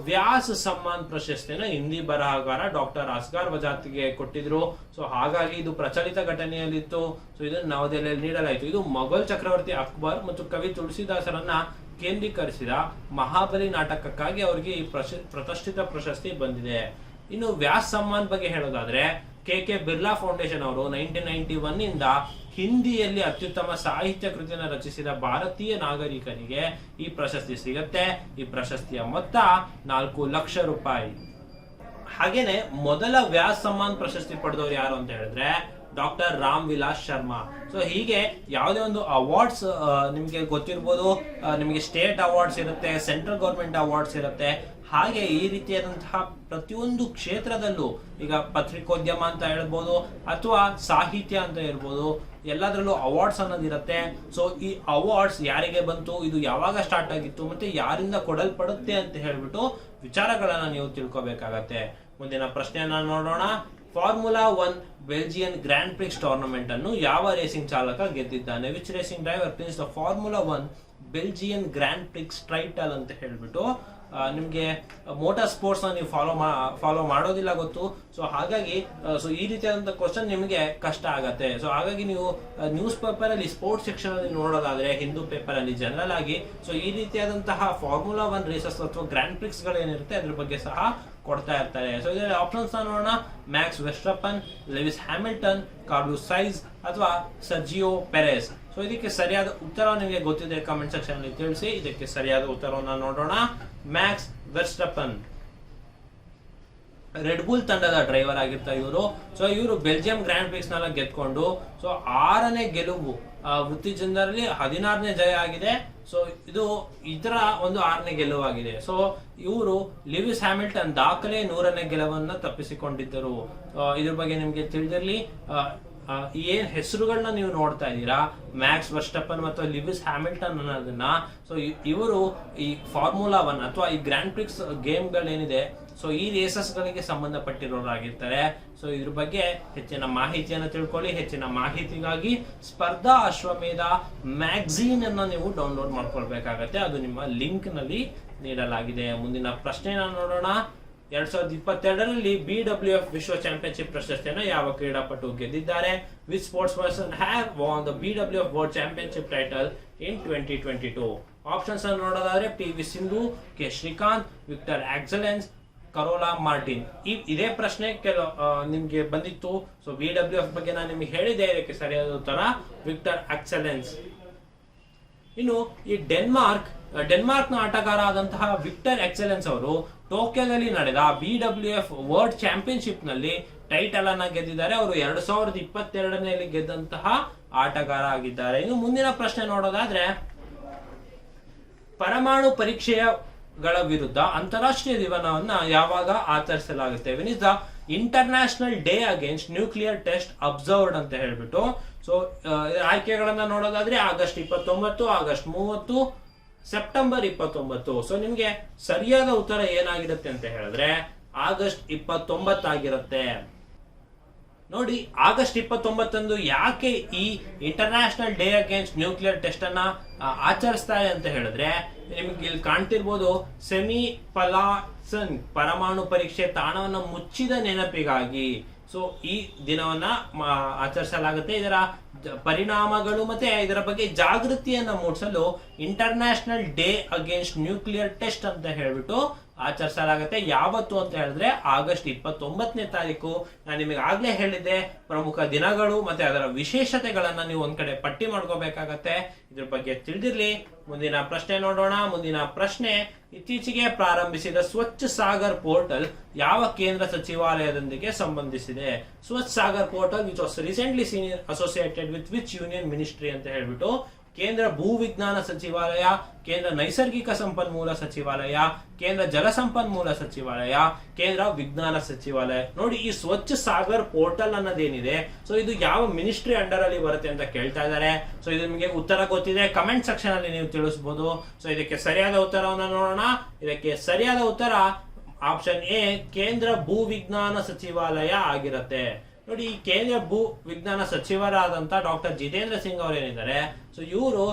ವ್ಯಾಸ್ ಸಮ್ಮಾನ್ ಪ್ರಶಸ್ತಿಯನ್ನು ಹಿಂದಿ ಬರಹಗಾರ ಡಾಕ್ಟರ್ ಅಸ್ಗರ್ ವಜಾಹತ್ಗೆ ಕೊಟ್ಟಿದ್ರು. ಸೊ ಹಾಗಾಗಿ ಇದು ಪ್ರಚಲಿತ ಘಟನೆಯಲ್ಲಿತ್ತು. ಸೊ ಇದನ್ನು ನವದೆಹಲಿಯಲ್ಲಿ ನೀಡಲಾಯಿತು. ಇದು ಮೊಘಲ್ ಚಕ್ರವರ್ತಿ ಅಕ್ಬರ್ ಮತ್ತು ಕವಿ ತುಳಸಿದಾಸರನ್ನ ಕೇಂದ್ರೀಕರಿಸಿದ ಮಹಾಬಲಿ ನಾಟಕಕ್ಕಾಗಿ ಅವರಿಗೆ ಈ ಪ್ರತಿಷ್ಠಿತ ಪ್ರಶಸ್ತಿ ಬಂದಿದೆ. ಇನ್ನು ವ್ಯಾಸ್ ಸಮ್ಮಾನ್ ಬಗ್ಗೆ ಹೇಳೋದಾದ್ರೆ KK ಬಿರ್ಲಾ ಫೌಂಡೇಶನ್ ಅವರು 1991 ಇಂದ ಹಿಂದಿಯಲ್ಲಿ ಅತ್ಯುತ್ತಮ ಸಾಹಿತ್ಯ ಕೃತಿಯನ್ನು ರಚಿಸಿದ ಭಾರತೀಯ ನಾಗರಿಕರಿಗೆ ಈ ಪ್ರಶಸ್ತಿ ಸಿಗುತ್ತೆ. ಈ ಪ್ರಶಸ್ತಿಯ ಮೊತ್ತ 4 ಲಕ್ಷ ರೂಪಾಯಿ. ಹಾಗೇನೆ ಮೊದಲ ವ್ಯಾಸ್ ಸಮ್ಮಾನ್ ಪ್ರಶಸ್ತಿ ಪಡೆದವರು ಯಾರು ಅಂತ ಹೇಳಿದ್ರೆ ಡಾಕ್ಟರ್ ರಾಮ್ ವಿಲಾಸ್ ಶರ್ಮಾ. ಸೊ ಹೀಗೆ ಯಾವುದೇ ಒಂದು ಅವಾರ್ಡ್ಸ್ ನಿಮಗೆ ಗೊತ್ತಿರ್ಬೋದು, ನಿಮಗೆ ಸ್ಟೇಟ್ ಅವಾರ್ಡ್ಸ್ ಇರುತ್ತೆ, ಸೆಂಟ್ರಲ್ ಗೌರ್ಮೆಂಟ್ ಅವಾರ್ಡ್ಸ್ ಇರುತ್ತೆ. ಹಾಗೆ ಈ ರೀತಿಯಾದಂತಹ ಪ್ರತಿಯೊಂದು ಕ್ಷೇತ್ರದಲ್ಲೂ, ಈಗ ಪತ್ರಿಕೋದ್ಯಮ ಅಂತ ಹೇಳ್ಬೋದು ಅಥವಾ ಸಾಹಿತ್ಯ ಅಂತ ಇರ್ಬೋದು, ಎಲ್ಲದರಲ್ಲೂ ಅವಾರ್ಡ್ಸ್ ಅನ್ನೋದಿರುತ್ತೆ. ಸೊ ಈ ಅವಾರ್ಡ್ಸ್ ಯಾರಿಗೆ ಬಂತು, ಇದು ಯಾವಾಗ ಸ್ಟಾರ್ಟ್ ಆಗಿತ್ತು, ಮತ್ತೆ ಯಾರಿಂದ ಕೊಡಲ್ಪಡುತ್ತೆ ಅಂತ ಹೇಳ್ಬಿಟ್ಟು ವಿಚಾರಗಳನ್ನ ನೀವು ತಿಳ್ಕೊಬೇಕಾಗತ್ತೆ. ಮುಂದಿನ ಪ್ರಶ್ನೆಯನ್ನ ನೋಡೋಣ. Formula 1 Belgian Grand Prix tournament ಅನ್ನು ಯಾವ ರೇಸಿಂಗ್ ಚಾಲಕ ಗೆದ್ದಿದ್ದಾನೆ? Which racing driver places the formula 1 Belgian Grand Prix title ಅಂತ ಹೇಳ್ಬಿಟ್ಟು. ನಿಮಗೆ ಮೋಟಾರ್ ಸ್ಪೋರ್ಟ್ಸ್ ನೀವು ಫಾಲೋ ಮಾಡೋದಿಲ್ಲ ಗೊತ್ತು. ಸೊ ಹಾಗಾಗಿ ಸೊ ಈ ರೀತಿಯಾದಂಥ ಕ್ವಶನ್ ನಿಮಗೆ ಕಷ್ಟ ಆಗತ್ತೆ. ಸೊ ಹಾಗಾಗಿ ನೀವು ನ್ಯೂಸ್ ಪೇಪರ್ ಅಲ್ಲಿ ಸ್ಪೋರ್ಟ್ಸ್ ಸೆಕ್ಷನ್ ಅಲ್ಲಿ ನೋಡೋದಾದ್ರೆ ಹಿಂದೂ ಪೇಪರ್ ಅಲ್ಲಿ ಜನರಲ್ ಆಗಿ ಸೊ ಈ ರೀತಿಯಾದಂತಹ ಫಾರ್ಮುಲಾ 1 ರೇಸಸ್ ಅಥವಾ ಗ್ರ್ಯಾಂಡ್ ಪ್ರಿಕ್ಸ್ ಗಳೇನಿರುತ್ತೆ ಅದ್ರ ಬಗ್ಗೆ ಸಹ ಕೊಡ್ತಾ ಇರ್ತಾರೆ. ಸೊ ಇದರಲ್ಲಿ ಆಪ್ಷನ್ಸ್ ನೋಡೋಣ. Max Verstappen, Lewis Hamilton, Carlos Sainz ಅಥವಾ ಸರ್ಜಿಯೋ ಪೆರೆಸ್. ಸೊ ಇದಕ್ಕೆ ಸರಿಯಾದ ಉತ್ತರ ನಿಮಗೆ ಗೊತ್ತಿದೆ ಕಮೆಂಟ್ ಸೆಕ್ಷನ್ ಅಲ್ಲಿ ತಿಳಿಸಿ. ಇದಕ್ಕೆ ಸರಿಯಾದ ಉತ್ತರವನ್ನು ನೋಡೋಣ. ಮ್ಯಾಕ್ಸ್ ವೆಸ್ಟಪ್ಪನ್. ರೆಡ್ ಬುಲ್ ತಂಡದ ಡ್ರೈವರ್ ಆಗಿರ್ತಾರೆ ಇವರು. ಸೊ ಇವರು ಬೆಲ್ಜಿಯಂ ಗ್ರ್ಯಾಂಡ್ ಪ್ರಿಕ್ಸ್ ನೆಲ್ಲ ಗೆದ್ಕೊಂಡು ಸೊ 6ನೇ ಗೆಲುವು ವೃತ್ತಿ ಜನರಲ್ಲಿ 16ನೇ ಜಯ ಆಗಿದೆ. ಸೊ ಇದು ಇದರ ಒಂದು 6ನೇ ಗೆಲುವಾಗಿದೆ. ಸೊ ಇವರು ಲಿವಿಸ್ ಹ್ಯಾಮಿಲ್ಟನ್ ದಾಖಲೆ 100ನೇ ಗೆಲುವನ್ನು ತಪ್ಪಿಸಿಕೊಂಡಿದ್ದರು. ಇದ್ರ ಬಗ್ಗೆ ನಿಮ್ಗೆ ತಿಳಿದಿರಲಿ. ಏನ್ ಹೆಸರುಗಳನ್ನ ನೀವು ನೋಡ್ತಾ ಇದ್ದೀರಾ, ಮ್ಯಾಕ್ಸ್ ವರ್ಸ್ಟಪ್ಪನ್ ಮತ್ತು ಲಿವಿಸ್ ಹ್ಯಾಮಿಲ್ಟನ್ ಅನ್ನೋದನ್ನ, ಸೊ ಇವರು ಈ ಫಾರ್ಮುಲಾ 1 ಅಥವಾ ಈ ಗ್ರ್ಯಾಂಡ್ ಪ್ರಿಕ್ಸ್ ಗೇಮ್ಗಳೇನಿದೆ ಸೊ ಈ ರೇಸಸ್ ಗಳಿಗೆ ಸಂಬಂಧಪಟ್ಟಿರೋರಾಗಿರ್ತಾರೆ. ಸೊ ಇದ್ರ ಬಗ್ಗೆ ಹೆಚ್ಚಿನ ಮಾಹಿತಿಯನ್ನು ತಿಳ್ಕೊಳ್ಳಿ. ಹೆಚ್ಚಿನ ಮಾಹಿತಿಗಾಗಿ ಸ್ಪರ್ಧಾ ಅಶ್ವಮೇಧ ಮ್ಯಾಗಝೀನ್ ಅನ್ನ ನೀವು ಡೌನ್ಲೋಡ್ ಮಾಡ್ಕೊಳ್ಬೇಕಾಗತ್ತೆ. ಅದು ನಿಮ್ಮ ಲಿಂಕ್ ನಲ್ಲಿ ನೀಡಲಾಗಿದೆ. ಮುಂದಿನ ಪ್ರಶ್ನೆನ ನೋಡೋಣ. 2022ರಲ್ಲಿ BWF ವಿಶ್ವ ಚಾಂಪಿಯನ್ಶಿಪ್ ಪ್ರಶಸ್ತಿಯನ್ನು ಯಾವ ಕ್ರೀಡಾಪಟು ಗೆದ್ದಿದ್ದಾರೆ? Which sports person have won the BWF world championship title in 2022? Options ಅನ್ನು ನೋಡೋದಾದ್ರೆ PV Sindhu, K Srikanth, Viktor Axelsen, Carolina Marin. ಇದೇ ಪ್ರಶ್ನೆ ನಿಮ್ಗೆ ಬಂದಿತ್ತು. ಸೊ BWF ಬಗ್ಗೆ ನಾನು ನಿಮ್ಗೆ ಹೇಳಿದೆ. ಇದಕ್ಕೆ ಸರಿಯಾದ ಉತ್ತರ ವಿಕ್ಟರ್ ಎಕ್ಸಲೆನ್ಸ್. ಇನ್ನು ಈ ಡೆನ್ಮಾರ್ಕ್ನ ಆಟಗಾರ ಆದಂತಹ ವಿಕ್ಟರ್ ಎಕ್ಸಲೆನ್ಸ್ ಅವರು ಟೋಕಿಯೋದಲ್ಲಿ ನಡೆದ BWF ವರ್ಲ್ಡ್ ಚಾಂಪಿಯನ್ಶಿಪ್ ನಲ್ಲಿ ಟೈಟಲ್ ಅನ್ನ ಗೆದ್ದಿದ್ದಾರೆ. ಅವರು 2022ರಲ್ಲಿ ಗೆದ್ದಂತಹ ಆಟಗಾರ ಆಗಿದ್ದಾರೆ. ಇನ್ನು ಮುಂದಿನ ಪ್ರಶ್ನೆ ನೋಡೋದಾದ್ರೆ, ಪರಮಾಣು ಪರೀಕ್ಷೆಗಳ ವಿರುದ್ಧ ಅಂತಾರಾಷ್ಟ್ರೀಯ ದಿನವನ್ನ ಯಾವಾಗ ಆಚರಿಸಲಾಗುತ್ತೆ? When is the international day against nuclear test observed ಅಂತ ಹೇಳ್ಬಿಟ್ಟು. ಸೊ ಆಯ್ಕೆಗಳನ್ನ ನೋಡೋದಾದ್ರೆ ಆಗಸ್ಟ್ 29, ಆಗಸ್ಟ್ 30, ಸೆಪ್ಟೆಂಬರ್ 29. ಸೊ ನಿಮ್ಗೆ ಸರಿಯಾದ ಉತ್ತರ ಏನಾಗಿರುತ್ತೆ ಅಂತ ಹೇಳಿದ್ರೆ ಆಗಸ್ಟ್ 29 ಆಗಿರುತ್ತೆ. ನೋಡಿ, ಆಗಸ್ಟ್ 29 ಯಾಕೆ ಈ international day against nuclear test ಅನ್ನ ಆಚರಿಸ್ತಾರೆ ಅಂತ ಹೇಳಿದ್ರೆ, ನಿಮ್ಗೆ ಇಲ್ಲಿ ಕಾಣ್ತಿರ್ಬೋದು ಸೆಮಿ ಪಲಾಸನ್ ಪರಮಾಣು ಪರೀಕ್ಷೆ ತಾಣವನ್ನ ಮುಚ್ಚಿದ ನೆನಪಿಗಾಗಿ. ಸೊ ಈ ದಿನವನ್ನ ಆಚರಿಸಲಾಗುತ್ತೆ. ಇದರ ಪರಿಣಾಮಗಳು ಮತ್ತೆ ಇದರ ಬಗ್ಗೆ ಜಾಗೃತಿಯನ್ನ ಮೂಡಿಸಲು international day against nuclear test ಅಂತ ಹೇಳ್ಬಿಟ್ಟು ಆಚರಿಸಲಾಗುತ್ತೆ. ಯಾವತ್ತು ಅಂತ ಹೇಳಿದ್ರೆ ಆಗಸ್ಟ್ 29ನೇ ತಾರೀಕು. ನಾನು ನಿಮಗೆ ಆಗ್ಲೇ ಹೇಳಿದ್ದೆ, ಪ್ರಮುಖ ದಿನಗಳು ಮತ್ತೆ ಅದರ ವಿಶೇಷತೆಗಳನ್ನ ನೀವು ಒಂದ್ ಕಡೆ ಪಟ್ಟಿ ಮಾಡ್ಕೋಬೇಕಾಗತ್ತೆ. ಇದ್ರ ಬಗ್ಗೆ ತಿಳಿದಿರ್ಲಿ. ಮುಂದಿನ ಪ್ರಶ್ನೆ ನೋಡೋಣ. ಮುಂದಿನ ಪ್ರಶ್ನೆ, ಇತ್ತೀಚೆಗೆ ಪ್ರಾರಂಭಿಸಿದ ಸ್ವಚ್ಛ ಸಾಗರ್ ಪೋರ್ಟಲ್ ಯಾವ ಕೇಂದ್ರ ಸಚಿವಾಲಯದೊಂದಿಗೆ ಸಂಬಂಧಿಸಿದೆ? Swachh Sagar portal which was recently seen associated with which union ministry ಅಂತ ಹೇಳ್ಬಿಟ್ಟು ಕೇಂದ್ರ ಭೂ ವಿಜ್ಞಾನ ಸಚಿವಾಲಯ, ಕೇಂದ್ರ ನೈಸರ್ಗಿಕ ಸಂಪನ್ಮೂಲ ಸಚಿವಾಲಯ, ಕೇಂದ್ರ ಜಲಸಂಪನ್ಮೂಲ ಸಚಿವಾಲಯ, ಕೇಂದ್ರ ವಿಜ್ಞಾನ ಸಚಿವಾಲಯ. ನೋಡಿ, ಈ ಸ್ವಚ್ಛ ಸಾಗರ್ ಪೋರ್ಟಲ್ ಅನ್ನೋದೇನಿದೆ, ಸೊ ಇದು ಯಾವ ಮಿನಿಸ್ಟ್ರಿ ಅಂಡರ್ ಅಲ್ಲಿ ಬರುತ್ತೆ ಅಂತ ಕೇಳ್ತಾ ಇದ್ದಾರೆ. ಸೊ ಇದು ನಿಮಗೆ ಉತ್ತರ ಗೊತ್ತಿದೆ, ಕಮೆಂಟ್ ಸೆಕ್ಷನ್ ಅಲ್ಲಿ ನೀವು ತಿಳಿಸಬಹುದು. ಸೊ ಇದಕ್ಕೆ ಸರಿಯಾದ ಉತ್ತರವನ್ನು ನೋಡೋಣ. ಇದಕ್ಕೆ ಸರಿಯಾದ ಉತ್ತರ ಆಪ್ಷನ್ ಎ, ಕೇಂದ್ರ ಭೂ ವಿಜ್ಞಾನ ಸಚಿವಾಲಯ ಆಗಿರುತ್ತೆ. ನೋಡಿ, ಈ ಕೇಂದ್ರ ಭೂ ವಿಜ್ಞಾನ ಸಚಿವರಾದಂತ ಡಾಕ್ಟರ್ ಜಿತೇಂದ್ರ ಸಿಂಗ್ ಅವರೇನಿದ್ದಾರೆ, ಸೊ ಇವರು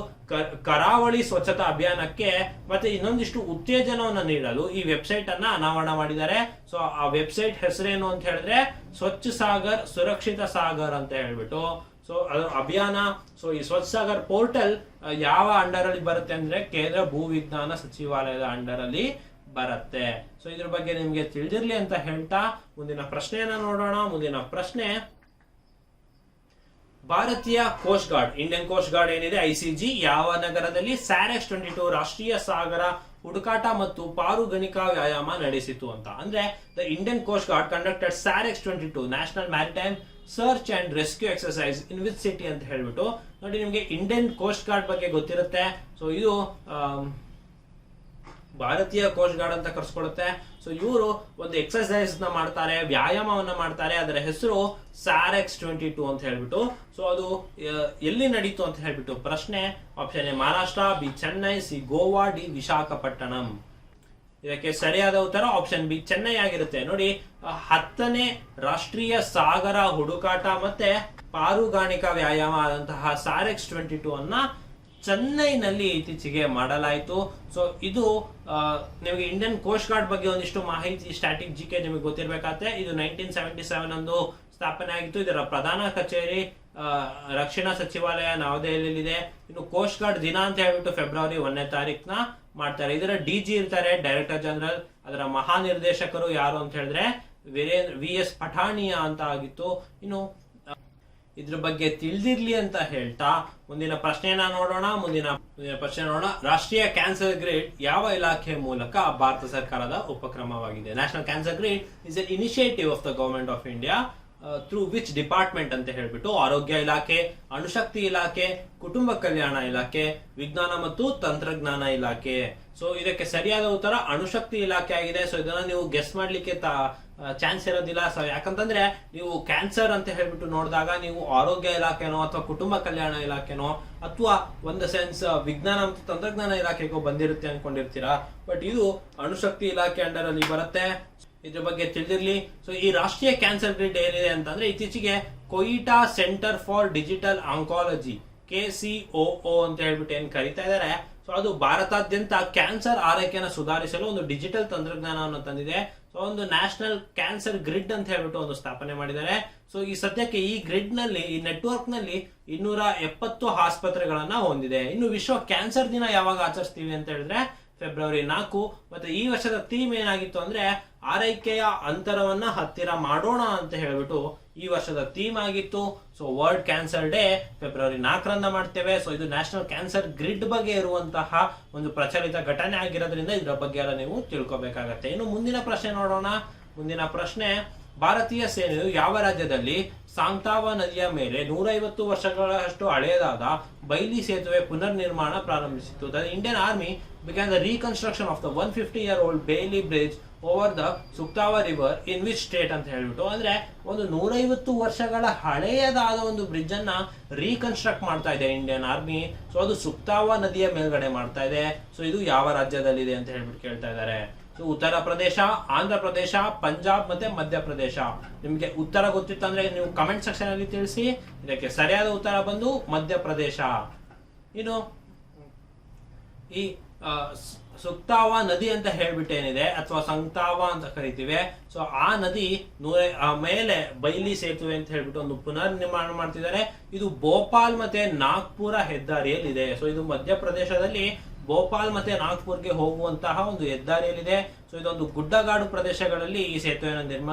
ಕರಾವಳಿ ಸ್ವಚ್ಛತಾ ಅಭಿಯಾನಕ್ಕೆ ಮತ್ತೆ ಇನ್ನೊಂದಿಷ್ಟು ಉತ್ತೇಜನವನ್ನು ನೀಡಲು ಈ ವೆಬ್ಸೈಟ್ ಅನ್ನ ಅನಾವರಣ ಮಾಡಿದ್ದಾರೆ. ಸೊ ಆ ವೆಬ್ಸೈಟ್ ಹೆಸರೇನು ಅಂತ ಹೇಳಿದ್ರೆ ಸ್ವಚ್ಛ ಸಾಗರ್ ಸುರಕ್ಷಿತ ಸಾಗರ್ ಅಂತ ಹೇಳ್ಬಿಟ್ಟು. ಸೊ ಅದು ಅಭಿಯಾನ. ಸೊ ಈ ಸ್ವಚ್ಛ ಸಾಗರ್ ಪೋರ್ಟಲ್ ಯಾವ ಅಂಡರ್ ಅಲ್ಲಿ ಬರುತ್ತೆ ಅಂದ್ರೆ ಕೇಂದ್ರ ಭೂ ವಿಜ್ಞಾನ ಸಚಿವಾಲಯದ ಅಂಡರ್ ಅಲ್ಲಿ ಬರುತ್ತೆ. ಸೊ ಇದ್ರ ಬಗ್ಗೆ ನಿಮ್ಗೆ ತಿಳಿದಿರ್ಲಿ ಅಂತ ಹೇಳ್ತಾ ಮುಂದಿನ ಪ್ರಶ್ನೆಯನ್ನ ನೋಡೋಣ. ಮುಂದಿನ ಪ್ರಶ್ನೆ, ಭಾರತೀಯ coast guard, Indian coast guard ಏನಿದೆ ICG, ಯಾವ ನಗರದಲ್ಲಿ SAREX 22 ರಾಷ್ಟ್ರೀಯ ಸಾಗರ ಹುಡುಕಾಟ ಮತ್ತು ಪಾರುಗಣಿಕಾ ವ್ಯಾಯಾಮ ನಡೆಸಿತು ಅಂತ? ಅಂದ್ರೆ the Indian coast guard conducted SAREX 22 national maritime search and rescue exercise in which city ಅಂತ ಹೇಳ್ಬಿಟ್ಟು. ನೋಡಿ, ನಿಮ್ಗೆ ಇಂಡಿಯನ್ ಕೋಸ್ಟ್ ಗಾರ್ಡ್ ಬಗ್ಗೆ ಗೊತ್ತಿರುತ್ತೆ. ಸೊ ಇದು ಭಾರತೀಯ ಕೋಸ್ಟ್ ಗಾರ್ಡ್ ಅಂತ ಕರ್ಸ್ಕೊಡುತ್ತೆ. ಸೊ ಇವರು ಒಂದು ಎಕ್ಸರ್ಸೈಸ್ ನ ಮಾಡ್ತಾರೆ, ವ್ಯಾಯಾಮವನ್ನ ಮಾಡ್ತಾರೆ. ಅದರ ಹೆಸರು SAREX 22 ಅಂತ ಹೇಳ್ಬಿಟ್ಟು. ಸೊ ಅದು ಎಲ್ಲಿ ನಡೀತು ಅಂತ ಹೇಳ್ಬಿಟ್ಟು ಪ್ರಶ್ನೆ. Option A Maharashtra, B Chennai, C Goa, D Visakhapatnam. ಇದಕ್ಕೆ ಸರಿಯಾದ ಉತ್ತರ ಆಪ್ಷನ್ ಬಿ ಚೆನ್ನೈ ಆಗಿರುತ್ತೆ. ನೋಡಿ, 10ನೇ ರಾಷ್ಟ್ರೀಯ ಸಾಗರ ಹುಡುಕಾಟ ಮತ್ತೆ ಪಾರುಗಾಣಿಕಾ ವ್ಯಾಯಾಮ ಆದಂತಹ SAREX 22 ಅನ್ನ ಚೆನ್ನೈನಲ್ಲಿ ಇತ್ತೀಚೆಗೆ ಮಾಡಲಾಯಿತು. ಸೊ ಇದು ನಿಮಗೆ ಇಂಡಿಯನ್ ಕೋಸ್ಟ್ ಗಾರ್ಡ್ ಬಗ್ಗೆ ಒಂದಿಷ್ಟು ಮಾಹಿತಿ, ಸ್ಟ್ಯಾಟಿಕ್ GK ನಿಮಗೆ ಗೊತ್ತಿರಬೇಕಾಗುತ್ತೆ. ಇದು 1977 ಅಂದು ಸ್ಥಾಪನೆ ಆಗಿತ್ತು. ಇದರ ಪ್ರಧಾನ ಕಚೇರಿ ರಕ್ಷಣಾ ಸಚಿವಾಲಯ ನವದೆಹಲಿಯಲ್ಲಿದೆ. ಇನ್ನು ಕೋಸ್ಟ್ ಗಾರ್ಡ್ ದಿನ ಅಂತ ಹೇಳ್ಬಿಟ್ಟು ಫೆಬ್ರವರಿ 1ನೇ ತಾರೀಕನ್ನ ಮಾಡ್ತಾರೆ. ಇದರ DG ಇರ್ತಾರೆ, ಡೈರೆಕ್ಟರ್ ಜನರಲ್. ಅದರ ಮಹಾನಿರ್ದೇಶಕರು ಯಾರು ಅಂತ ಹೇಳಿದ್ರೆ VS ಪಠಾಣಿಯಾ ಅಂತ ಆಗಿತ್ತು. ಇನ್ನು ಇದ್ರ ಬಗ್ಗೆ ತಿಳಿದಿರ್ಲಿ ಅಂತ ಹೇಳ್ತಾ ಮುಂದಿನ ಪ್ರಶ್ನೆಯನ್ನ ನೋಡೋಣ. ಮುಂದಿನ ಪ್ರಶ್ನೆ ನೋಡೋಣ. ರಾಷ್ಟ್ರೀಯ ಕ್ಯಾನ್ಸರ್ ಗ್ರಿಡ್ ಯಾವ ಇಲಾಖೆ ಮೂಲಕ ಭಾರತ ಸರ್ಕಾರದ ಉಪಕ್ರಮವಾಗಿದೆ? National cancer grid is an initiative of the government of India through which department ಅಂತ ಹೇಳ್ಬಿಟ್ಟು ಆರೋಗ್ಯ ಇಲಾಖೆ, ಅಣುಶಕ್ತಿ ಇಲಾಖೆ, ಕುಟುಂಬ ಕಲ್ಯಾಣ ಇಲಾಖೆ, ವಿಜ್ಞಾನ ಮತ್ತು ತಂತ್ರಜ್ಞಾನ ಇಲಾಖೆ. ಸೊ ಇದಕ್ಕೆ ಸರಿಯಾದ ಉತ್ತರ ಅಣುಶಕ್ತಿ ಇಲಾಖೆ ಆಗಿದೆ. ಸೊ ಇದನ್ನ ನೀವು ಗೆಸ್ ಮಾಡ್ಲಿಕ್ಕೆ ಚಾನ್ಸ್ ಇರೋದಿಲ್ಲ. ಸೊ ಯಾಕಂತಂದ್ರೆ ನೀವು ಕ್ಯಾನ್ಸರ್ ಅಂತ ಹೇಳ್ಬಿಟ್ಟು ನೋಡಿದಾಗ ನೀವು ಆರೋಗ್ಯ ಇಲಾಖೆನೋ ಅಥವಾ ಕುಟುಂಬ ಕಲ್ಯಾಣ ಇಲಾಖೆನೋ ಅಥವಾ ಒಂದು ಸೆನ್ಸ್ ವಿಜ್ಞಾನ ಮತ್ತು ತಂತ್ರಜ್ಞಾನ ಇಲಾಖೆಗೂ ಬಂದಿರುತ್ತೆ ಅನ್ಕೊಂಡಿರ್ತೀರಾ. ಬಟ್ ಇದು ಅಣುಶಕ್ತಿ ಇಲಾಖೆ ಅಂಡರ್ ಅಲ್ಲಿ ಬರುತ್ತೆ. ಇದ್ರ ಬಗ್ಗೆ ತಿಳಿದಿರ್ಲಿ. ಸೊ ಈ ರಾಷ್ಟ್ರೀಯ ಕ್ಯಾನ್ಸರ್ ಗ್ರಿಡ್ ಏನಿದೆ ಅಂತಂದ್ರೆ ಇತ್ತೀಚೆಗೆ Koita centre for digital oncology KCOO ಅಂತ ಹೇಳ್ಬಿಟ್ಟು ಏನ್ ಕರೀತಾ ಇದ್ದಾರೆ. ಸೊ ಅದು ಭಾರತಾದ್ಯಂತ ಕ್ಯಾನ್ಸರ್ ಆರೈಕೆಯನ್ನು ಸುಧಾರಿಸಲು ಒಂದು ಡಿಜಿಟಲ್ ತಂತ್ರಜ್ಞಾನವನ್ನು ತಂದಿದೆ. ಸೊ ಒಂದು ನ್ಯಾಷನಲ್ ಕ್ಯಾನ್ಸರ್ ಗ್ರಿಡ್ ಅಂತ ಹೇಳ್ಬಿಟ್ಟು ಒಂದು ಸ್ಥಾಪನೆ ಮಾಡಿದ್ದಾರೆ. ಸೊ ಈ ಸದ್ಯಕ್ಕೆ ಈ ಗ್ರಿಡ್ ನಲ್ಲಿ, ಈ ನೆಟ್ವರ್ಕ್ ನಲ್ಲಿ 270 ಆಸ್ಪತ್ರೆಗಳನ್ನ ಹೊಂದಿದೆ. ಇನ್ನು ವಿಶ್ವ ಕ್ಯಾನ್ಸರ್ ದಿನ ಯಾವಾಗ ಆಚರಿಸ್ತೀವಿ ಅಂತ ಹೇಳಿದ್ರೆ ಫೆಬ್ರವರಿ 4. ಮತ್ತೆ ಈ ವರ್ಷದ ಥೀಮ್ ಏನಾಗಿತ್ತು ಅಂದ್ರೆ ಆರೈಕೆಯ ಅಂತರವನ್ನ ಹತ್ತಿರ ಮಾಡೋಣ ಅಂತ ಹೇಳ್ಬಿಟ್ಟು ಈ ವರ್ಷದ ಥೀಮ್ ಆಗಿತ್ತು. So world cancer day February 4ರಂದ ಮಾಡ್ತೇವೆ. ಸೊ ಇದು ನ್ಯಾಷನಲ್ ಕ್ಯಾನ್ಸರ್ ಗ್ರಿಡ್ ಬಗ್ಗೆ ಇರುವಂತಹ ಒಂದು ಪ್ರಚಲಿತ ಘಟನೆ ಆಗಿರೋದ್ರಿಂದ ಇದರ ಬಗ್ಗೆ ಎಲ್ಲ ನೀವು ತಿಳ್ಕೊಬೇಕಾಗತ್ತೆ. ಇನ್ನು ಮುಂದಿನ ಪ್ರಶ್ನೆ ನೋಡೋಣ. ಮುಂದಿನ ಪ್ರಶ್ನೆ, ಭಾರತೀಯ ಸೇನೆಯು ಯಾವ ರಾಜ್ಯದಲ್ಲಿ ಸಾಂಗ್ತಾವ ನದಿಯ ಮೇಲೆ 150 ವರ್ಷಗಳಷ್ಟು ಹಳೆಯದಾದ ಬೈಲಿ ಸೇತುವೆ ಪುನರ್ ನಿರ್ಮಾಣ ಪ್ರಾರಂಭಿಸಿತು? The Indian army began the reconstruction of the 150-year-old Bailey Bridge over the Suktava River in which state ಅಂತ ಹೇಳ್ಬಿಟ್ಟು, ಅಂದ್ರೆ ಒಂದು 150 ವರ್ಷಗಳ ಹಳೆಯದಾದ ಒಂದು ಬ್ರಿಡ್ಜ್ ಅನ್ನ ರೀಕನ್ಸ್ಟ್ರಕ್ಟ್ ಮಾಡ್ತಾ ಇದೆ ಇಂಡಿಯನ್ ಆರ್ಮಿ. ಸೊ ಅದು ಸುಕ್ತಾವ ನದಿಯ ಮೇಲ್ಗಡೆ ಮಾಡ್ತಾ ಇದೆ. ಸೊ ಇದು ಯಾವ ರಾಜ್ಯದಲ್ಲಿದೆ ಅಂತ ಹೇಳ್ಬಿಟ್ಟು ಕೇಳ್ತಾ ಇದ್ದಾರೆ. ಸೊ ಉತ್ತರ ಪ್ರದೇಶ, ಆಂಧ್ರ ಪ್ರದೇಶ, ಪಂಜಾಬ್ ಮತ್ತೆ ಮಧ್ಯಪ್ರದೇಶ. ನಿಮ್ಗೆ ಉತ್ತರ ಗೊತ್ತಿತ್ತಂದ್ರೆ ನೀವು ಕಮೆಂಟ್ ಸೆಕ್ಷನ್ ಅಲ್ಲಿ ತಿಳಿಸಿ. ಇದಕ್ಕೆ ಸರಿಯಾದ ಉತ್ತರ ಬಂದು ಮಧ್ಯಪ್ರದೇಶ. ಇನ್ನು ಈ ಸುಕ್ತಾವ ನದಿ ಅಂತ ಹೇಳ್ಬಿಟ್ಟು ಏನಿದೆ ಅಥವಾ ಸಂಕ್ತಾವ ಅಂತ ಕರಿತೀವಿ. ಸೊ ಆ ನದಿ ಮೇಲೆ ಬೈಲಿ ಸೇತುವೆ ಅಂತ ಹೇಳ್ಬಿಟ್ಟು ಒಂದು ಪುನರ್ ನಿರ್ಮಾಣ ಮಾಡ್ತಿದ್ದಾರೆ. ಇದು ಭೋಪಾಲ್ ಮತ್ತೆ ನಾಗ್ಪುರ ಹೆದ್ದಾರಿಯಲ್ಲಿದೆ. ಸೊ ಇದು ಮಧ್ಯಪ್ರದೇಶದಲ್ಲಿ ಭೋಪಾಲ್ ಮತ್ತೆ ನಾಗ್ಪುರ್ಗೆ ಹೋಗುವಂತಹ ಒಂದು ಹೆದ್ದಾರಿಯಲ್ಲಿದೆ. ಸೊ ಇದೊಂದು ಗುಡ್ಡಗಾಡು ಪ್ರದೇಶಗಳಲ್ಲಿ ಈ ಸೇತುವೆಯನ್ನು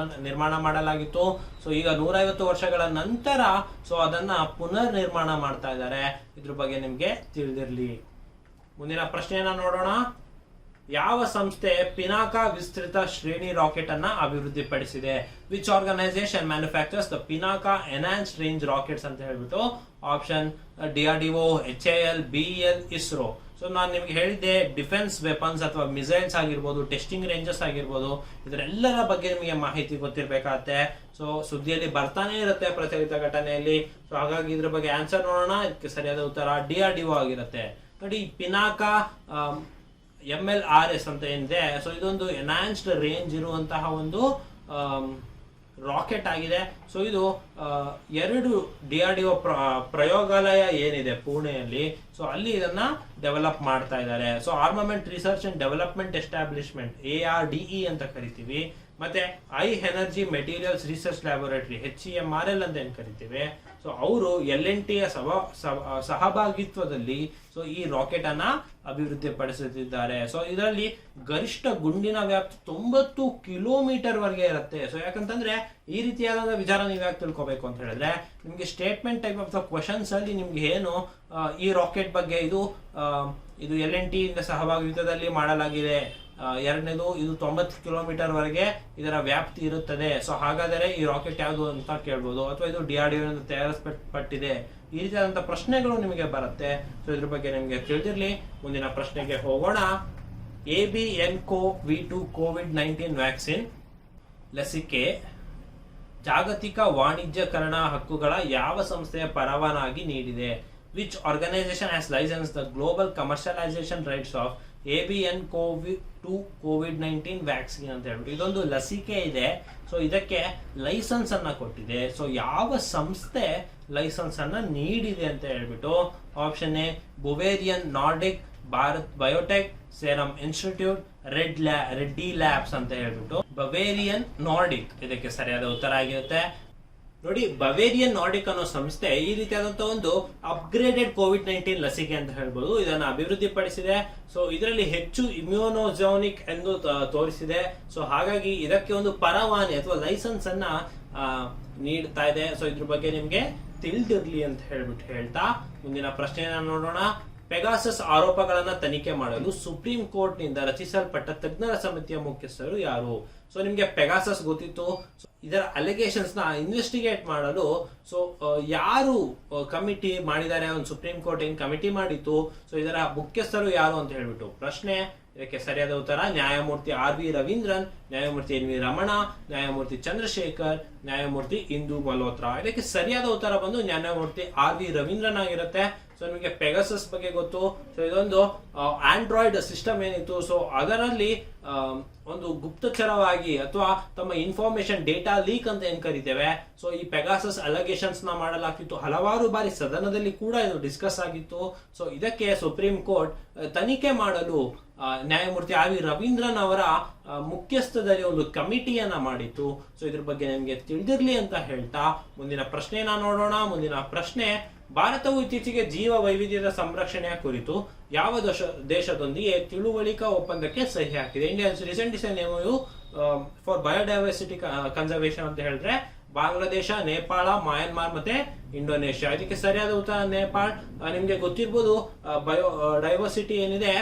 ನಿರ್ಮಾಣ ಮಾಡಲಾಗಿತ್ತು. ಸೊ ಈಗ 150 ವರ್ಷಗಳ ನಂತರ ಸೊ ಅದನ್ನ ಪುನರ್ ನಿರ್ಮಾಣ ಮಾಡ್ತಾ ಇದ್ದಾರೆ. ಇದ್ರ ಬಗ್ಗೆ ನಿಮ್ಗೆ ತಿಳಿದಿರ್ಲಿ. ಮುಂದಿನ ಪ್ರಶ್ನೆಯನ್ನ ನೋಡೋಣ. ಯಾವ ಸಂಸ್ಥೆ ಪಿನಾಕಾ ವಿಸ್ತೃತ ಶ್ರೇಣಿ ರಾಕೆಟ್ ಅನ್ನ ಅಭಿವೃದ್ಧಿಪಡಿಸಿದೆ? Which organisation manufactures the Pinaka enhanced range rockets ಅಂತ ಹೇಳ್ಬಿಟ್ಟು? Option DRDO, HAL, BEL, ISRO. So ನಾನು ನಿಮ್ಗೆ ಹೇಳಿದ್ದೆ ಡಿಫೆನ್ಸ್ ವೆಪನ್ಸ್ ಅಥವಾ ಮಿಸೈಲ್ಸ್ ಆಗಿರ್ಬೋದು, ಟೆಸ್ಟಿಂಗ್ ರೇಂಜಸ್ ಆಗಿರ್ಬೋದು, ಇದರೆಲ್ಲರ ಬಗ್ಗೆ ನಿಮಗೆ ಮಾಹಿತಿ ಗೊತ್ತಿರ್ಬೇಕಾಗತ್ತೆ. ಸೊ ಸುದ್ದಿಯಲ್ಲಿ ಬರ್ತಾನೆ ಇರುತ್ತೆ ಪ್ರಚಲಿತ ಘಟನೆಯಲ್ಲಿ. ಸೊ ಹಾಗಾಗಿ ಇದ್ರ ಬಗ್ಗೆ ಆನ್ಸರ್ ನೋಡೋಣ. ಇದಕ್ಕೆ ಸರಿಯಾದ ಉತ್ತರ DRDO ಆಗಿರುತ್ತೆ. ನೋಡಿ, ಪಿನಾಕಾ MLRS ಅಂತ ಏನಿದೆ, ಸೊ ಇದೊಂದು ಎನ್ಹಾನ್ಸ್ಡ್ ರೇಂಜ್ ಇರುವಂತಹ ಒಂದು ರಾಕೆಟ್ ಆಗಿದೆ. ಸೊ ಇದು 2 DRDO ಪ್ರಯೋಗಾಲಯ ಏನಿದೆ ಪುಣೆಯಲ್ಲಿ, ಸೊ ಅಲ್ಲಿ ಇದನ್ನ ಡೆವಲಪ್ ಮಾಡ್ತಾ ಇದ್ದಾರೆ. So armament research and development establishment ARDE ಅಂತ ಕರಿತೀವಿ. ಮತ್ತೆ high energy materials research laboratory HEMRL ಅಂತ ಏನ್ ಕರಿತೀವಿ. ಸೊ ಅವರು LNT ಯ ಸಹಭಾಗಿತ್ವದಲ್ಲಿ ಸೊ ಈ ರಾಕೆಟ್ ಅನ್ನ ಅಭಿವೃದ್ಧಿ ಪಡಿಸುತ್ತಿದ್ದಾರೆ. ಸೊ ಇದರಲ್ಲಿ ಗರಿಷ್ಠ ಗುಂಡಿನ ವ್ಯಾಪ್ತಿ 90 ಕಿಲೋಮೀಟರ್ ವರೆಗೆ ಇರುತ್ತೆ. ಸೊ ಯಾಕಂತಂದ್ರೆ ಈ ರೀತಿಯಾದ ವಿಚಾರ ನೀವು ಯಾಕೆ ತಿಳ್ಕೊಬೇಕು ಅಂತ ಹೇಳಿದ್ರೆ, ನಿಮ್ಗೆ statement type of the questions ಅಲ್ಲಿ ನಿಮ್ಗೆ ಏನು ಈ ರಾಕೆಟ್ ಬಗ್ಗೆ ಇದು LNT ಇಂದ ಸಹಭಾಗಿತ್ವದಲ್ಲಿ ಮಾಡಲಾಗಿದೆ. ಎರಡನೇದು, ಇದು 90 ಕಿಲೋಮೀಟರ್ ವರೆಗೆ ಇದರ ವ್ಯಾಪ್ತಿ ಇರುತ್ತದೆ. ಸೊ ಹಾಗಾದರೆ ಈ ರಾಕೆಟ್ ಯಾವುದು ಅಂತ ಕೇಳ್ಬೋದು, ಅಥವಾ ಇದು DRDO ತಯಾರಿಸಲ್ಪಟ್ಟಿದೆ. ಈ ರೀತಿಯಾದಂತಹ ಪ್ರಶ್ನೆಗಳು ನಿಮಗೆ ಬರುತ್ತೆ. ಸೊ ಇದ್ರ ಬಗ್ಗೆ ನಿಮಗೆ ತಿಳಿದಿರ್ಲಿ. ಮುಂದಿನ ಪ್ರಶ್ನೆಗೆ ಹೋಗೋಣ. ABNCoV2 COVID-19 ವ್ಯಾಕ್ಸಿನ್ ಲಸಿಕೆ ಜಾಗತಿಕ ವಾಣಿಜ್ಯಕರಣ ಹಕ್ಕುಗಳ ಯಾವ ಸಂಸ್ಥೆಯ ಪರವಾನಗಿ ನೀಡಿದೆ? Which organisation has license the global commercialisation rights of ABNCoV2 COVID-19 vaccine ಅಂತ ಹೇಳ್ಬಿಟ್ಟು ಇದೊಂದು ಲಸಿಕೆ ಇದೆ. ಸೊ ಇದಕ್ಕೆ ಲೈಸೆನ್ಸ್ ಅನ್ನ ಕೊಟ್ಟಿದೆ. ಸೊ ಯಾವ ಸಂಸ್ಥೆ ಲೈಸೆನ್ಸ್ ಅನ್ನ ನೀಡಿದೆ ಅಂತ ಹೇಳ್ಬಿಟ್ಟು? Option A Bavarian Nordic, Bharat biotech, Serum Institute, Reddy labs ಅಂತ ಹೇಳ್ಬಿಟ್ಟು. ಬವೇರಿಯನ್ ನಾರ್ಡಿಕ್ ಇದಕ್ಕೆ ಸರಿಯಾದ ಉತ್ತರ ಆಗಿರುತ್ತೆ. ನೋಡಿ, ಬವೇರಿಯನ್ ನಾರ್ಡಿಕ್ ಅನ್ನೋ ಸಂಸ್ಥೆ ಈ ರೀತಿಯಾದಂತಹ ಒಂದು ಅಪ್ಗ್ರೇಡೆಡ್ COVID-19 ಲಸಿಕೆ ಅಂತ ಹೇಳ್ಬೋದು ಇದನ್ನ ಅಭಿವೃದ್ಧಿ ಪಡಿಸಿದೆ. ಸೊ ಇದರಲ್ಲಿ ಹೆಚ್ಚು ಇಮ್ಯೂನೋಜೋನಿಕ್ ಎಂದು ತೋರಿಸಿದೆ. ಸೊ ಹಾಗಾಗಿ ಇದಕ್ಕೆ ಒಂದು ಪರವಾನಗಿ ಅಥವಾ ಲೈಸೆನ್ಸ್ ಅನ್ನ ನೀಡ್ತಾ ಇದೆ. ಸೊ ಇದ್ರ ಬಗ್ಗೆ ನಿಮ್ಗೆ ತಿಳಿದಿರ್ಲಿ ಅಂತ ಹೇಳ್ತಾ ಮುಂದಿನ ಪ್ರಶ್ನೆಯನ್ನ ನೋಡೋಣ. ಪೆಗಾಸಸ್ ಆರೋಪಗಳನ್ನ ತನಿಖೆ ಮಾಡಲು ಸುಪ್ರೀಂ ಕೋರ್ಟ್ ನಿಂದ ರಚಿಸಲ್ಪಟ್ಟ ತಜ್ಞರ ಸಮಿತಿಯ ಮುಖ್ಯಸ್ಥರು ಯಾರು? ಸೊ ನಿಮ್ಗೆ ಪೆಗಾಸಸ್ ಗೊತ್ತಿತ್ತು, ಇದರ ಅಲಿಗೇಷನ್ಸ್ ನ ಇನ್ವೆಸ್ಟಿಗೇಟ್ ಮಾಡಲು ಯಾರು ಕಮಿಟಿ ಮಾಡಿದ್ದಾರೆ? ಒಂದು ಸುಪ್ರೀಂ ಕೋರ್ಟ್ ಏನ್ ಕಮಿಟಿ ಮಾಡಿತ್ತು, ಸೊ ಇದರ ಮುಖ್ಯಸ್ಥರು ಯಾರು ಅಂತ ಹೇಳ್ಬಿಟ್ಟು ಪ್ರಶ್ನೆ. ಇದಕ್ಕೆ ಸರಿಯಾದ ಉತ್ತರ ನ್ಯಾಯಮೂರ್ತಿ ಆರ್ ವಿ ರವೀಂದ್ರನ್, ನ್ಯಾಯಮೂರ್ತಿ ಎನ್ ವಿ ರಮಣ, ನ್ಯಾಯಮೂರ್ತಿ ಚಂದ್ರಶೇಖರ್, ನ್ಯಾಯಮೂರ್ತಿ ಇಂದು ಮಲ್ಹೋತ್ರಾ. ಇದಕ್ಕೆ ಸರಿಯಾದ ಉತ್ತರ ಬಂದು ನ್ಯಾಯಮೂರ್ತಿ ಆರ್ ವಿ ರವೀಂದ್ರನ್ ಆಗಿರುತ್ತೆ. ಸೊ ನಿಮಗೆ ಪೆಗಾಸಸ್ ಬಗ್ಗೆ ಗೊತ್ತು. ಸೊ ಇದೊಂದು ಆಂಡ್ರಾಯ್ಡ್ ಸಿಸ್ಟಮ್ ಏನಿತ್ತು, ಸೊ ಅದರಲ್ಲಿ ಒಂದು ಗುಪ್ತಚರವಾಗಿ ಅಥವಾ ತಮ್ಮ ಇನ್ಫಾರ್ಮೇಶನ್ ಡೇಟಾ ಲೀಕ್ ಅಂತ ಏನ್ ಕರಿತೇವೆ, ಸೊ ಈ ಪೆಗಾಸಸ್ ಅಲಿಗೇಷನ್ಸ್ ನ ಮಾಡಲಾಗ್ತಿತ್ತು. ಹಲವಾರು ಬಾರಿ ಸದನದಲ್ಲಿ ಕೂಡ ಇದು ಡಿಸ್ಕಸ್ ಆಗಿತ್ತು. ಸೊ ಇದಕ್ಕೆ ಸುಪ್ರೀಂ ಕೋರ್ಟ್ ತನಿಖೆ ಮಾಡಲು ನ್ಯಾಯಮೂರ್ತಿ ಆರ್ ವಿ ರವೀಂದ್ರನ್ ಅವರ ಮುಖ್ಯಸ್ಥದಲ್ಲಿ ಒಂದು ಕಮಿಟಿಯನ್ನ ಮಾಡಿತ್ತು. ಸೊ ಇದ್ರ ಬಗ್ಗೆ ನಿಮಗೆ ತಿಳಿದಿರ್ಲಿ ಅಂತ ಹೇಳ್ತಾ ಮುಂದಿನ ಪ್ರಶ್ನೆಯನ್ನ ನೋಡೋಣ. ಮುಂದಿನ ಪ್ರಶ್ನೆ, ಭಾರತವು ಇತ್ತೀಚೆಗೆ ಜೀವ ವೈವಿಧ್ಯದ ಸಂರಕ್ಷಣೆಯ ಕುರಿತು ಯಾವ ದೇಶದೊಂದಿಗೆ ತಿಳುವಳಿಕಾ ಒಪ್ಪಂದಕ್ಕೆ ಸಹಿ ಹಾಕಿದೆ? India recently sign MOU for biodiversity conservation ಅಂತ ಹೇಳಿದ್ರೆ ಬಾಂಗ್ಲಾದೇಶ, ನೇಪಾಳ, ಮಯನ್ಮಾರ್ ಮತ್ತೆ ಇಂಡೋನೇಷ್ಯಾ. ಇದಕ್ಕೆ ಸರಿಯಾದ ಉತ್ತರ ನೇಪಾಳ. ನಿಮ್ಗೆ ಗೊತ್ತಿರ್ಬೋದು ಬಯೋಡೈವರ್ಸಿಟಿ ಏನಿದೆ,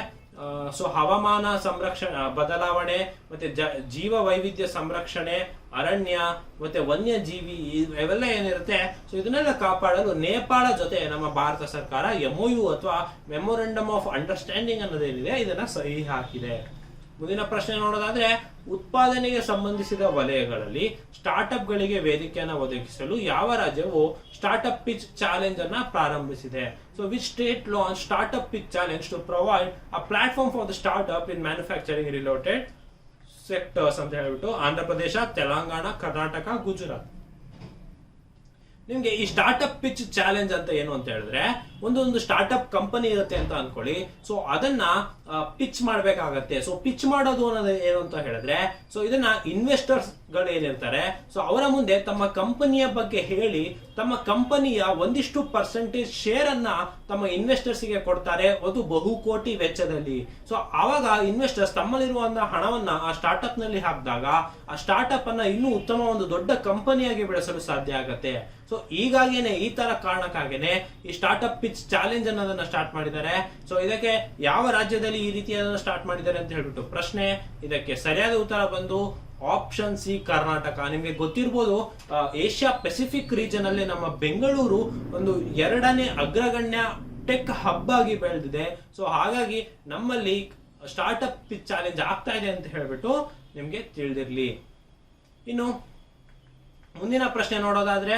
ಸೊ ಹವಾಮಾನ ಸಂರಕ್ಷಣೆ, ಬದಲಾವಣೆ ಮತ್ತೆ ಜೀವ ವೈವಿಧ್ಯ ಸಂರಕ್ಷಣೆ, ಅರಣ್ಯ ಮತ್ತೆ ವನ್ಯಜೀವಿ ಇವೆಲ್ಲ ಏನಿರುತ್ತೆ, ಸೊ ಇದನ್ನೆಲ್ಲ ಕಾಪಾಡಲು ನೇಪಾಳ ಜೊತೆ ನಮ್ಮ ಭಾರತ ಸರ್ಕಾರ MOU ಅಥವಾ ಮೆಮೊರಂಡಮ್ ಆಫ್ ಅಂಡರ್ಸ್ಟ್ಯಾಂಡಿಂಗ್ ಅನ್ನೋದೇನಿದೆ ಇದನ್ನ ಸಹಿ ಹಾಕಿದೆ. ಮುಂದಿನ ಪ್ರಶ್ನೆ ನೋಡೋದಾದ್ರೆ, ಉತ್ಪಾದನೆಗೆ ಸಂಬಂಧಿಸಿದ ವಲಯಗಳಲ್ಲಿ ಸ್ಟಾರ್ಟ್ಅಪ್ ಗಳಿಗೆ ವೇದಿಕೆಯನ್ನು ಒದಗಿಸಲು ಯಾವ ರಾಜ್ಯವು ಸ್ಟಾರ್ಟ್ಅಪ್ ಪಿಚ್ ಚಾಲೆಂಜ್ ಅನ್ನ ಪ್ರಾರಂಭಿಸಿದೆ? So which state launch startup pitch challenge to provide a platform for the startup in manufacturing related sectors ಅಂತ ಹೇಳ್ಬಿಟ್ಟು ಆಂಧ್ರ ಪ್ರದೇಶ, ತೆಲಂಗಾಣ, ಕರ್ನಾಟಕ, ಗುಜರಾತ್. ನಿಮ್ಗೆ ಈ ಸ್ಟಾರ್ಟ್ಅಪ್ ಪಿಚ್ ಚಾಲೆಂಜ್ ಅಂತ ಏನು ಅಂತ ಹೇಳಿದ್ರೆ, ಒಂದು ಸ್ಟಾರ್ಟ್ಅಪ್ ಕಂಪನಿ ಇರುತ್ತೆ ಅಂತ ಅನ್ಕೊಳ್ಳಿ. ಸೊ ಅದನ್ನ ಪಿಚ್ ಮಾಡ್ಬೇಕಾಗತ್ತೆ. ಸೊ ಪಿಚ್ ಮಾಡೋದು ಅನ್ನೋದು ಏನು ಅಂತ ಹೇಳಿದ್ರೆ, ಸೊ ಇದನ್ನ ಇನ್ವೆಸ್ಟರ್ಸ್ ಗಳು ಏನಿರ್ತಾರೆ, ಸೊ ಅವರ ಮುಂದೆ ತಮ್ಮ ಕಂಪನಿಯ ಬಗ್ಗೆ ಹೇಳಿ ತಮ್ಮ ಕಂಪನಿಯ ಒಂದಿಷ್ಟು ಪರ್ಸೆಂಟೇಜ್ ಶೇರ್ ಅನ್ನ ತಮ್ಮ ಇನ್ವೆಸ್ಟರ್ಸ್ ಗೆ ಕೊಡ್ತಾರೆ, ಅದು ಬಹುಕೋಟಿ ವೆಚ್ಚದಲ್ಲಿ. ಸೊ ಆವಾಗ ಇನ್ವೆಸ್ಟರ್ಸ್ ತಮ್ಮಲ್ಲಿರುವಂತಹ ಹಣವನ್ನ ಆ ಸ್ಟಾರ್ಟ್ಅಪ್ ನಲ್ಲಿ ಹಾಕಿದಾಗ ಆ ಸ್ಟಾರ್ಟ್ಅಪ್ ಅನ್ನ ಇನ್ನೂ ಉತ್ತಮ ಒಂದು ದೊಡ್ಡ ಕಂಪನಿಯಾಗಿ ಬೆಳೆಸಲು ಸಾಧ್ಯ ಆಗತ್ತೆ. ಸೊ ಹೀಗಾಗೇನೆ ಈ ತರ ಕಾರಣಕ್ಕಾಗೇನೆ ಈ ಸ್ಟಾರ್ಟ್ಅಪ್ ಪಿಚ್ ಚಾಲೆಂಜ್ ಅನ್ನೋದನ್ನ ಸ್ಟಾರ್ಟ್ ಮಾಡಿದ್ದಾರೆ. ಸೊ ಇದಕ್ಕೆ ಯಾವ ರಾಜ್ಯದಲ್ಲಿ ಈ ರೀತಿಯಾದ ಸ್ಟಾರ್ಟ್ ಮಾಡಿದ್ದಾರೆ ಅಂತ ಹೇಳ್ಬಿಟ್ಟು ಪ್ರಶ್ನೆ. ಇದಕ್ಕೆ ಸರಿಯಾದ ಉತ್ತರ ಬಂದು ಆಪ್ಷನ್ ಸಿ, ಕರ್ನಾಟಕ. ನಿಮ್ಗೆ ಗೊತ್ತಿರ್ಬೋದು, ಏಷ್ಯಾ ಪೆಸಿಫಿಕ್ ರೀಜನ್ ಅಲ್ಲಿ ನಮ್ಮ ಬೆಂಗಳೂರು ಒಂದು 2ನೇ ಅಗ್ರಗಣ್ಯ ಟೆಕ್ ಹಬ್ ಆಗಿ ಬೆಳೆದಿದೆ. ಸೊ ಹಾಗಾಗಿ ನಮ್ಮಲ್ಲಿ ಸ್ಟಾರ್ಟ್ಅಪ್ ಪಿಚ್ ಚಾಲೆಂಜ್ ಆಗ್ತಾ ಇದೆ ಅಂತ ಹೇಳ್ಬಿಟ್ಟು ನಿಮ್ಗೆ ತಿಳಿದಿರ್ಲಿ. ಇನ್ನು ಮುಂದಿನ ಪ್ರಶ್ನೆ ನೋಡೋದಾದ್ರೆ,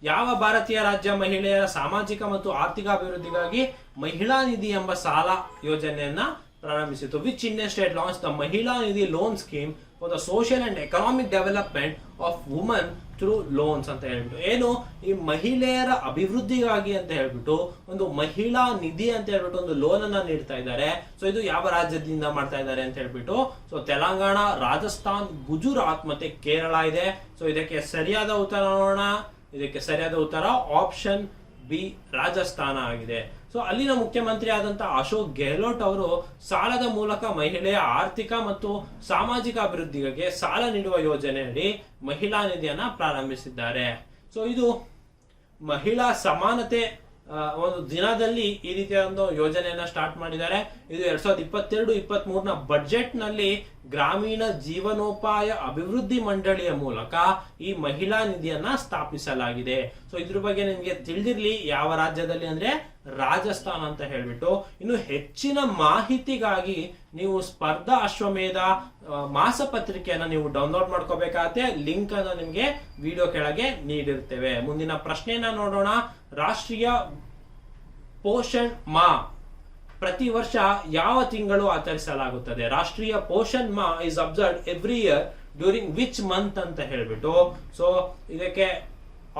ಯಾವ ಭಾರತೀಯ ರಾಜ್ಯ ಮಹಿಳೆಯರ ಸಾಮಾಜಿಕ ಮತ್ತು ಆರ್ಥಿಕ ಅಭಿವೃದ್ಧಿಗಾಗಿ ಮಹಿಳಾ ನಿಧಿ ಎಂಬ ಸಾಲ ಯೋಜನೆಯನ್ನ ಪ್ರಾರಂಭಿಸಿತು? Which Indian state launch the Mahila Nidhi loan scheme for the social and economic development of woman through loans ಅಂತ ಹೇಳ್ಬಿಟ್ಟು, ಏನು ಈ ಮಹಿಳೆಯರ ಅಭಿವೃದ್ಧಿಗಾಗಿ ಅಂತ ಹೇಳ್ಬಿಟ್ಟು ಒಂದು ಮಹಿಳಾ ನಿಧಿ ಅಂತ ಹೇಳ್ಬಿಟ್ಟು ಒಂದು ಲೋನ್ ಅನ್ನ ನೀಡ್ತಾ ಇದ್ದಾರೆ. ಸೊ ಇದು ಯಾವ ರಾಜ್ಯದಿಂದ ಮಾಡ್ತಾ ಇದ್ದಾರೆ ಅಂತ ಹೇಳ್ಬಿಟ್ಟು, ಸೊ ತೆಲಂಗಾಣ, ರಾಜಸ್ಥಾನ್, ಗುಜರಾತ್ ಮತ್ತೆ ಕೇರಳ ಇದೆ. ಸೊ ಇದಕ್ಕೆ ಸರಿಯಾದ ಉತ್ತರ ನೋಡೋಣ. ಇದಕ್ಕೆ ಸರಿಯಾದ ಉತ್ತರ ಆಪ್ಷನ್ ಬಿ, ರಾಜಸ್ಥಾನ ಆಗಿದೆ. ಸೊ ಅಲ್ಲಿನ ಮುಖ್ಯಮಂತ್ರಿ ಆದಂತಹ ಅಶೋಕ್ ಗೆಹ್ಲೋಟ್ ಅವರು ಸಾಲದ ಮೂಲಕ ಮಹಿಳೆಯ ಆರ್ಥಿಕ ಮತ್ತು ಸಾಮಾಜಿಕ ಅಭಿವೃದ್ಧಿಗೆ ಸಾಲ ನೀಡುವ ಯೋಜನೆಯಡಿ ಮಹಿಳಾ ನಿಧಿಯನ್ನ ಪ್ರಾರಂಭಿಸಿದ್ದಾರೆ. ಸೊ ಇದು ಮಹಿಳಾ ಸಮಾನತೆ ಒಂದು ದಿನದಲ್ಲಿ ಈ ರೀತಿಯ ಒಂದು ಯೋಜನೆಯನ್ನ ಸ್ಟಾರ್ಟ್ ಮಾಡಿದ್ದಾರೆ. ಇದು 2022-23 ಬಜೆಟ್ ನಲ್ಲಿ ಗ್ರಾಮೀಣ ಜೀವನೋಪಾಯ ಅಭಿವೃದ್ಧಿ ಮಂಡಳಿಯ ಮೂಲಕ ಈ ಮಹಿಳಾ ನಿಧಿಯನ್ನ ಸ್ಥಾಪಿಸಲಾಗಿದೆ. ಸೊ ಇದ್ರ ಬಗ್ಗೆ ನಿಮ್ಗೆ ತಿಳಿದಿರ್ಲಿ, ಯಾವ ರಾಜ್ಯದಲ್ಲಿ ಅಂದ್ರೆ ರಾಜಸ್ಥಾನ ಅಂತ ಹೇಳ್ಬಿಟ್ಟು. ಇನ್ನು ಹೆಚ್ಚಿನ ಮಾಹಿತಿಗಾಗಿ ನೀವು ಸ್ಪರ್ಧಾ ಅಶ್ವಮೇಧ ಮಾಸಪತ್ರಿಕೆಯನ್ನ ನೀವು ಡೌನ್ಲೋಡ್ ಮಾಡ್ಕೋಬೇಕಾಗತ್ತೆ. ಲಿಂಕ್ ಅನ್ನ ನಿಮ್ಗೆ ವಿಡಿಯೋ ಕೆಳಗೆ ನೀಡಿರ್ತೇವೆ. ಮುಂದಿನ ಪ್ರಶ್ನೆಯನ್ನ ನೋಡೋಣ. ರಾಷ್ಟ್ರೀಯ ಪೋಷಣ್ ಮಾ ಪ್ರತಿ ವರ್ಷ ಯಾವ ತಿಂಗಳು ಆಚರಿಸಲಾಗುತ್ತದೆ? ರಾಷ್ಟ್ರೀಯ ಪೋಷಣ್ ಮಾ is observed every year during which month ಅಂತ ಹೇಳ್ಬಿಟ್ಟು. ಸೊ ಇದಕ್ಕೆ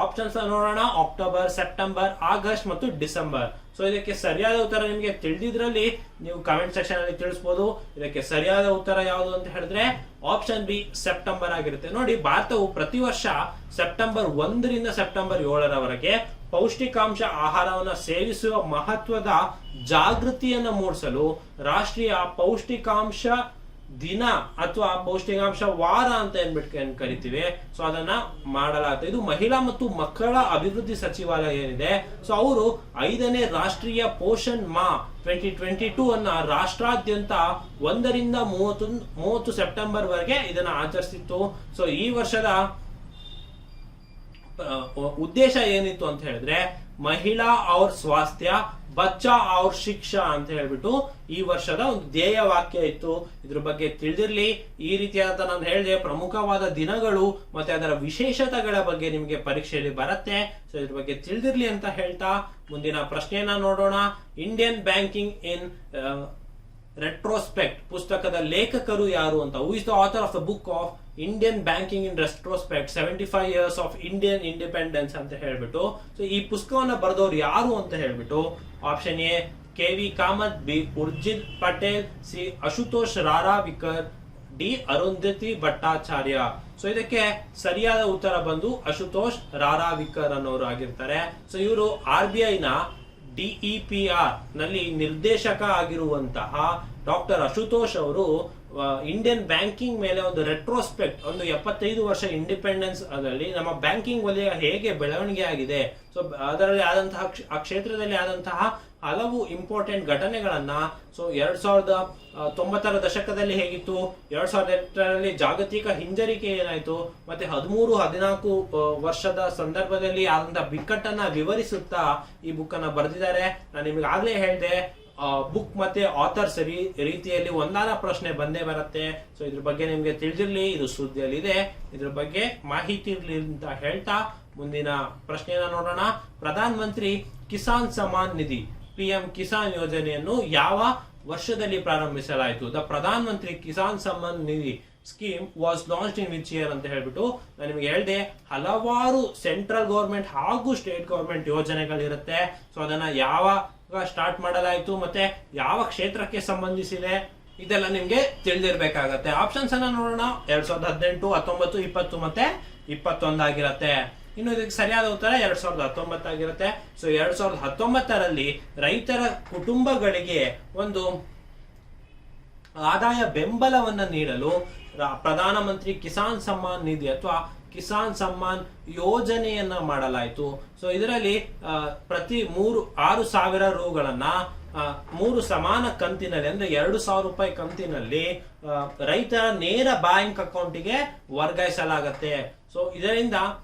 ಆಪ್ಷನ್ಸ್ ನೋಡೋಣ. ಅಕ್ಟೋಬರ್, ಸೆಪ್ಟೆಂಬರ್, ಆಗಸ್ಟ್ ಮತ್ತು ಡಿಸೆಂಬರ್. ಸೊ ಇದಕ್ಕೆ ಸರಿಯಾದ ಉತ್ತರ ನಿಮಗೆ ತಿಳಿದಿದ್ರಲ್ಲಿ ನೀವು ಕಮೆಂಟ್ ಸೆಕ್ಷನ್ ಅಲ್ಲಿ ತಿಳಿಸಬಹುದು. ಇದಕ್ಕೆ ಸರಿಯಾದ ಉತ್ತರ ಯಾವುದು ಅಂತ ಹೇಳಿದ್ರೆ ಆಪ್ಷನ್ ಬಿ, ಸೆಪ್ಟೆಂಬರ್ ಆಗಿರುತ್ತೆ. ನೋಡಿ, ಭಾರತವು ಪ್ರತಿ ವರ್ಷ ಸೆಪ್ಟೆಂಬರ್ 1ರಿಂದ ಸೆಪ್ಟೆಂಬರ್ 7ರವರೆಗೆ ಪೌಷ್ಟಿಕಾಂಶ ಆಹಾರವನ್ನು ಸೇವಿಸುವ ಮಹತ್ವದ ಜಾಗೃತಿಯನ್ನು ಮೂಡಿಸಲು ರಾಷ್ಟ್ರೀಯ ಪೌಷ್ಟಿಕಾಂಶ ದಿನ ಅಥವಾ ಪೌಷ್ಟಿಕಾಂಶ ವಾರ ಅಂತ ಏನ್ ಕರಿತೀವಿ, ಸೊ ಅದನ್ನ ಮಾಡಲಾಗುತ್ತೆ. ಇದು ಮಹಿಳಾ ಮತ್ತು ಮಕ್ಕಳ ಅಭಿವೃದ್ಧಿ ಸಚಿವಾಲಯ ಏನಿದೆ, ಸೊ ಅವರು 5ನೇ ರಾಷ್ಟ್ರೀಯ ಪೋಷಣ್ ಮಾ 2022 ಅನ್ನ ರಾಷ್ಟ್ರಾದ್ಯಂತ 1ರಿಂದ 30 ಸೆಪ್ಟೆಂಬರ್ ವರೆಗೆ ಇದನ್ನ ಆಚರಿಸಿತ್ತು. ಸೊ ಈ ವರ್ಷದ ಉದ್ದೇಶ ಏನಿತ್ತು ಅಂತ ಹೇಳಿದ್ರೆ ಮಹಿಳಾ ಅವ್ರ ಸ್ವಾಸ್ಥ್ಯ ಬಚ್ಚಾ ಅವ್ರ ಶಿಕ್ಷಾ ಅಂತ ಹೇಳ್ಬಿಟ್ಟು ಈ ವರ್ಷದ ಒಂದು ಧ್ಯೇಯ ವಾಕ್ಯ ಇತ್ತು. ಇದ್ರ ಬಗ್ಗೆ ತಿಳಿದಿರ್ಲಿ. ಈ ರೀತಿಯಾದ ನಾನು ಹೇಳಿದೆ ಪ್ರಮುಖವಾದ ದಿನಗಳು ಮತ್ತೆ ಅದರ ವಿಶೇಷತೆಗಳ ಬಗ್ಗೆ ನಿಮಗೆ ಪರೀಕ್ಷೆಯಲ್ಲಿ ಬರುತ್ತೆ. ಸೊ ಇದ್ರ ಬಗ್ಗೆ ತಿಳಿದಿರ್ಲಿ ಅಂತ ಹೇಳ್ತಾ ಮುಂದಿನ ಪ್ರಶ್ನೆಯನ್ನ ನೋಡೋಣ. ಇಂಡಿಯನ್ ಬ್ಯಾಂಕಿಂಗ್ ಇನ್ ರೆಟ್ರೋಸ್ಪೆಕ್ಟ್ ಪುಸ್ತಕದ ಲೇಖಕರು ಯಾರು ಅಂತ. Who is the author of the book of Indian banking in retrospect 75 years of Indian independence ಅಂತ ಹೇಳ್ಬಿಟ್ಟು. ಸೊ ಈ ಪುಸ್ತಕವನ್ನ ಬರೆದವರು ಯಾರು ಅಂತ ಹೇಳ್ಬಿಟ್ಟು option A KV Kamath, B Urjit Patel, C Ashutosh Raravikar, D Arundhati Bhattacharya. So ಇದಕ್ಕೆ ಸರಿಯಾದ ಉತ್ತರ ಬಂದು ಅಶುತೋಷ್ ರಾರಾವಿಕರ್ ಅನ್ನೋರು ಆಗಿರ್ತಾರೆ. ಸೊ ಇವರು RBI ನ DEPR ನಲ್ಲಿ ನಿರ್ದೇಶಕ ಆಗಿರುವಂತಹ ಡಾಕ್ಟರ್ ಅಶುತೋಷ್ ಅವರು ಇಂಡಿಯನ್ ಬ್ಯಾಂಕಿಂಗ್ ಮೇಲೆ ಒಂದು ರೆಟ್ರೋಸ್ಪೆಕ್ಟ್, ಒಂದು 75 ವರ್ಷ ಇಂಡಿಪೆಂಡೆನ್ಸ್ ಅದರಲ್ಲಿ ನಮ್ಮ ಬ್ಯಾಂಕಿಂಗ್ ವಲಯ ಹೇಗೆ ಬೆಳವಣಿಗೆ ಆಗಿದೆ, ಸೊ ಅದರಲ್ಲಿ ಆದಂತಹ ಆ ಕ್ಷೇತ್ರದಲ್ಲಿ ಆದಂತಹ ಹಲವು ಇಂಪಾರ್ಟೆಂಟ್ ಘಟನೆಗಳನ್ನ, ಸೊ 2090ರ ದಶಕದಲ್ಲಿ ಹೇಗಿತ್ತು, 2008ರಲ್ಲಿ ಜಾಗತಿಕ ಹಿಂಜರಿಕೆ ಏನಾಯ್ತು, ಮತ್ತೆ 13-14 ವರ್ಷದ ಸಂದರ್ಭದಲ್ಲಿ ಆದಂತಹ ಬಿಕ್ಕಟ್ಟನ್ನ ವಿವರಿಸುತ್ತಾ ಈ ಬುಕ್ ಅನ್ನ ಬರೆದಿದ್ದಾರೆ. ನಾನು ನಿಮಗೆ ಆಗ್ಲೇ ಹೇಳಿದೆ ಬುಕ್ ಮತ್ತೆ ಆಥರ್ ಸರಿ ರೀತಿಯಲ್ಲಿ ಒಂದಾನ ಪ್ರಶ್ನೆ ಬಂದೇ ಬರುತ್ತೆ. ಸೊ ಇದ್ರ ಬಗ್ಗೆ ನಿಮ್ಗೆ ತಿಳಿದಿರ್ಲಿ, ಇದು ಸುದ್ದಿಯಲ್ಲಿ ಇದೆ, ಇದ್ರ ಬಗ್ಗೆ ಮಾಹಿತಿ ಇರ್ಲಿ ಅಂತ ಹೇಳ್ತಾ ಮುಂದಿನ ಪ್ರಶ್ನೆಯನ್ನ ನೋಡೋಣ. ಪ್ರಧಾನ ಮಂತ್ರಿ ಕಿಸಾನ್ ಸಮ್ಮಾನ್ ನಿಧಿ PM ಕಿಸಾನ್ ಯೋಜನೆಯನ್ನು ಯಾವ ವರ್ಷದಲ್ಲಿ ಪ್ರಾರಂಭಿಸಲಾಯಿತು? The Pradhan Mantri Kisan Samman Nidhi scheme was launched in which year ಅಂತ ಹೇಳ್ಬಿಟ್ಟು ನಾನು ನಿಮಗೆ ಹೇಳಿದೆ. ಹಲವಾರು ಸೆಂಟ್ರಲ್ ಗೌರ್ಮೆಂಟ್ ಹಾಗೂ ಸ್ಟೇಟ್ ಗೌರ್ಮೆಂಟ್ ಯೋಜನೆಗಳಿರುತ್ತೆ. ಸೊ ಅದನ್ನ ಯಾವಾಗ ಸ್ಟಾರ್ಟ್ ಮಾಡಲಾಯಿತು ಮತ್ತೆ ಯಾವ ಕ್ಷೇತ್ರಕ್ಕೆ ಸಂಬಂಧಿಸಿದೆ ಇದೆಲ್ಲ ನಿಮ್ಗೆ ತಿಳಿದಿರ್ಬೇಕಾಗತ್ತೆ. ಆಪ್ಷನ್ಸ್ ಅನ್ನ ನೋಡೋಣ. 2018, 19, 20 ಮತ್ತೆ 21 ಆಗಿರತ್ತೆ. ಇನ್ನು ಇದಕ್ಕೆ ಸರಿಯಾದ ಉತ್ತರ 2019 ಆಗಿರುತ್ತೆ. ಸೊ 2019ರಲ್ಲಿ ರೈತರ ಕುಟುಂಬಗಳಿಗೆ ಒಂದು ಆದಾಯ ಬೆಂಬಲವನ್ನ ನೀಡಲು ಪ್ರಧಾನಮಂತ್ರಿ ಕಿಸಾನ್ ಸಮ್ಮಾನ್ ನಿಧಿ ಅಥವಾ ಕಿಸಾನ್ ಸಮ್ಮಾನ್ ಯೋಜನೆಯನ್ನ ಮಾಡಲಾಯಿತು. ಸೊ ಇದರಲ್ಲಿ ಪ್ರತಿ 6,000 ರೂಗಳನ್ನ 3 ಸಮಾನ ಕಂತಿನಲ್ಲಿ ಅಂದ್ರೆ 2,000 ರೂಪಾಯಿ ಕಂತಿನಲ್ಲಿ ರೈತರ ನೇರ ಬ್ಯಾಂಕ್ ಅಕೌಂಟಿಗೆ ವರ್ಗಾಯಿಸಲಾಗತ್ತೆ. ಸೊ ಇದರಿಂದ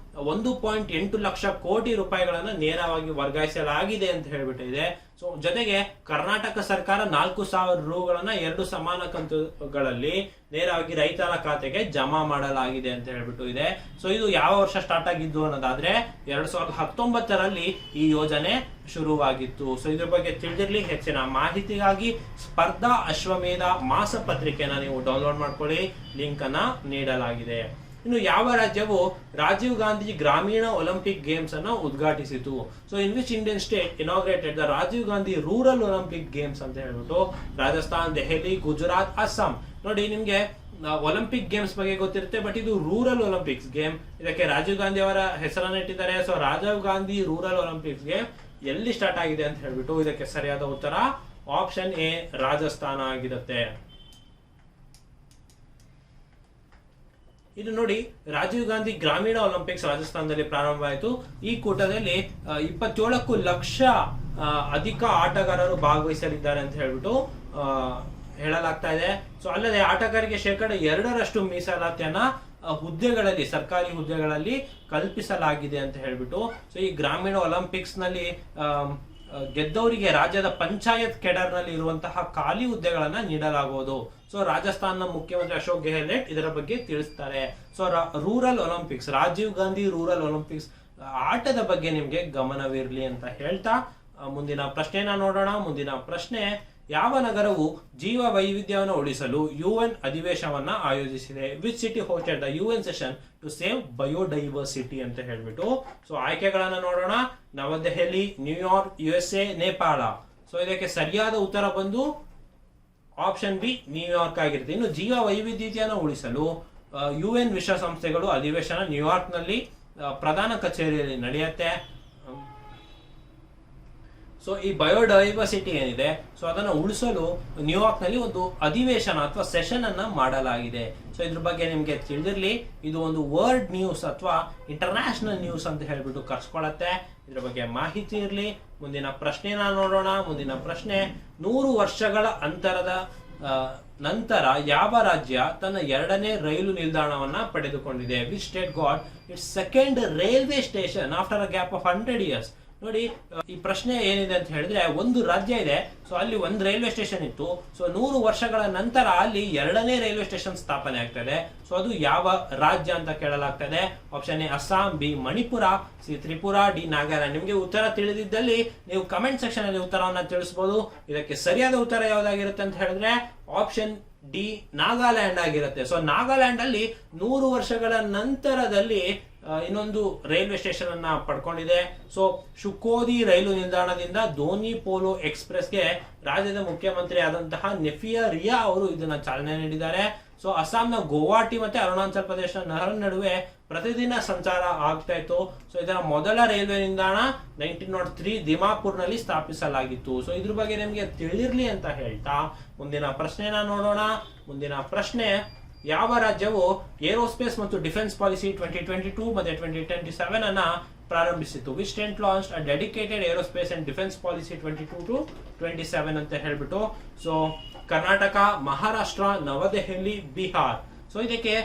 1.8 ಲಕ್ಷ ಕೋಟಿ ರೂಪಾಯಿಗಳನ್ನ ನೇರವಾಗಿ ವರ್ಗಾಯಿಸಲಾಗಿದೆ ಅಂತ ಹೇಳ್ಬಿಟ್ಟಿದೆ. ಸೊ ಜೊತೆಗೆ ಕರ್ನಾಟಕ ಸರ್ಕಾರ 4,000 ರೂಗಳನ್ನ 2 ಸಮಾನ ಕಂತುಗಳಲ್ಲಿ ನೇರವಾಗಿ ರೈತರ ಖಾತೆಗೆ ಜಮಾ ಮಾಡಲಾಗಿದೆ ಅಂತ ಹೇಳ್ಬಿಟ್ಟು ಇದೆ. ಸೊ ಇದು ಯಾವ ವರ್ಷ ಸ್ಟಾರ್ಟ್ ಆಗಿದ್ದು ಅನ್ನೋದಾದ್ರೆ 2019ರಲ್ಲಿ ಈ ಯೋಜನೆ ಶುರುವಾಗಿತ್ತು. ಸೊ ಇದ್ರ ಬಗ್ಗೆ ತಿಳಿದಿರ್ಲಿ. ಹೆಚ್ಚಿನ ಮಾಹಿತಿಗಾಗಿ ಸ್ಪರ್ಧಾ ಅಶ್ವಮೇಧ ಮಾಸ ಪತ್ರಿಕೆನ ನೀವು ಡೌನ್ಲೋಡ್ ಮಾಡ್ಕೊಳ್ಳಿ, ಲಿಂಕ್ ಅನ್ನ ನೀಡಲಾಗಿದೆ. ಇನ್ನು ಯಾವ ರಾಜ್ಯವು ರಾಜೀವ್ ಗಾಂಧಿ ಗ್ರಾಮೀಣ ಒಲಿಂಪಿಕ್ ಗೇಮ್ಸ್ ಅನ್ನ ಉದ್ಘಾಟಿಸಿತು? So in which Indian state inaugurated the Rajiv Gandhi rural Olympic games ಅಂತ ಹೇಳ್ಬಿಟ್ಟು ರಾಜಸ್ಥಾನ್, ದೆಹಲಿ, ಗುಜರಾತ್, ಅಸ್ಸಾಂ. ನೋಡಿ ನಿಮ್ಗೆ ಒಲಿಂಪಿಕ್ ಗೇಮ್ಸ್ ಬಗ್ಗೆ ಗೊತ್ತಿರುತ್ತೆ, ಬಟ್ ಇದು ರೂರಲ್ ಒಲಿಂಪಿಕ್ಸ್ ಗೇಮ್. ಇದಕ್ಕೆ ರಾಜೀವ್ ಗಾಂಧಿ ಅವರ ಹೆಸರನ್ನ ಇಟ್ಟಿದ್ದಾರೆ. So Rajiv Gandhi rural Olympics game ಎಲ್ಲಿ ಸ್ಟಾರ್ಟ್ ಆಗಿದೆ ಅಂತ ಹೇಳ್ಬಿಟ್ಟು ಇದಕ್ಕೆ ಸರಿಯಾದ ಉತ್ತರ ಆಪ್ಷನ್ ಎ ರಾಜಸ್ಥಾನ ಆಗಿರುತ್ತೆ. ಇದು ನೋಡಿ, ರಾಜೀವ್ ಗಾಂಧಿ ಗ್ರಾಮೀಣ ಒಲಿಂಪಿಕ್ಸ್ ರಾಜಸ್ಥಾನದಲ್ಲಿ ಪ್ರಾರಂಭ ಆಯಿತು. ಈ ಕೂಟದಲ್ಲಿ 27 ಲಕ್ಷ ಅಧಿಕ ಆಟಗಾರರು ಭಾಗವಹಿಸಲಿದ್ದಾರೆ ಅಂತ ಹೇಳ್ಬಿಟ್ಟು ಹೇಳಲಾಗ್ತಾ ಇದೆ. ಸೊ ಅಲ್ಲದೆ ಆಟಗಾರರಿಗೆ 2% ಮೀಸಲಾತಿಯನ್ನ ಹುದ್ದೆಗಳಲ್ಲಿ, ಸರ್ಕಾರಿ ಹುದ್ದೆಗಳಲ್ಲಿ ಕಲ್ಪಿಸಲಾಗಿದೆ ಅಂತ ಹೇಳ್ಬಿಟ್ಟು. ಸೊ ಈ ಗ್ರಾಮೀಣ ಒಲಿಂಪಿಕ್ಸ್ ನಲ್ಲಿ ಗೆದ್ದವರಿಗೆ ರಾಜ್ಯದ ಪಂಚಾಯತ್ ಕೆಡರ್ ನಲ್ಲಿ ಇರುವಂತಹ ಖಾಲಿ ಹುದ್ದೆಗಳನ್ನ ನೀಡಲಾಗುವುದು. ಸೊ ರಾಜಸ್ಥಾನ ಮುಖ್ಯಮಂತ್ರಿ ಅಶೋಕ್ ಗೆಹ್ಲೋಟ್ ಇದರ ಬಗ್ಗೆ ತಿಳಿಸ್ತಾರೆ. So rural Olympics, Rajiv Gandhi rural Olympics ಆಟದ ಬಗ್ಗೆ ನಿಮ್ಗೆ ಗಮನವಿರಲಿ ಅಂತ ಹೇಳ್ತಾ ಮುಂದಿನ ಪ್ರಶ್ನೆನ ನೋಡೋಣ. ಮುಂದಿನ ಪ್ರಶ್ನೆ, ಯಾವ ನಗರವು ಜೀವ ವೈವಿಧ್ಯವನ್ನು ಉಳಿಸಲು UN ಅಧಿವೇಶನವನ್ನ ಆಯೋಜಿಸಿದೆ? Which city hosted the UN session to save biodiversity ಅಂತ ಹೇಳ್ಬಿಟ್ಟು. ಸೊ ಆಯ್ಕೆಗಳನ್ನ ನೋಡೋಣ. ನವದೆಹಲಿ, ನ್ಯೂಯಾರ್ಕ್, USA, ನೇಪಾಳ. ಸೊ ಇದಕ್ಕೆ ಸರಿಯಾದ ಉತ್ತರ ಬಂದು ಆಪ್ಷನ್ ಬಿ ನ್ಯೂಯಾರ್ಕ್ ಆಗಿರುತ್ತೆ. ಇನ್ನು ಜೀವ ವೈವಿಧ್ಯತೆಯನ್ನು ಉಳಿಸಲು UN ವಿಶ್ವಸಂಸ್ಥೆಗಳು ಅಧಿವೇಶನ ನ್ಯೂಯಾರ್ಕ್ ನಲ್ಲಿ ಪ್ರಧಾನ ಕಚೇರಿಯಲ್ಲಿ ನಡೆಯುತ್ತೆ. ಸೊ ಈ ಬಯೋಡೈವರ್ಸಿಟಿ ಏನಿದೆ ಸೊ ಅದನ್ನು ಉಳಿಸಲು ನ್ಯೂಯಾರ್ಕ್ ನಲ್ಲಿ ಒಂದು ಅಧಿವೇಶನ ಅಥವಾ ಸೆಷನ್ ಅನ್ನ ಮಾಡಲಾಗಿದೆ. ಸೊ ಇದ್ರ ಬಗ್ಗೆ ನಿಮ್ಗೆ ತಿಳಿದಿರ್ಲಿ, ಇದು ಒಂದು ವರ್ಲ್ಡ್ ನ್ಯೂಸ್ ಅಥವಾ ಇಂಟರ್ನ್ಯಾಷನಲ್ ನ್ಯೂಸ್ ಅಂತ ಹೇಳ್ಬಿಟ್ಟು ಕರ್ಸ್ಕೊಳತ್ತೆ. ಇದ್ರ ಬಗ್ಗೆ ಮಾಹಿತಿ ಇರಲಿ. ಮುಂದಿನ ಪ್ರಶ್ನೆನ ನೋಡೋಣ. ಮುಂದಿನ ಪ್ರಶ್ನೆ, 100 ವರ್ಷಗಳ ಅಂತರದ ನಂತರ ಯಾವ ರಾಜ್ಯ ತನ್ನ 2ನೇ ರೈಲು ನಿಲ್ದಾಣವನ್ನ ಪಡೆದುಕೊಂಡಿದೆ? Which state got it's second railway station after a gap of 100 years? ನೋಡಿ, ಈ ಪ್ರಶ್ನೆ ಏನಿದೆ ಅಂತ ಹೇಳಿದ್ರೆ, ಒಂದು ರಾಜ್ಯ ಇದೆ, ಸೊ ಅಲ್ಲಿ ಒಂದು ರೈಲ್ವೆ ಸ್ಟೇಷನ್ ಇತ್ತು. ಸೊ 100 ವರ್ಷಗಳ ನಂತರ ಅಲ್ಲಿ 2ನೇ ರೈಲ್ವೆ ಸ್ಟೇಷನ್ ಸ್ಥಾಪನೆ ಆಗ್ತದೆ. ಸೊ ಅದು ಯಾವ ರಾಜ್ಯ ಅಂತ ಕೇಳಲಾಗ್ತದೆ. Option A Assam, B Manipur, C Tripura, D Nagaland. ನಿಮಗೆ ಉತ್ತರ ತಿಳಿದಿದ್ದಲ್ಲಿ ನೀವು ಕಮೆಂಟ್ ಸೆಕ್ಷನ್ ಅಲ್ಲಿ ಉತ್ತರವನ್ನ ತಿಳಿಸಬಹುದು. ಇದಕ್ಕೆ ಸರಿಯಾದ ಉತ್ತರ ಯಾವ್ದಾಗಿರುತ್ತೆ ಅಂತ ಹೇಳಿದ್ರೆ ಆಪ್ಷನ್ ಡಿ ನಾಗಾಲ್ಯಾಂಡ್ ಆಗಿರುತ್ತೆ. ಸೊ ನಾಗಾಲ್ಯಾಂಡ್ ಅಲ್ಲಿ 100 ವರ್ಷಗಳ ನಂತರದಲ್ಲಿ ಇನ್ನೊಂದು ರೈಲ್ವೆ ಸ್ಟೇಷನ್ ಅನ್ನ ಪಡ್ಕೊಂಡಿದೆ. ಸೊ ಶುಕೋದಿ ರೈಲು ನಿಲ್ದಾಣದಿಂದ ಧೋನಿ ಪೋಲೋ ಎಕ್ಸ್ಪ್ರೆಸ್ಗೆ ರಾಜ್ಯದ ಮುಖ್ಯಮಂತ್ರಿ ಆದಂತಹ ನೆಫಿಯಾ ರಿಯಾ ಅವರು ಇದನ್ನ ಚಾಲನೆ ನೀಡಿದ್ದಾರೆ. ಸೊ ಅಸ್ಸಾಂನ ಗುವಾಹಟಿ ಮತ್ತೆ ಅರುಣಾಚಲ ಪ್ರದೇಶ ನಹರ್ ನಡುವೆ ಪ್ರತಿದಿನ ಸಂಚಾರ ಆಗ್ತಾ ಇತ್ತು. ಸೊ ಇದರ ಮೊದಲ ರೈಲ್ವೆ ನಿಲ್ದಾಣ 1903 ದಿಮಾಪುರ್ ನಲ್ಲಿ ಸ್ಥಾಪಿಸಲಾಗಿತ್ತು. ಸೊ ಇದ್ರ ಬಗ್ಗೆ ನಿಮಗೆ ತಿಳಿರ್ಲಿ ಅಂತ ಹೇಳ್ತಾ ಮುಂದಿನ ಪ್ರಶ್ನೆನ ನೋಡೋಣ. ಮುಂದಿನ ಪ್ರಶ್ನೆ, ಯಾವ ರಾಜ್ಯವು ಏರೋಸ್ಪೇಸ್ ಮತ್ತು ಡಿಫೆನ್ಸ್ ಪಾಲಿಸಿ 2022 ಮತ್ತೆ 2027 ಅನ್ನ ಪ್ರಾರಂಭಿಸಿತು? Which state launched a dedicated aerospace and defence policy 22 to 27 ಅಂತ ಹೇಳ್ಬಿಟ್ಟು. ಸೊ ಕರ್ನಾಟಕ, ಮಹಾರಾಷ್ಟ್ರ, ನವದೆಹಲಿ, ಬಿಹಾರ್. ಸೊ ಇದಕ್ಕೆ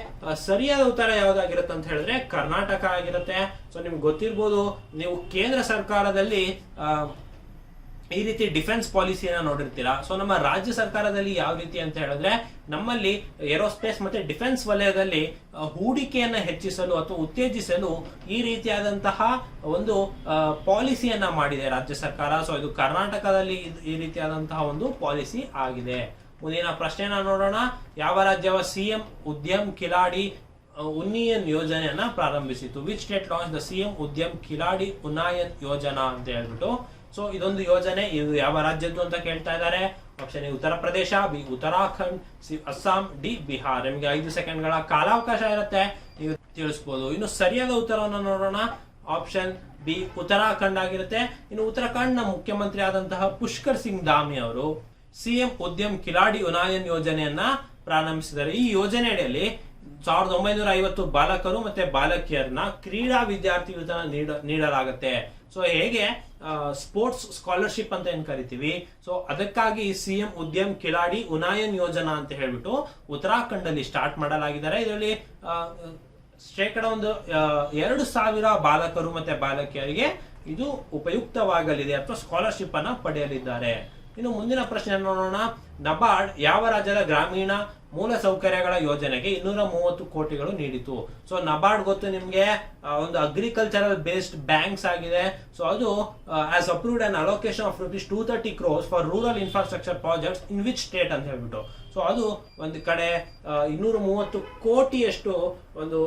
ಸರಿಯಾದ ಉತ್ತರ ಯಾವ್ದಾಗಿರುತ್ತೆ ಅಂತ ಹೇಳಿದ್ರೆ ಕರ್ನಾಟಕ ಆಗಿರುತ್ತೆ. ಸೊ ನಿಮ್ಗೆ ಗೊತ್ತಿರ್ಬೋದು, ನೀವು ಕೇಂದ್ರ ಸರ್ಕಾರದಲ್ಲಿ ಈ ರೀತಿ ಡಿಫೆನ್ಸ್ ಪಾಲಿಸಿನ ನೋಡಿರ್ತೀರಾ. ಸೊ ನಮ್ಮ ರಾಜ್ಯ ಸರ್ಕಾರದಲ್ಲಿ ಯಾವ ರೀತಿ ಅಂತ ಹೇಳಿದ್ರೆ, ನಮ್ಮಲ್ಲಿ ಏರೋಸ್ಪೇಸ್ ಮತ್ತೆ ಡಿಫೆನ್ಸ್ ವಲಯದಲ್ಲಿ ಹೂಡಿಕೆಯನ್ನ ಹೆಚ್ಚಿಸಲು ಅಥವಾ ಉತ್ತೇಜಿಸಲು ಈ ರೀತಿಯಾದಂತಹ ಒಂದು ಪಾಲಿಸಿಯನ್ನ ಮಾಡಿದೆ ರಾಜ್ಯ ಸರ್ಕಾರ. ಸೊ ಇದು ಕರ್ನಾಟಕದಲ್ಲಿ ಈ ರೀತಿಯಾದಂತಹ ಒಂದು ಪಾಲಿಸಿ ಆಗಿದೆ. ಮುಂದಿನ ಪ್ರಶ್ನೆನ ನೋಡೋಣ. ಯಾವ ರಾಜ್ಯವ ಸಿಎಂ ಉದ್ಯಮ್ ಕಿಲಾಡಿ ಉನ್ನಯನ್ ಯೋಜನೆಯನ್ನ ಪ್ರಾರಂಭಿಸಿತು? Which state launch the CM Udyam Khiladi Unnayan ಯೋಜನಾ ಅಂತ ಹೇಳ್ಬಿಟ್ಟು. ಸೊ ಇದೊಂದು ಯೋಜನೆ, ಇದು ಯಾವ ರಾಜ್ಯದ್ದು ಅಂತ ಕೇಳ್ತಾ ಇದ್ದಾರೆ. Option A Uttar Pradesh, B Uttarakhand, C Assam, D Bihar. ನಿಮಗೆ 5 ಸೆಕೆಂಡ್ಗಳ ಕಾಲಾವಕಾಶ ಇರುತ್ತೆ, ನೀವು ತಿಳಿಸಬಹುದು. ಇನ್ನು ಸರಿಯಾದ ಉತ್ತರವನ್ನು ನೋಡೋಣ. ಆಪ್ಷನ್ ಬಿ ಉತ್ತರಾಖಂಡ್ ಆಗಿರುತ್ತೆ. ಇನ್ನು ಉತ್ತರಾಖಂಡ್ ನ ಮುಖ್ಯಮಂತ್ರಿ ಆದಂತಹ ಪುಷ್ಕರ್ ಸಿಂಗ್ ಧಾಮಿ ಅವರು ಸಿಎಂ ಉದ್ಯಮ್ ಕಿಲಾಡಿ ಉನ್ನಯನ್ ಯೋಜನೆಯನ್ನ ಪ್ರಾರಂಭಿಸಿದ್ದಾರೆ. ಈ ಯೋಜನೆಯಲ್ಲಿ 1950 ಬಾಲಕರು ಮತ್ತೆ ಬಾಲಕಿಯರನ್ನ ಕ್ರೀಡಾ ವಿದ್ಯಾರ್ಥಿ ವೇತನ ನೀಡಲಾಗುತ್ತೆ. ಸೊ ಹೇಗೆ ಸ್ಪೋರ್ಟ್ಸ್ ಸ್ಕಾಲರ್ಶಿಪ್ ಅಂತ ಏನ್ ಕರಿತೀವಿ, ಸೊ ಅದಕ್ಕಾಗಿ ಸಿಎಂ ಉದ್ಯಮ್ ಕಿಲಾಡಿ ಉನ್ನಯನ್ ಯೋಜನಾ ಅಂತ ಹೇಳ್ಬಿಟ್ಟು ಉತ್ತರಾಖಂಡ್ ಅಲ್ಲಿ ಸ್ಟಾರ್ಟ್ ಮಾಡಲಾಗಿದ್ದಾರೆ. ಇದರಲ್ಲಿ ಶೇಕಡ ಒಂದು 2000 ಬಾಲಕರು ಮತ್ತೆ ಬಾಲಕಿಯರಿಗೆ ಇದು ಉಪಯುಕ್ತವಾಗಲಿದೆ ಅಥವಾ ಸ್ಕಾಲರ್ಶಿಪ್ ಅನ್ನ ಪಡೆಯಲಿದ್ದಾರೆ. ಇನ್ನು ಮುಂದಿನ ಪ್ರಶ್ನೆ ನೋಡೋಣ. ನಬಾರ್ಡ್ ಯಾವ ರಾಜ್ಯದ ಗ್ರಾಮೀಣ ಮೂಲ ಸೌಕರ್ಯಗಳ ಯೋಜನೆಗೆ 230 ಕೋಟಿಗಳು ನೀಡಿತು? ಸೊ ನಬಾರ್ಡ್ ಗೊತ್ತು ನಿಮ್ಗೆ, ಒಂದು ಅಗ್ರಿಕಲ್ಚರಲ್ ಬೇಸ್ಡ್ ಬ್ಯಾಂಕ್ಸ್ ಆಗಿದೆ. ಸೊ ಅದು as approved an allocation of rupees 230 crores for rural infrastructure projects in which state ಅಂತ ಹೇಳ್ಬಿಟ್ಟು. ಸೊ ಅದು ಒಂದು ಕಡೆ 230 ಕೋಟಿಯಷ್ಟು ಒಂದು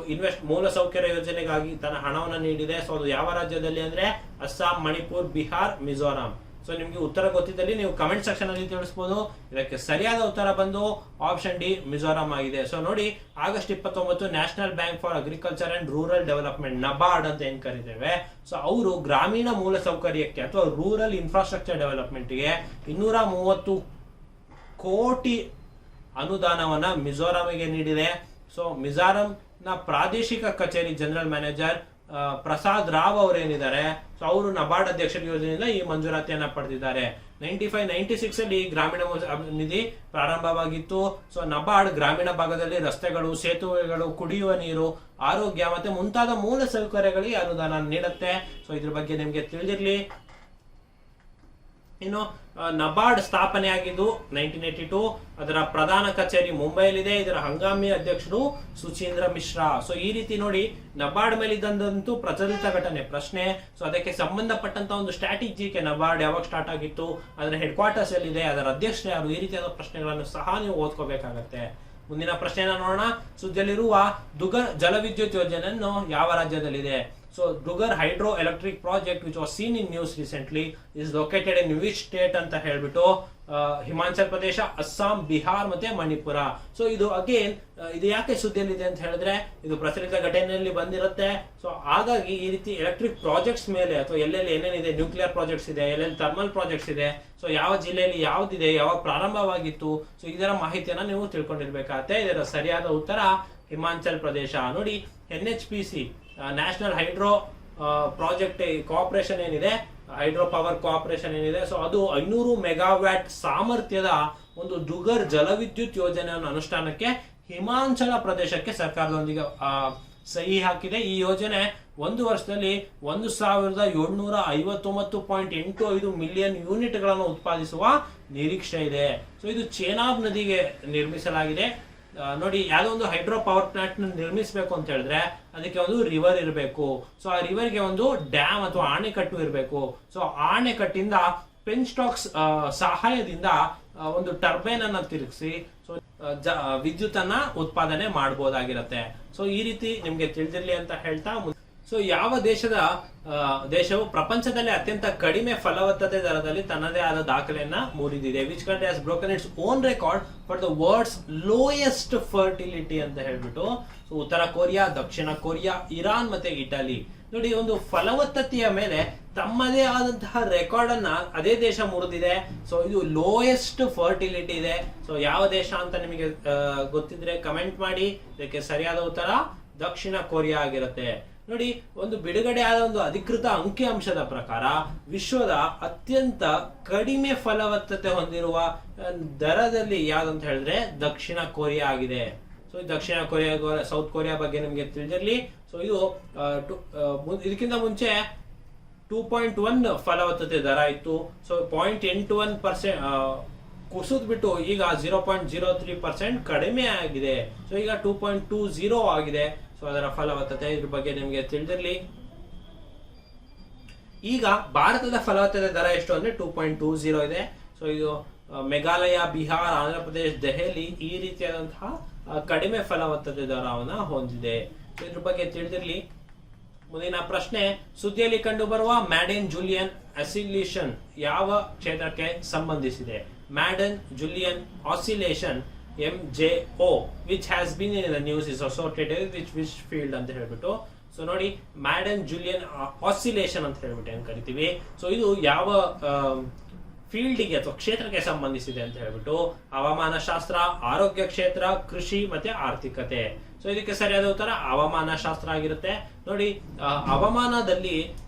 ಮೂಲ ಸೌಕರ್ಯ ಯೋಜನೆಗಾಗಿ ತನ್ನ ಹಣವನ್ನು ನೀಡಿದೆ. ಸೊ ಅದು ಯಾವ ರಾಜ್ಯದಲ್ಲಿ ಅಂದ್ರೆ ಅಸ್ಸಾಂ, ಮಣಿಪುರ್, ಬಿಹಾರ್, ಮಿಜೋರಾಂ. ಸೊ ನಿಮ್ಗೆ ಉತ್ತರ ಗೊತ್ತಿದ್ದಲ್ಲಿ ನೀವು ಕಮೆಂಟ್ ಸೆಕ್ಷನ್ ಅಲ್ಲಿ ತಿಳಿಸಬಹುದು. ಇದಕ್ಕೆ ಸರಿಯಾದ ಉತ್ತರ ಬಂದು ಆಪ್ಷನ್ ಡಿ ಮಿಜೋರಾಂ ಆಗಿದೆ. ಸೊ ನೋಡಿ, August 29 national bank for agriculture and rural development, NABARD ಅಂತ ಏನ್ ಕರಿತೇವೆ, ಸೊ ಅವರು ಗ್ರಾಮೀಣ ಮೂಲ ಸೌಕರ್ಯಕ್ಕೆ ಅಥವಾ ರೂರಲ್ ಇನ್ಫ್ರಾಸ್ಟ್ರಕ್ಚರ್ ಡೆವಲಪ್ಮೆಂಟ್ಗೆ 230 ಕೋಟಿ ಅನುದಾನವನ್ನ ಮಿಜೋರಾಂಗೆ ನೀಡಿದೆ. ಸೊ ಮಿಜೋರಾಂ ನ ಪ್ರಾದೇಶಿಕ ಕಚೇರಿ ಜನರಲ್ ಮ್ಯಾನೇಜರ್ ಪ್ರಸಾದ್ ರಾವ್ ಅವರೇನಿದ್ದಾರೆ, ಸೊ ಅವರು ನಬಾರ್ಡ್ ಅಧ್ಯಕ್ಷರ ಯೋಜನೆಯಿಂದ ಈ ಮಂಜೂರಾತಿಯನ್ನ ಪಡೆದಿದ್ದಾರೆ. 95-96 ಅಲ್ಲಿ ಗ್ರಾಮೀಣ ನಿಧಿ ಪ್ರಾರಂಭವಾಗಿತ್ತು. ಸೊ ನಬಾರ್ಡ್ ಗ್ರಾಮೀಣ ಭಾಗದಲ್ಲಿ ರಸ್ತೆಗಳು, ಸೇತುವೆಗಳು, ಕುಡಿಯುವ ನೀರು, ಆರೋಗ್ಯ ಮತ್ತೆ ಮುಂತಾದ ಮೂಲ ಸೌಕರ್ಯಗಳಿಗೆ ಅನುದಾನ ನೀಡುತ್ತೆ. ಸೊ ಇದ್ರ ಬಗ್ಗೆ ನಿಮ್ಗೆ ತಿಳಿದಿರ್ಲಿ. ಇನ್ನು ನಬಾರ್ಡ್ ಸ್ಥಾಪನೆಯಾಗಿದ್ದು 1982. ಅದರ ಪ್ರಧಾನ ಕಚೇರಿ ಮುಂಬೈಲಿದೆ. ಇದರ ಹಂಗಾಮಿ ಅಧ್ಯಕ್ಷರು ಸುಚೀಂದ್ರ ಮಿಶ್ರಾ. ಸೊ ಈ ರೀತಿ ನೋಡಿ, ನಬಾರ್ಡ್ ಮೇಲೆ ಇದ್ದಂತೂ ಪ್ರಚಲಿತ ಘಟನೆ ಪ್ರಶ್ನೆ. ಸೊ ಅದಕ್ಕೆ ಸಂಬಂಧಪಟ್ಟಂತ ಒಂದು ಸ್ಟ್ರಾಟಜಿಗೆ ನಬಾರ್ಡ್ ಯಾವಾಗ ಸ್ಟಾರ್ಟ್ ಆಗಿತ್ತು, ಅದರ ಹೆಡ್ ಕ್ವಾರ್ಟರ್ಸ್ ಎಲ್ಲಿದೆ, ಅದರ ಅಧ್ಯಕ್ಷರು ಯಾರು, ಈ ರೀತಿಯಾದ ಪ್ರಶ್ನೆಗಳನ್ನು ಸಹ ನೀವು ಓದ್ಕೋಬೇಕಾಗತ್ತೆ. ಮುಂದಿನ ಪ್ರಶ್ನೆನ ನೋಡೋಣ. ಸುದ್ದಿಯಲ್ಲಿರುವ ದುಗರ್ ಜಲವಿದ್ಯುತ್ ಯೋಜನೆಯನ್ನು ಯಾವ ರಾಜ್ಯದಲ್ಲಿದೆ? So Dugar hydro electric project which was seen in news recently is located in which state ಅಂತ ಹೇಳ್ಬಿಟ್ಟು ಹಿಮಾಚಲ್ ಪ್ರದೇಶ, ಅಸ್ಸಾಂ, ಬಿಹಾರ್ ಮತ್ತೆ ಮಣಿಪುರ. ಸೊ ಇದು ಅಗೇನ್ ಇದು ಯಾಕೆ ಸುದ್ದಿಯಲ್ಲಿದೆ ಅಂತ ಹೇಳಿದ್ರೆ ಇದು ಪ್ರಚಲಿತ ಘಟನೆಯಲ್ಲಿ ಬಂದಿರುತ್ತೆ. ಸೊ ಹಾಗಾಗಿ ಈ ರೀತಿ ಎಲೆಕ್ಟ್ರಿಕ್ ಪ್ರಾಜೆಕ್ಟ್ಸ್ ಮೇಲೆ ಅಥವಾ ಎಲ್ಲೆಲ್ಲಿ ಏನೇನಿದೆ, ನ್ಯೂಕ್ಲಿಯರ್ ಪ್ರಾಜೆಕ್ಟ್ಸ್ ಇದೆ, ಎಲ್ಲೆಲ್ಲಿ ಥರ್ಮಲ್ ಪ್ರಾಜೆಕ್ಟ್ಸ್ ಇದೆ, ಸೊ ಯಾವ ಜಿಲ್ಲೆಯಲ್ಲಿ ಯಾವ್ದಿದೆ, ಯಾವಾಗ ಪ್ರಾರಂಭವಾಗಿತ್ತು, ಸೊ ಇದರ ಮಾಹಿತಿಯನ್ನ ನೀವು ತಿಳ್ಕೊಂಡಿರ್ಬೇಕಾಗತ್ತೆ. ಇದರ ಸರಿಯಾದ ಉತ್ತರ ಹಿಮಾಚಲ್ ಪ್ರದೇಶ. ನೋಡಿ, NHPC national hydro project cooperation ಏನಿದೆ, ಹೈಡ್ರೋ ಪವರ್ ಕೋಆಪರೇಷನ್ ಏನಿದೆ, ಸೊ ಅದು 500 ಮೆಗಾವ್ಯಾಟ್ ಸಾಮರ್ಥ್ಯದ ಒಂದು ಡುಗರ್ ಜಲವಿದ್ಯುತ್ ಯೋಜನೆಯನ್ನು ಅನುಷ್ಠಾನಕ್ಕೆ ಹಿಮಾಚಲ ಪ್ರದೇಶಕ್ಕೆ ಸರ್ಕಾರದೊಂದಿಗೆ ಸಹಿ ಹಾಕಿದೆ. ಈ ಯೋಜನೆ ಒಂದು ವರ್ಷದಲ್ಲಿ 1759.85 ಮಿಲಿಯನ್ ಯೂನಿಟ್ಗಳನ್ನು ಉತ್ಪಾದಿಸುವ ನಿರೀಕ್ಷೆ ಇದೆ. ಸೊ ಇದು ಚೇನಾಬ್ ನದಿಗೆ ನಿರ್ಮಿಸಲಾಗಿದೆ. ನೋಡಿ, ಯಾವುದೋ ಒಂದು ಹೈಡ್ರೋ ಪವರ್ ಪ್ಲಾಂಟ್ ನಿರ್ಮಿಸಬೇಕು ಅಂತ ಹೇಳಿದ್ರೆ ಅದಕ್ಕೆ ಒಂದು ರಿವರ್ ಇರಬೇಕು. ಸೊ ಆ ರಿವರ್ಗೆ ಒಂದು ಡ್ಯಾಮ್ ಅಥವಾ ಆಣೆಕಟ್ಟು ಇರಬೇಕು. ಸೊ ಆಣೆಕಟ್ಟಿಂದ ಪೆನ್ಸ್ಟಾಕ್ಸ್ ಸಹಾಯದಿಂದ ಒಂದು ಟರ್ಬೈನ್ ಅನ್ನ ತಿರುಗಿಸಿ ಸೊ ವಿದ್ಯುತ್ ಅನ್ನ ಉತ್ಪಾದನೆ ಮಾಡಬಹುದಾಗಿರುತ್ತೆ. ಸೊ ಈ ರೀತಿ ನಿಮ್ಗೆ ತಿಳಿದಿರ್ಲಿ ಅಂತ ಹೇಳ್ತಾ, ಸೊ ಯಾವ ದೇಶವು ಪ್ರಪಂಚದಲ್ಲಿ ಅತ್ಯಂತ ಕಡಿಮೆ ಫಲವತ್ತತೆ ದರದಲ್ಲಿ ತನ್ನದೇ ಆದ ದಾಖಲೆಯನ್ನ ಮುರಿದಿದೆ? Which country has broken its own record for the world's lowest fertility ಅಂತ ಹೇಳ್ಬಿಟ್ಟು. ಸೊ ಉತ್ತರ ಕೊರಿಯಾ, ದಕ್ಷಿಣ ಕೊರಿಯಾ, ಇರಾನ್ ಮತ್ತೆ ಇಟಲಿ. ನೋಡಿ, ಒಂದು ಫಲವತ್ತತೆಯ ಮೇಲೆ ತಮ್ಮದೇ ಆದಂತಹ ರೆಕಾರ್ಡ್ ಅನ್ನ ಅದೇ ದೇಶ ಮುರಿದಿದೆ. ಸೊ ಇದು ಲೋಯೆಸ್ಟ್ ಫರ್ಟಿಲಿಟಿ ಇದೆ. ಸೊ ಯಾವ ದೇಶ ಅಂತ ನಿಮಗೆ ಗೊತ್ತಿದ್ರೆ ಕಮೆಂಟ್ ಮಾಡಿ. ಇದಕ್ಕೆ ಸರಿಯಾದ ಉತ್ತರ ದಕ್ಷಿಣ ಕೊರಿಯಾ ಆಗಿರುತ್ತೆ. ನೋಡಿ, ಒಂದು ಬಿಡುಗಡೆ ಆದ ಒಂದು ಅಧಿಕೃತ ಅಂಕಿ ಅಂಶದ ಪ್ರಕಾರ ವಿಶ್ವದ ಅತ್ಯಂತ ಕಡಿಮೆ ಫಲವತ್ತತೆ ಹೊಂದಿರುವ ದರದಲ್ಲಿ ಯಾವ್ದಂತ ಹೇಳಿದ್ರೆ ದಕ್ಷಿಣ ಕೊರಿಯಾ ಆಗಿದೆ. ಸೊ ದಕ್ಷಿಣ ಕೊರಿಯಾ, ಸೌತ್ ಕೊರಿಯಾ ಬಗ್ಗೆ ನಿಮ್ಗೆ ತಿಳಿದಿರ್ಲಿ. ಸೊ ಇದು ಇದಕ್ಕಿಂತ ಮುಂಚೆ 2.1 ಫಲವತ್ತತೆ ದರ ಇತ್ತು. ಸೊ 0.81% ಕುಸಿದ್ ಬಿಟ್ಟು ಈಗ 0.03% ಕಡಿಮೆ ಆಗಿದೆ. ಸೊ ಈಗ 2.20 ಆಗಿದೆ. ಸೊ ಅದರ ಫಲವತ್ತತೆ, ಇದ್ರ ಬಗ್ಗೆ ನಿಮಗೆ ತಿಳಿದಿರ್ಲಿ. ಈಗ ಭಾರತದ ಫಲವತ್ತತೆ ದರ ಎಷ್ಟು ಅಂದ್ರೆ 2.20 ಇದೆ. ಸೊ ಇದು ಮೇಘಾಲಯ, ಬಿಹಾರ್, ಆಂಧ್ರ ಪ್ರದೇಶ, ದೆಹಲಿ ಈ ರೀತಿಯಾದಂತಹ ಕಡಿಮೆ ಫಲವತ್ತತೆ ದರವನ್ನ ಹೊಂದಿದೆ. ಸೊ ಇದ್ರ ಬಗ್ಗೆ ತಿಳಿದಿರ್ಲಿ. ಮುಂದಿನ ಪ್ರಶ್ನೆ, ಸುದ್ದಿಯಲ್ಲಿ ಕಂಡು ಬರುವ ಮ್ಯಾಡನ್ ಜೂಲಿಯನ್ ಆಸಿಲೇಷನ್ ಯಾವ ಕ್ಷೇತ್ರಕ್ಕೆ ಸಂಬಂಧಿಸಿದೆ? Madden Julian oscillation MJO which has been in the news is associated with which field ಅಂತ ಹೇಳ್ಬಿಟ್ಟು. ಸೊ ನೋಡಿ, ಮ್ಯಾಡನ್ ಜೂಲಿಯನ್ ಆಸಿಲೇಷನ್ ಅಂತ ಹೇಳ್ಬಿಟ್ಟು ಏನ್ ಕರಿತೀವಿ. ಸೊ ಇದು ಯಾವ ಫೀಲ್ಡ್ಗೆ ಅಥವಾ ಕ್ಷೇತ್ರಕ್ಕೆ ಸಂಬಂಧಿಸಿದೆ ಅಂತ ಹೇಳ್ಬಿಟ್ಟು ಹವಾಮಾನ ಶಾಸ್ತ್ರ, ಆರೋಗ್ಯ ಕ್ಷೇತ್ರ, ಕೃಷಿ ಮತ್ತೆ ಆರ್ಥಿಕತೆ. ಸೊ ಇದಕ್ಕೆ ಸರಿಯಾದ ಉತ್ತರ ಹವಾಮಾನ ಶಾಸ್ತ್ರ ಆಗಿರುತ್ತೆ. ನೋಡಿ, ಹವಾಮಾನದಲ್ಲಿ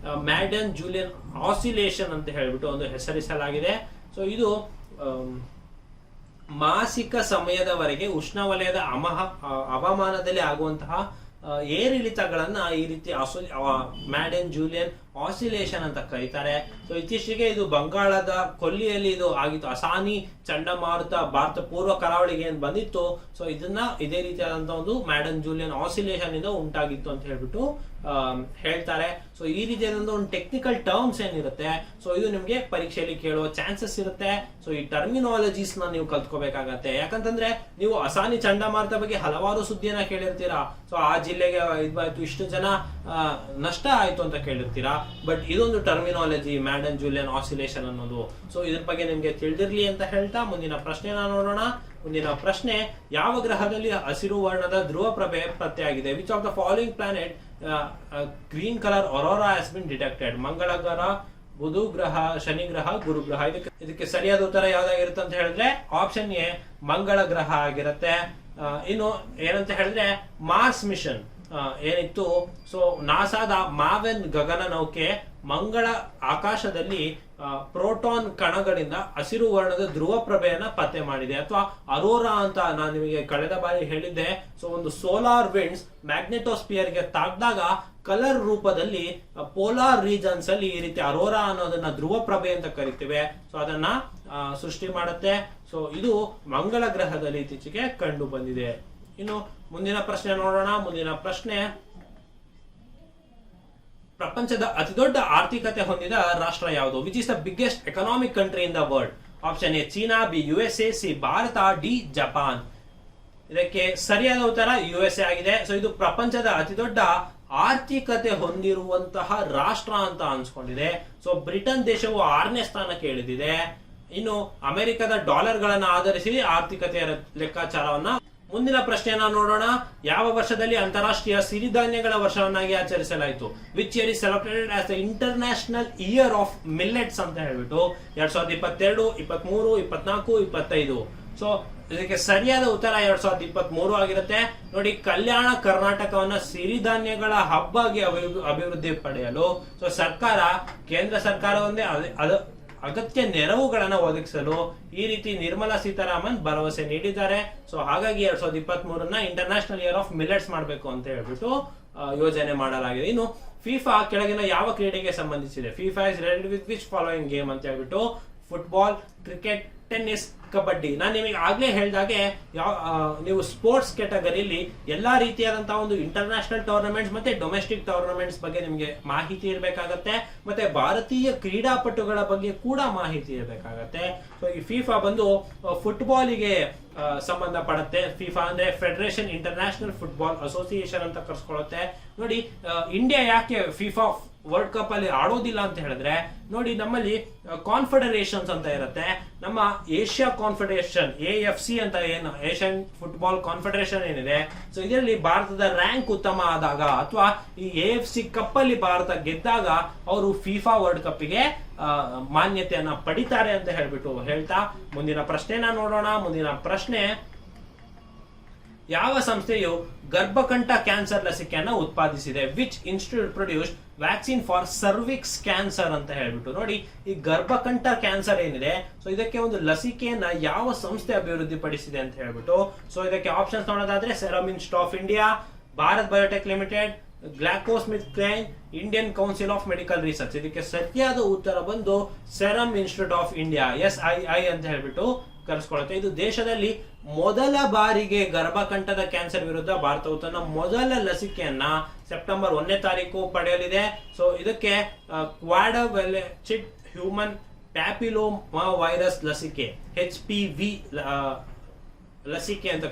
ಮ್ಯಾಡನ್ ಜೂಲಿಯನ್ ಆಸಿಲೇಷನ್ ಅಂತ ಹೇಳ್ಬಿಟ್ಟು ಒಂದು ಹೆಸರಿಸಲಾಗಿದೆ. ಸೊ ಇದು ಮಾಸಿಕ ಸಮಯದವರೆಗೆ ಉಷ್ಣವಲಯದ ಹವಾಮಾನದಲ್ಲಿ ಆಗುವಂತಹ ಏರಿಳಿತಗಳನ್ನ ಈ ರೀತಿ ಮ್ಯಾಡನ್ ಜೂಲಿಯನ್ ಆಸಿಲೇಷನ್ ಅಂತ ಕರೀತಾರೆ. ಸೊ ಇತ್ತೀಚೆಗೆ ಇದು ಬಂಗಾಳದ ಕೊಲ್ಲಿಯಲ್ಲಿ ಇದು ಆಗಿತ್ತು. ಅಸಾನಿ ಚಂಡಮಾರುತ ಭಾರತ ಪೂರ್ವ ಕರಾವಳಿಗೆ ಏನ್ ಬಂದಿತ್ತು, ಸೊ ಇದನ್ನ ಇದೇ ರೀತಿಯಾದಂತಹ ಒಂದು ಮ್ಯಾಡನ್ ಜೂಲಿಯನ್ ಆಸಿಲೇಷನ್ ಇಂದ ಉಂಟಾಗಿತ್ತು ಅಂತ ಹೇಳ್ಬಿಟ್ಟು ಹೇಳ್ತಾರೆ. ಸೊ ಈ ರೀತಿಯಾದಂತ ಒಂದು ಟೆಕ್ನಿಕಲ್ ಟರ್ಮ್ಸ್ ಏನಿರುತ್ತೆ, ಸೊ ಇದು ನಿಮ್ಗೆ ಪರೀಕ್ಷೆಯಲ್ಲಿ ಕೇಳುವ ಚಾನ್ಸಸ್ ಇರುತ್ತೆ. ಸೊ ಈ ಟರ್ಮಿನಾಲಜೀಸ್ ನ ನೀವು ಕಲ್ತ್ಕೋಬೇಕಾಗತ್ತೆ. ಯಾಕಂತಂದ್ರೆ ನೀವು ಅಸಾನಿ ಚಂಡಮಾರುತ ಬಗ್ಗೆ ಹಲವಾರು ಸುದ್ದಿಯನ್ನ ಕೇಳಿರ್ತೀರಾ. ಸೊ ಆ ಜಿಲ್ಲೆಗೆ ಇದಾಯ್ತು, ಇಷ್ಟು ಜನ ನಷ್ಟ ಆಯ್ತು ಅಂತ ಕೇಳಿರ್ತೀರಾ. ಬಟ್ ಇದೊಂದು ಟರ್ಮಿನಾಲಜಿ ಮ್ಯಾಡನ್ ಜೂಲಿಯನ್ ಆಸಿಲೇಷನ್ ಅನ್ನೋದು. ಸೊ ಇದ್ರ ಬಗ್ಗೆ ನಿಮ್ಗೆ ತಿಳಿದಿರ್ಲಿ ಅಂತ ಹೇಳ್ತಾ ಮುಂದಿನ ಪ್ರಶ್ನೆನ ನೋಡೋಣ. ಮುಂದಿನ ಪ್ರಶ್ನೆ, ಯಾವ ಗ್ರಹದಲ್ಲಿ ಹಸಿರು ವರ್ಣದ ಧ್ರುವ ಪ್ರಭೆ ಪತ್ತೆಯಾಗಿದೆ? Which of the following planet green colour Arora has been detected? ಮಂಗಳ ಗ್ರಹ, ಬುಧ ಗ್ರಹ, ಶನಿ ಗ್ರಹ, ಗುರು ಗ್ರಹ. ಇದಕ್ಕೆ ಸರಿಯಾದ ಉತ್ತರ ಯಾವ್ದಾಗಿರುತ್ತೆ ಅಂತ ಹೇಳಿದ್ರೆ ಆಪ್ಷನ್ ಎ ಮಂಗಳ ಗ್ರಹ ಆಗಿರುತ್ತೆ. ಇನ್ನು ಏನಂತ ಹೇಳಿದ್ರೆ ಮಾರ್ಸ್ ಮಿಷನ್ ಏನಿತ್ತು, ಸೊ ನಾಸಾದ ಮಾವೆನ್ ಗಗನ ನೌಕೆ ಮಂಗಳ ಆಕಾಶದಲ್ಲಿ ಪ್ರೋಟಾನ್ ಕಣಗಳಿಂದ ಹಸಿರು ವರ್ಣದ ಧ್ರುವ ಪ್ರಭೆಯನ್ನ ಪತ್ತೆ ಮಾಡಿದೆ, ಅಥವಾ ಅರೋರಾ ಅಂತ ನಾನು ನಿಮಗೆ ಕಳೆದ ಬಾರಿ ಹೇಳಿದ್ದೆ. ಸೊ ಒಂದು ಸೋಲಾರ್ ವಿಂಡ್ಸ್ ಮ್ಯಾಗ್ನೆಟೋಸ್ಪಿಯರ್ ಗೆ ತಾಕ್ದಾಗ ಕಲರ್ ರೂಪದಲ್ಲಿ ಪೋಲಾರ್ ರೀಜನ್ಸ್ ಅಲ್ಲಿ ಈ ರೀತಿ ಅರೋರಾ ಅನ್ನೋದನ್ನ ಧ್ರುವ ಪ್ರಭೆ ಅಂತ ಕರಿತೇವೆ. ಸೊ ಅದನ್ನ ಸೃಷ್ಟಿ ಮಾಡುತ್ತೆ. ಸೊ ಇದು ಮಂಗಳ ಗ್ರಹದಲ್ಲಿ ಇತ್ತೀಚೆಗೆ ಕಂಡು ಬಂದಿದೆ. ಇನ್ನು ಮುಂದಿನ ಪ್ರಶ್ನೆ ನೋಡೋಣ. ಮುಂದಿನ ಪ್ರಶ್ನೆ, ಪ್ರಪಂಚದ ಅತಿದೊಡ್ಡ ಆರ್ಥಿಕತೆ ಹೊಂದಿದ ರಾಷ್ಟ್ರ ಯಾವುದು? Which is the biggest economic country in the world? Option A China, B USA, C Bharat, D Japan. ಇದಕ್ಕೆ ಸರಿಯಾದ ಉತ್ತರ USA ಆಗಿದೆ. ಸೊ ಇದು ಪ್ರಪಂಚದ ಅತಿದೊಡ್ಡ ಆರ್ಥಿಕತೆ ಹೊಂದಿರುವಂತಹ ರಾಷ್ಟ್ರ ಅಂತ ಅನ್ಸ್ಕೊಂಡಿದೆ. ಸೊ ಬ್ರಿಟನ್ ದೇಶವು 6ನೇ ಸ್ಥಾನಕ್ಕೆ ಇಳಿದಿದೆ. ಇನ್ನು ಅಮೆರಿಕದ ಡಾಲರ್ಗಳನ್ನ ಆಧರಿಸಿ ಆರ್ಥಿಕತೆಯ ಲೆಕ್ಕಾಚಾರವನ್ನ. ಮುಂದಿನ ಪ್ರಶ್ನೆಯನ್ನ ನೋಡೋಣ. ಯಾವ ವರ್ಷದಲ್ಲಿ ಅಂತಾರಾಷ್ಟ್ರೀಯ ಸಿರಿಧಾನ್ಯಗಳ ವರ್ಷವನ್ನಾಗಿ ಆಚರಿಸಲಾಯಿತು? Which year is celebrated as the international year of millets ಅಂತ ಹೇಳ್ಬಿಟ್ಟು 2022, 23, 24, 25. ಸೊ ಇದಕ್ಕೆ ಸರಿಯಾದ ಉತ್ತರ 2023 ಆಗಿರುತ್ತೆ. ನೋಡಿ, ಕಲ್ಯಾಣ ಕರ್ನಾಟಕವನ್ನ ಸಿರಿಧಾನ್ಯಗಳ ಹಬ್ ಆಗಿ ಅಭಿವೃದ್ಧಿ ಪಡೆಯಲು ಸೊ ಸರ್ಕಾರ, ಕೇಂದ್ರ ಸರ್ಕಾರ ಒಂದೇ ಅಗತ್ಯ ನೆರವುಗಳನ್ನು ಒದಗಿಸಲು ಈ ರೀತಿ ನಿರ್ಮಲಾ ಸೀತಾರಾಮನ್ ಭರವಸೆ ನೀಡಿದ್ದಾರೆ. ಸೊ ಹಾಗಾಗಿ 2023 ಇಂಟರ್ನ್ಯಾಷನಲ್ ಇಯರ್ ಆಫ್ ಮಿಲೆಟ್ಸ್ ಮಾಡಬೇಕು ಅಂತ ಹೇಳ್ಬಿಟ್ಟು ಯೋಜನೆ ಮಾಡಲಾಗಿದೆ. ಇನ್ನು ಫಿಫಾ ಕೆಳಗಿನ ಯಾವ ಕ್ರೀಡೆಗೆ ಸಂಬಂಧಿಸಿದೆ? FIFA is related with which following game ಅಂತ ಹೇಳ್ಬಿಟ್ಟು ಫುಟ್ಬಾಲ್, ಕ್ರಿಕೆಟ್, ಟೆನ್ನಿಸ್, ಕಬಡ್ಡಿ. ನಾನು ನಿಮಗೆ ಆಗ್ಲೇ ಹೇಳಿದಾಗೆ ನೀವು ಸ್ಪೋರ್ಟ್ಸ್ ಕ್ಯಾಟಗರಿಯಲ್ಲಿ ಎಲ್ಲಾ ರೀತಿಯಾದಂತಹ ಒಂದು ಇಂಟರ್ನ್ಯಾಷನಲ್ ಟೂರ್ನಮೆಂಟ್ಸ್ ಮತ್ತೆ ಡೊಮೆಸ್ಟಿಕ್ ಟೂರ್ನಮೆಂಟ್ಸ್ ಬಗ್ಗೆ ನಿಮಗೆ ಮಾಹಿತಿ ಇರಬೇಕಾಗತ್ತೆ. ಮತ್ತೆ ಭಾರತೀಯ ಕ್ರೀಡಾಪಟುಗಳ ಬಗ್ಗೆ ಕೂಡ ಮಾಹಿತಿ ಇರಬೇಕಾಗತ್ತೆ. ಸೊ ಈ ಫಿಫಾ ಬಂದು ಫುಟ್ಬಾಲಿಗೆ ಸಂಬಂಧಪಡುತ್ತೆ. ಫಿಫಾ ಅಂದ್ರೆ ಫೆಡರೇಷನ್ ಇಂಟರ್ನ್ಯಾಷನಲ್ ಫುಟ್ಬಾಲ್ ಅಸೋಸಿಯೇಷನ್ ಅಂತ ಕರ್ಸ್ಕೊಳ್ಳುತ್ತೆ. ನೋಡಿ, ಇಂಡಿಯಾ ಯಾಕೆ ಫಿಫಾ ವರ್ಲ್ಡ್ ಕಪ್ ಅಲ್ಲಿ ಆಡೋದಿಲ್ಲ ಅಂತ ಹೇಳಿದ್ರೆ, ನೋಡಿ ನಮ್ಮಲ್ಲಿ ಕಾನ್ಫೆಡರೇಷನ್ಸ್ ಅಂತ ಇರುತ್ತೆ. ನಮ್ಮ ಏಷ್ಯಾ ಕಾನ್ಫೆಡರೇಷನ್ AFC ಅಂತ ಏನು ಏಷ್ಯನ್ ಫುಟ್ಬಾಲ್ ಕಾನ್ಫೆಡರೇಷನ್ ಏನಿದೆ, ಸೊ ಇದರಲ್ಲಿ ಭಾರತದ ರ್ಯಾಂಕ್ ಉತ್ತಮ ಆದಾಗ ಅಥವಾ ಈ AFC ಕಪ್ ಅಲ್ಲಿ ಭಾರತ ಗೆದ್ದಾಗ ಅವರು ಫಿಫಾ ವರ್ಲ್ಡ್ ಕಪ್ ಗೆ ಮಾನ್ಯತೆಯನ್ನ ಪಡಿತಾರೆ ಅಂತ ಹೇಳ್ತಾ ಮುಂದಿನ ಪ್ರಶ್ನೆನ ನೋಡೋಣ. ಮುಂದಿನ ಪ್ರಶ್ನೆ, ಯಾವ ಸಂಸ್ಥೆಯು ಗರ್ಭಕಂಠ ಕ್ಯಾನ್ಸರ್ ಲಸಿಕೆಯನ್ನ ಉತ್ಪಾದಿಸಿದೆ? Which institute produced vaccine for cervix cancer ಅಂತ ಹೇಳ್ಬಿಟ್ಟು. ನೋಡಿ, ಈ ಗರ್ಭಕಂಠ ಕ್ಯಾನ್ಸರ್ ಏನಿದೆ, ಸೊ ಇದಕ್ಕೆ ಒಂದು ಲಸಿಕೆಯನ್ನ ಯಾವ ಸಂಸ್ಥೆ ಅಭಿವೃದ್ಧಿ ಪಡಿಸಿದೆ ಅಂತ ಹೇಳ್ಬಿಟ್ಟು. ಸೊ ಇದಕ್ಕೆ ಆಪ್ಷನ್ಸ್ ನೋಡೋದಾದ್ರೆ serum institute of India, Bharat biotech limited, GlaxoSmithKline, Indian council of medical research. ಇದಕ್ಕೆ ಸರಿಯಾದ ಉತ್ತರ ಬಂದು serum institute of India, SII ಅಂತ ಹೇಳ್ಬಿಟ್ಟು ಕರೆಸ್ಕೊಳ್ಳುತ್ತೆ. ಇದು ದೇಶದಲ್ಲಿ ಮೊದಲ ಬಾರಿಗೆ ಗರ್ಭಕಂಠದ ಕ್ಯಾನ್ಸರ್ ವಿರುದ್ಧ ಭಾರತವು ತನ್ನ ಮೊದಲ ಲಸಿಕೆಯನ್ನ ಸೆಪ್ಟೆಂಬರ್ 1ನೇ ತಾರೀಕು ಪಡೆಯಲಿದೆ. ಸೊ ಇದಕ್ಕೆ ಕ್ವಾಡವೆಲೆಚಿಡ್ ಹ್ಯೂಮನ್ ಪ್ಯಾಪಿಲೋಮಾ ವೈರಸ್ ಲಸಿಕೆ HPV ಲಸಿಕೆ ಅಂತ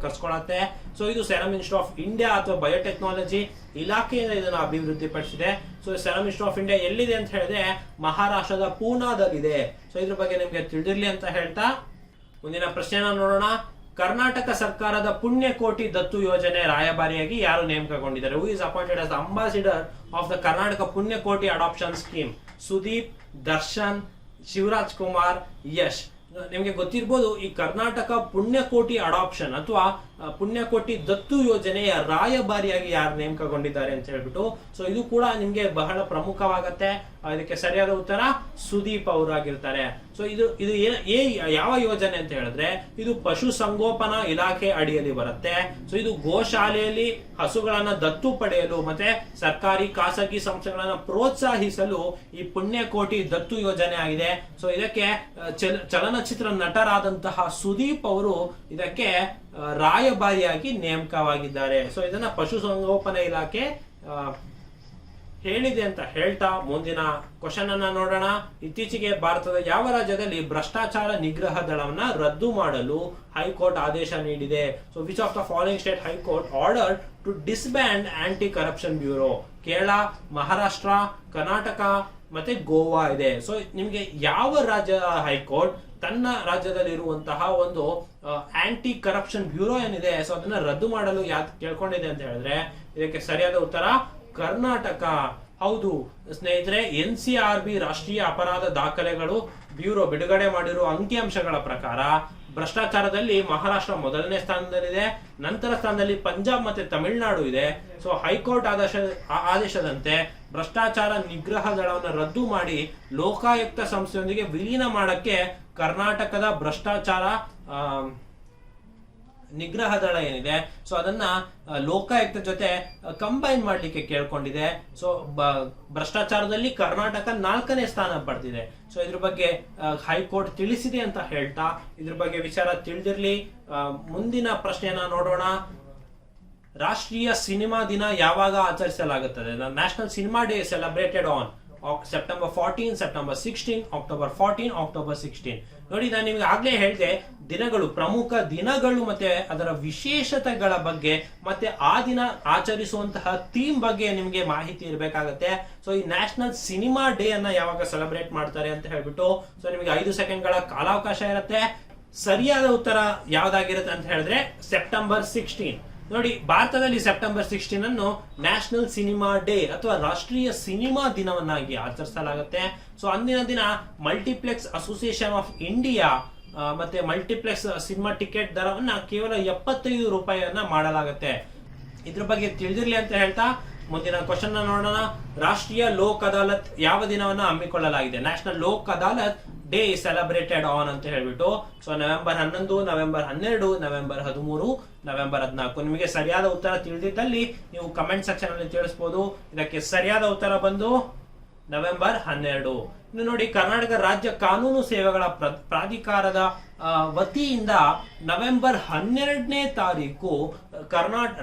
ಕರ್ಸ್ಕೊಳತ್ತೆ. ಸೊ ಇದು ಸೆರಮ್ ಇನ್ಸ್ಟಿಟ್ಯೂಟ್ ಆಫ್ ಇಂಡಿಯಾ ಅಥವಾ ಬಯೋಟೆಕ್ನಾಲಜಿ ಇಲಾಖೆಯಿಂದ ಇದನ್ನು ಅಭಿವೃದ್ಧಿ ಪಡಿಸಿದೆ. So serum institute of India ಎಲ್ಲಿದೆ ಅಂತ ಹೇಳಿದ್ರೆ ಮಹಾರಾಷ್ಟ್ರದ ಪೂನಾದಲ್ಲಿದೆ. ಸೊ ಇದ್ರ ಬಗ್ಗೆ ನಿಮ್ಗೆ ತಿಳಿದಿರ್ಲಿ ಅಂತ ಹೇಳ್ತಾ ಮುಂದಿನ ಪ್ರಶ್ನೆನ ನೋಡೋಣ. ಕರ್ನಾಟಕ ಸರ್ಕಾರದ ಪುಣ್ಯಕೋಟಿ ದತ್ತು ಯೋಜನೆ ರಾಯಭಾರಿಯಾಗಿ ಯಾರು ನೇಮಕಗೊಂಡಿದ್ದಾರೆ? Who is appointed as the ambassador of the Karnataka Punyakoti adoption scheme? Sudeep, Darshan, Shivaraj Kumar, Yash. ನಿಮಗೆ ಗೊತ್ತಿರಬಹುದು, ಈ ಕರ್ನಾಟಕ ಪುಣ್ಯಕೋಟಿ ಅಡಾಪ್ಷನ್ ಅಥವಾ ಪುಣ್ಯಕೋಟಿ ದತ್ತು ಯೋಜನೆಯ ರಾಯಭಾರಿಯಾಗಿ ಯಾರು ನೇಮಕಗೊಂಡಿದ್ದಾರೆ ಅಂತ ಹೇಳ್ಬಿಟ್ಟು. ಸೊ ಇದು ಕೂಡ ನಿಮ್ಗೆ ಬಹಳ ಪ್ರಮುಖವಾಗತ್ತೆ. ಇದಕ್ಕೆ ಸರಿಯಾದ ಉತ್ತರ ಸುದೀಪ್ ಅವರಾಗಿರ್ತಾರೆ. ಸೊ ಇದು ಯಾವ ಯೋಜನೆ ಅಂತ ಹೇಳಿದ್ರೆ, ಇದು ಪಶು ಸಂಗೋಪನಾ ಇಲಾಖೆ ಅಡಿಯಲ್ಲಿ ಬರುತ್ತೆ. ಸೊ ಇದು ಗೋಶಾಲೆಯಲ್ಲಿ ಹಸುಗಳನ್ನ ದತ್ತು ಪಡೆಯಲು ಮತ್ತೆ ಸರ್ಕಾರಿ ಖಾಸಗಿ ಸಂಸ್ಥೆಗಳನ್ನ ಪ್ರೋತ್ಸಾಹಿಸಲು ಈ ಪುಣ್ಯಕೋಟಿ ದತ್ತು ಯೋಜನೆ ಆಗಿದೆ. ಸೊ ಇದಕ್ಕೆ ಚಲನಚಿತ್ರ ನಟರಾದಂತಹ ಸುದೀಪ್ ಅವರು ಇದಕ್ಕೆ ರಾಯಭಾರಿಯಾಗಿ ನೇಮಕವಾಗಿದ್ದಾರೆ. ಸೊ ಇದನ್ನ ಪಶುಸಂಗೋಪನಾ ಇಲಾಖೆ ಹೇಳಿದೆ ಅಂತ ಹೇಳ್ತಾ ಮುಂದಿನ ಕ್ವಶನ್ ಅನ್ನ ನೋಡೋಣ. ಇತ್ತೀಚೆಗೆ ಭಾರತದ ಯಾವ ರಾಜ್ಯದಲ್ಲಿ ಭ್ರಷ್ಟಾಚಾರ ನಿಗ್ರಹ ದಳವನ್ನ ರದ್ದು ಮಾಡಲು ಹೈಕೋರ್ಟ್ ಆದೇಶ ನೀಡಿದೆ? So which of the following state high court order to disband anti corruption bureau? Kerala, Maharashtra, Karnataka ಮತ್ತೆ ಗೋವಾ ಇದೆ. ಸೊ ನಿಮ್ಗೆ ಯಾವ ರಾಜ್ಯ ಹೈಕೋರ್ಟ್ ತನ್ನ ರಾಜ್ಯದಲ್ಲಿರುವಂತಹ ಒಂದು ಆಂಟಿ ಕರಪ್ಷನ್ ಬ್ಯೂರೋ ಏನಿದೆ, ಸೊ ಅದನ್ನ ರದ್ದು ಮಾಡಲು ಕೇಳ್ಕೊಂಡಿದೆ ಅಂತ ಹೇಳಿದ್ರೆ ಇದಕ್ಕೆ ಸರಿಯಾದ ಉತ್ತರ ಕರ್ನಾಟಕ. ಹೌದು ಸ್ನೇಹಿತರೆ, NCRB ರಾಷ್ಟ್ರೀಯ ಅಪರಾಧ ದಾಖಲೆಗಳು ಬ್ಯೂರೋ ಬಿಡುಗಡೆ ಮಾಡಿರುವ ಅಂಕಿಅಂಶಗಳ ಪ್ರಕಾರ ಭ್ರಷ್ಟಾಚಾರದಲ್ಲಿ ಮಹಾರಾಷ್ಟ್ರ ಮೊದಲನೇ ಸ್ಥಾನದಲ್ಲಿದೆ. ನಂತರ ಸ್ಥಾನದಲ್ಲಿ ಪಂಜಾಬ್ ಮತ್ತೆ ತಮಿಳುನಾಡು ಇದೆ. ಸೊ ಹೈಕೋರ್ಟ್ ಆದೇಶದಂತೆ ಭ್ರಷ್ಟಾಚಾರ ನಿಗ್ರಹ ದಳವನ್ನು ರದ್ದು ಮಾಡಿ ಲೋಕಾಯುಕ್ತ ಸಂಸ್ಥೆಯೊಂದಿಗೆ ವಿಲೀನ ಮಾಡಕ್ಕೆ ಕರ್ನಾಟಕದ ಭ್ರಷ್ಟಾಚಾರ ನಿಗ್ರಹ ದಳ ಏನಿದೆ, ಸೊ ಅದನ್ನ ಲೋಕಾಯುಕ್ತ ಜೊತೆ ಕಂಬೈನ್ ಮಾಡ್ಲಿಕ್ಕೆ ಕೇಳ್ಕೊಂಡಿದೆ. ಸೊ ಭ್ರಷ್ಟಾಚಾರದಲ್ಲಿ ಕರ್ನಾಟಕ 4ನೇ ಸ್ಥಾನ ಪಡೆದಿದೆ. ಸೊ ಇದ್ರ ಬಗ್ಗೆ ಹೈಕೋರ್ಟ್ ತಿಳಿಸಿದೆ ಅಂತ ಹೇಳ್ತಾ ಇದ್ರ ಬಗ್ಗೆ ವಿಚಾರ ತಿಳಿದಿರ್ಲಿ. ಮುಂದಿನ ಪ್ರಶ್ನೆಯನ್ನ ನೋಡೋಣ. ರಾಷ್ಟ್ರೀಯ ಸಿನಿಮಾ ದಿನ ಯಾವಾಗ ಆಚರಿಸಲಾಗುತ್ತದೆ? National cinema day celebrated September 14, September 16, October 14, October 16. ನೋಡಿ, ನಾನು ನಿಮ್ಗೆ ಆಗ್ಲೇ ಹೇಳಿದೆ ದಿನಗಳು, ಪ್ರಮುಖ ದಿನಗಳು ಮತ್ತೆ ಅದರ ವಿಶೇಷತೆಗಳ ಬಗ್ಗೆ ಮತ್ತೆ ಆ ದಿನ ಆಚರಿಸುವಂತಹ ಥೀಮ್ ಬಗ್ಗೆ ನಿಮ್ಗೆ ಮಾಹಿತಿ ಇರಬೇಕಾಗತ್ತೆ. ಸೊ ಈ ನ್ಯಾಷನಲ್ ಸಿನಿಮಾ ಡೇ ಅನ್ನ ಯಾವಾಗ ಸೆಲೆಬ್ರೇಟ್ ಮಾಡ್ತಾರೆ ಅಂತ ಹೇಳ್ಬಿಟ್ಟು, ಸೊ ನಿಮಗೆ 5 ಸೆಕೆಂಡ್ಗಳ ಕಾಲಾವಕಾಶ ಇರುತ್ತೆ. ಸರಿಯಾದ ಉತ್ತರ ಯಾವ್ದಾಗಿರುತ್ತೆ ಅಂತ ಹೇಳಿದ್ರೆ ಸೆಪ್ಟೆಂಬರ್ 16. ನೋಡಿ, ಭಾರತದಲ್ಲಿ ಸೆಪ್ಟೆಂಬರ್ 16 ಅನ್ನು ನ್ಯಾಷನಲ್ ಸಿನಿಮಾ ಡೇ ಅಥವಾ ರಾಷ್ಟ್ರೀಯ ಸಿನಿಮಾ ದಿನವನ್ನಾಗಿ ಆಚರಿಸಲಾಗುತ್ತೆ. ಸೊ ಅಂದಿನ ದಿನ ಮಲ್ಟಿಪ್ಲೆಕ್ಸ್ ಅಸೋಸಿಯೇಷನ್ ಆಫ್ ಇಂಡಿಯಾ ಮತ್ತೆ ಮಲ್ಟಿಪ್ಲೆಕ್ಸ್ ಸಿನಿಮಾ ಟಿಕೆಟ್ ದರವನ್ನ ಕೇವಲ 75 ರೂಪಾಯಿಯನ್ನ ಮಾಡಲಾಗುತ್ತೆ. ಇದ್ರ ಬಗ್ಗೆ ತಿಳಿದಿರ್ಲಿ ಅಂತ ಹೇಳ್ತಾ ಮುಂದಿನ ಕ್ವಶನ್ ನೋಡೋಣ. ರಾಷ್ಟ್ರೀಯ ಲೋಕ್ ಅದಾಲತ್ ಯಾವ ದಿನವನ್ನ ಹಮ್ಮಿಕೊಳ್ಳಲಾಗಿದೆ? National Lok Adalat day is celebrated on ಅಂತ ಹೇಳ್ಬಿಟ್ಟು, so November 11, November 12, November 13, November 14. ನಿಮಗೆ ಸರಿಯಾದ ಉತ್ತರ ತಿಳಿದಿದ್ದಲ್ಲಿ ನೀವು ಕಮೆಂಟ್ ಸೆಕ್ಷನ್ ಅಲ್ಲಿ ತಿಳಿಸಬಹುದು. ಇದಕ್ಕೆ ಸರಿಯಾದ ಉತ್ತರ ಬಂದು ನವೆಂಬರ್ 12. ಇನ್ನು ನೋಡಿ, ಕರ್ನಾಟಕ ರಾಜ್ಯ ಕಾನೂನು ಸೇವೆಗಳ ಪ್ರಾಧಿಕಾರದ ವತಿಯಿಂದ ನವೆಂಬರ್ 12ನೇ ತಾರೀಕು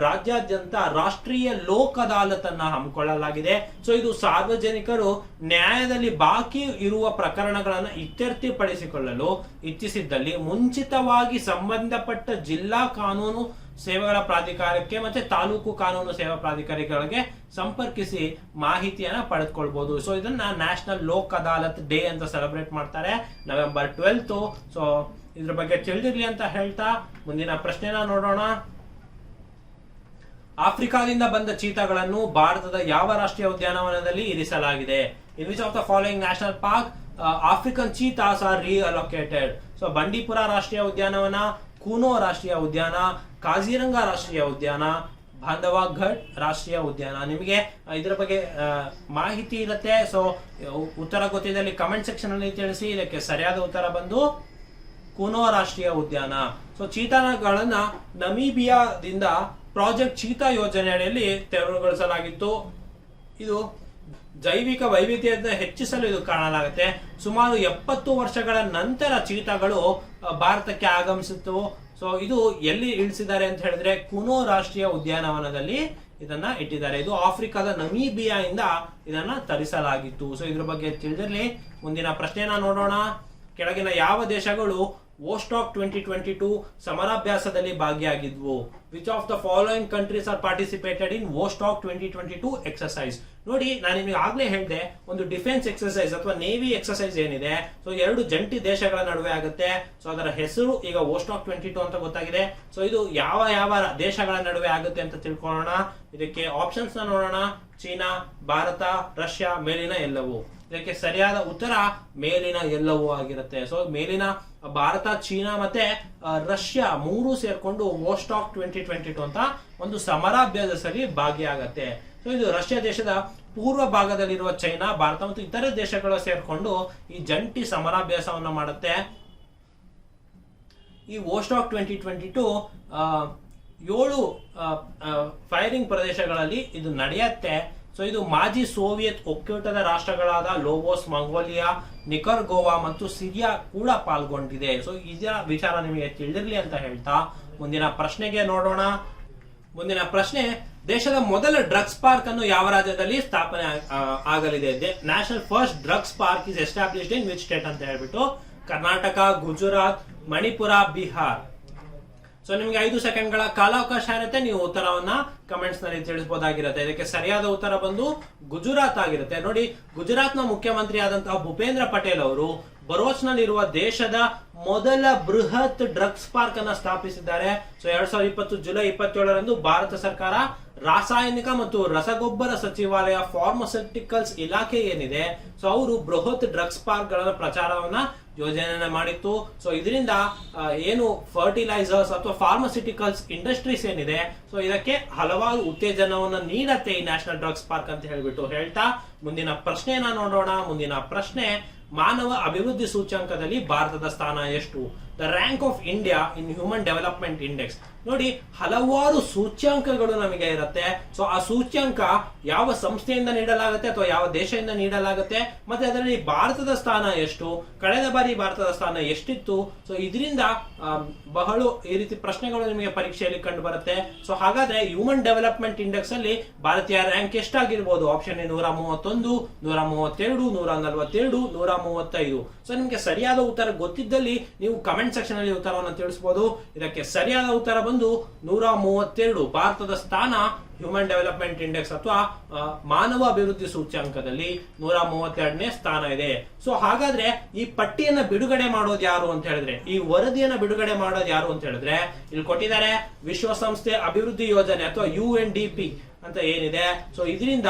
ರಾಜ್ಯಾದ್ಯಂತ ರಾಷ್ಟ್ರೀಯ ಲೋಕ್ ಅದಾಲತ್ ಅನ್ನ ಹಮ್ಮಿಕೊಳ್ಳಲಾಗಿದೆ. ಸೊ ಇದು ಸಾರ್ವಜನಿಕರು ನ್ಯಾಯದಲ್ಲಿ ಬಾಕಿ ಇರುವ ಪ್ರಕರಣಗಳನ್ನು ಇತ್ಯರ್ಥಪಡಿಸಿಕೊಳ್ಳಲು ಇಚ್ಛಿಸಿದ್ದಲ್ಲಿ ಮುಂಚಿತವಾಗಿ ಸಂಬಂಧಪಟ್ಟ ಜಿಲ್ಲಾ ಕಾನೂನು ಸೇವೆಗಳ ಪ್ರಾಧಿಕಾರಕ್ಕೆ ಮತ್ತೆ ತಾಲೂಕು ಕಾನೂನು ಸೇವಾ ಪ್ರಾಧಿಕಾರಿಗಳಿಗೆ ಸಂಪರ್ಕಿಸಿ ಮಾಹಿತಿಯನ್ನ ಪಡೆದುಕೊಳ್ಬಹುದು. ಸೊ ಇದನ್ನ ನ್ಯಾಷನಲ್ ಲೋಕ್ ಅದಾಲತ್ ಡೇ ಅಂತ ಸೆಲೆಬ್ರೇಟ್ ಮಾಡ್ತಾರೆ ನವೆಂಬರ್ 12. ಸೊ ಇದ್ರ ಬಗ್ಗೆ ತಿಳಿದಿರ್ಲಿ ಅಂತ ಹೇಳ್ತಾ ಮುಂದಿನ ಪ್ರಶ್ನೆನ ನೋಡೋಣ. ಆಫ್ರಿಕಾದಿಂದ ಬಂದ ಚೀತಾಗಳನ್ನು ಭಾರತದ ಯಾವ ರಾಷ್ಟ್ರೀಯ ಉದ್ಯಾನವನದಲ್ಲಿ ಇರಿಸಲಾಗಿದೆ? In which of the following national park African cheetahs are reallocated? So Bandipur ರಾಷ್ಟ್ರೀಯ ಉದ್ಯಾನವನ, ಕೂನೋ ರಾಷ್ಟ್ರೀಯ ಉದ್ಯಾನ, ಕಾಜಿರಂಗ ರಾಷ್ಟ್ರೀಯ ಉದ್ಯಾನ, ಬಾಂಧವಘಡ್ ರಾಷ್ಟ್ರೀಯ ಉದ್ಯಾನ. ನಿಮಗೆ ಇದರ ಬಗ್ಗೆ ಮಾಹಿತಿ ಇರುತ್ತೆ. ಸೊ ಉತ್ತರ ಗೊತ್ತಿದ್ದಲ್ಲಿ ಕಮೆಂಟ್ ಸೆಕ್ಷನ್ ಅಲ್ಲಿ ತಿಳಿಸಿ. ಇದಕ್ಕೆ ಸರಿಯಾದ ಉತ್ತರ ಬಂದು ಕೂನೋ ರಾಷ್ಟ್ರೀಯ ಉದ್ಯಾನ. ಸೊ ಚೀತಾಗಳನ್ನ ನಮೀಬಿಯಾದಿಂದ ಪ್ರಾಜೆಕ್ಟ್ ಚೀತಾ ಯೋಜನೆ ಅಡಿಯಲ್ಲಿ ತೆರವುಗೊಳಿಸಲಾಗಿತ್ತು. ಇದು ಜೈವಿಕ ವೈವಿಧ್ಯತೆಯನ್ನು ಹೆಚ್ಚಿಸಲು ಇದು ಕಾರಣಲಾಗುತ್ತೆ. ಸುಮಾರು 70 ವರ್ಷಗಳ ನಂತರ ಚೀತಾಗಳು ಭಾರತಕ್ಕೆ ಆಗಮಿಸಿತ್ತು. ಸೊ ಇದು ಎಲ್ಲಿ ಇಳಿಸಿದ್ದಾರೆ ಅಂತ ಹೇಳಿದ್ರೆ ಕೂನೋ ರಾಷ್ಟ್ರೀಯ ಉದ್ಯಾನವನದಲ್ಲಿ ಇದನ್ನ ಇಟ್ಟಿದ್ದಾರೆ. ಇದು ಆಫ್ರಿಕಾದ ನಮೀಬಿಯಾ ಇಂದ ಇದನ್ನ ತರಿಸಲಾಗಿತ್ತು. ಸೊ ಇದ್ರ ಬಗ್ಗೆ ತಿಳಿದಿರಲಿ. ಮುಂದಿನ ಪ್ರಶ್ನೆನ ನೋಡೋಣ. ಕೆಳಗಿನ ಯಾವ ದೇಶಗಳು ವೋಸ್ಟಾಕ್ 2022 ಸಮರಾಭ್ಯಾಸದಲ್ಲಿ ಭಾಗಿಯಾಗಿದ್ವು? Which of the following countries are participated in Vostok 2022 exercise? ನೋಡಿ, ನಾನು ನಿಮಗೆ ಆಗ್ಲೇ ಹೇಳಿದೆ, ಒಂದು ಡಿಫೆನ್ಸ್ ಎಕ್ಸರ್ಸೈಸ್ ಅಥವಾ ನೇವಿ ಎಕ್ಸರ್ಸೈಸ್ ಏನಿದೆ, ಸೊ 2 ಜಂಟಿ ದೇಶಗಳ ನಡುವೆ ಆಗುತ್ತೆ. ಸೊ ಅದರ ಹೆಸರು ಈಗ ವೋಸ್ಟಾಕ್ 22 ಅಂತ ಗೊತ್ತಾಗಿದೆ. ಸೊ ಇದು ಯಾವ ಯಾವ ದೇಶಗಳ ನಡುವೆ ಆಗುತ್ತೆ ಅಂತ ತಿಳ್ಕೊಳ್ಳೋಣ. ಇದಕ್ಕೆ ಆಪ್ಷನ್ಸ್ ನೋಡೋಣ. ಚೀನಾ, ಭಾರತ, ರಷ್ಯಾ, ಮೇಲಿನ ಎಲ್ಲವೂ. ಇದಕ್ಕೆ ಸರಿಯಾದ ಉತ್ತರ ಮೇಲಿನ ಎಲ್ಲವೂ ಆಗಿರುತ್ತೆ. ಸೊ ಮೇಲಿನ ಭಾರತ, ಚೀನಾ ಮತ್ತೆ ರಷ್ಯಾ 3 ಸೇರ್ಕೊಂಡು ವೋಸ್ಟಾಕ್ 2022 ಅಂತ ಒಂದು ಸಮರಾಭ್ಯಾಸದಲ್ಲಿ ಭಾಗಿಯಾಗತ್ತೆ. ಸೊ ಇದು ರಷ್ಯಾ ದೇಶದ ಪೂರ್ವ ಭಾಗದಲ್ಲಿರುವ ಚೈನಾ, ಭಾರತ ಮತ್ತು ಇತರೆ ದೇಶಗಳು ಸೇರ್ಕೊಂಡು ಈ ಜಂಟಿ ಸಮರಾಭ್ಯಾಸವನ್ನ ಮಾಡುತ್ತೆ. ಈ ವೋಸ್ಟಾಕ್ 2022 7 ಫೈರಿಂಗ್ ಪ್ರದೇಶಗಳಲ್ಲಿ ಇದು ನಡೆಯುತ್ತೆ. ಸೊ ಇದು ಮಾಜಿ ಸೋವಿಯತ್ ಒಕ್ಕೂಟದ ರಾಷ್ಟ್ರಗಳಾದ ಲೋವೋಸ್, ಮಂಗೋಲಿಯಾ, ನಿಕರ್ಗೋವಾ ಮತ್ತು ಸಿರಿಯಾ ಕೂಡ ಪಾಲ್ಗೊಂಡಿದೆ. ಸೊ ಇದರ ವಿಚಾರ ನಿಮಗೆ ತಿಳಿದಿರಲಿ ಅಂತ ಹೇಳ್ತಾ ಮುಂದಿನ ಪ್ರಶ್ನೆಗೆ ನೋಡೋಣ. ಮುಂದಿನ ಪ್ರಶ್ನೆ, ದೇಶದ ಮೊದಲ ಡ್ರಗ್ಸ್ ಪಾರ್ಕ್ ಅನ್ನು ಯಾವ ರಾಜ್ಯದಲ್ಲಿ ಸ್ಥಾಪನೆ ಆಗಲಿದೆ? National first drugs park is established in which state ಅಂತ ಹೇಳ್ಬಿಟ್ಟು, ಕರ್ನಾಟಕ, ಗುಜರಾತ್, ಮಣಿಪುರ, ಬಿಹಾರ್. ಸೊ ನಿಮ್ಗೆ 5 ಸೆಕೆಂಡ್ಗಳ ಕಾಲಾವಕಾಶ ಇರುತ್ತೆ. ನೀವು ಉತ್ತರವನ್ನ ಕಮೆಂಟ್ಸ್ ನಲ್ಲಿ ತಿಳಿಸಬಹುದಾಗಿರುತ್ತೆ. ಇದಕ್ಕೆ ಸರಿಯಾದ ಉತ್ತರ ಬಂದು ಗುಜರಾತ್ ಆಗಿರುತ್ತೆ. ನೋಡಿ, ಗುಜರಾತ್ ನ ಮುಖ್ಯಮಂತ್ರಿ ಆದಂತಹ ಭೂಪೇಂದ್ರ ಪಟೇಲ್ ಅವರು ಬರೋಚ್ ನಲ್ಲಿರುವ ದೇಶದ ಮೊದಲ ಬೃಹತ್ ಡ್ರಗ್ಸ್ ಪಾರ್ಕ್ ಅನ್ನ ಸ್ಥಾಪಿಸಿದ್ದಾರೆ. ಸೊ 2020 ಜುಲೈ 27ರಂದು ಭಾರತ ಸರ್ಕಾರ ರಾಸಾಯನಿಕ ಮತ್ತು ರಸಗೊಬ್ಬರ ಸಚಿವಾಲಯ ಫಾರ್ಮಸ್ಯೂಟಿಕಲ್ಸ್ ಇಲಾಖೆ ಏನಿದೆ, ಸೊ ಅವರು ಬೃಹತ್ ಡ್ರಗ್ಸ್ ಪಾರ್ಕ್ ಗಳ ಪ್ರಚಾರವನ್ನ ಯೋಜನೆ ಮಾಡಿತ್ತು. ಸೊ ಇದರಿಂದ ಏನು ಫರ್ಟಿಲೈಸರ್ಸ್ ಅಥವಾ ಫಾರ್ಮಸ್ಯೂಟಿಕಲ್ಸ್ ಇಂಡಸ್ಟ್ರೀಸ್ ಏನಿದೆ, ಸೊ ಇದಕ್ಕೆ ಹಲವಾರು ಉತ್ತೇಜನವನ್ನು ನೀಡತ್ತೆ ಈ ನ್ಯಾಷನಲ್ ಡ್ರಗ್ಸ್ ಪಾರ್ಕ್ ಅಂತ ಹೇಳ್ತಾ ಮುಂದಿನ ಪ್ರಶ್ನೆಯನ್ನ ನೋಡೋಣ. ಮುಂದಿನ ಪ್ರಶ್ನೆ, ಮಾನವ ಅಭಿವೃದ್ಧಿ ಸೂಚ್ಯಂಕದಲ್ಲಿ ಭಾರತದ ಸ್ಥಾನ ಎಷ್ಟು? The rank of India in human development index. ನೋಡಿ, ಹಲವಾರು ಸೂಚ್ಯಾಂಕಗಳು ನಮಗೆ ಇರುತ್ತೆ. ಸೊ ಆ ಸೂಚ್ಯಾಂಕ ಯಾವ ಸಂಸ್ಥೆಯಿಂದ ನೀಡಲಾಗುತ್ತೆ ಅಥವಾ ಯಾವ ದೇಶದಿಂದ ನೀಡಲಾಗುತ್ತೆ, ಮತ್ತೆ ಅದರಲ್ಲಿ ಭಾರತದ ಸ್ಥಾನ ಎಷ್ಟು, ಕಳೆದ ಬಾರಿ ಭಾರತದ ಸ್ಥಾನ ಎಷ್ಟಿತ್ತು. ಸೊ ಇದರಿಂದ ಬಹಳ ಈ ರೀತಿ ಪ್ರಶ್ನೆಗಳು ನಿಮಗೆ ಪರೀಕ್ಷೆಯಲ್ಲಿ ಕಂಡು ಬರುತ್ತೆ. ಸೊ ಹಾಗಾದ್ರೆ ಹ್ಯೂಮನ್ ಡೆವಲಪ್ಮೆಂಟ್ ಇಂಡೆಕ್ಸ್ ಅಲ್ಲಿ ಭಾರತೀಯ ರ್ಯಾಂಕ್ ಎಷ್ಟಾಗಿರ್ಬೋದು? Option A 131, 132, 142, 135. ಸೊ ನಿಮ್ಗೆ ಸರಿಯಾದ ಉತ್ತರ ಗೊತ್ತಿದ್ದಲ್ಲಿ ನೀವು ಕಮೆಂಟ್ ಸೆಕ್ಷನ್ ಅಲ್ಲಿ ಉತ್ತರವನ್ನು ತಿಳಿಸಬಹುದು. ಇದಕ್ಕೆ ಸರಿಯಾದ ಉತ್ತರ ಬಂದು 132. ಭಾರತದ ಸ್ಥಾನ ಹ್ಯೂಮನ್ ಡೆವಲಪ್ಮೆಂಟ್ ಇಂಡೆಕ್ಸ್ ಅಥವಾ ಮಾನವ ಅಭಿವೃದ್ಧಿ ಸೂಚ್ಯಾಂಕದಲ್ಲಿ 132ನೇ ಸ್ಥಾನ ಇದೆ. ಸೊ ಹಾಗಾದ್ರೆ ಈ ಪಟ್ಟಿಯನ್ನ ಬಿಡುಗಡೆ ಮಾಡೋದು ಯಾರು ಅಂತ ಹೇಳಿದ್ರೆ, ಈ ವರದಿಯನ್ನ ಬಿಡುಗಡೆ ಮಾಡೋದು ಯಾರು ಅಂತ ಹೇಳಿದ್ರೆ, ಇಲ್ಲಿ ಕೊಟ್ಟಿದ್ದಾರೆ ವಿಶ್ವಸಂಸ್ಥೆ ಅಭಿವೃದ್ಧಿ ಯೋಜನೆ ಅಥವಾ UNDP ಅಂತ ಏನಿದೆ. ಸೊ ಇದರಿಂದ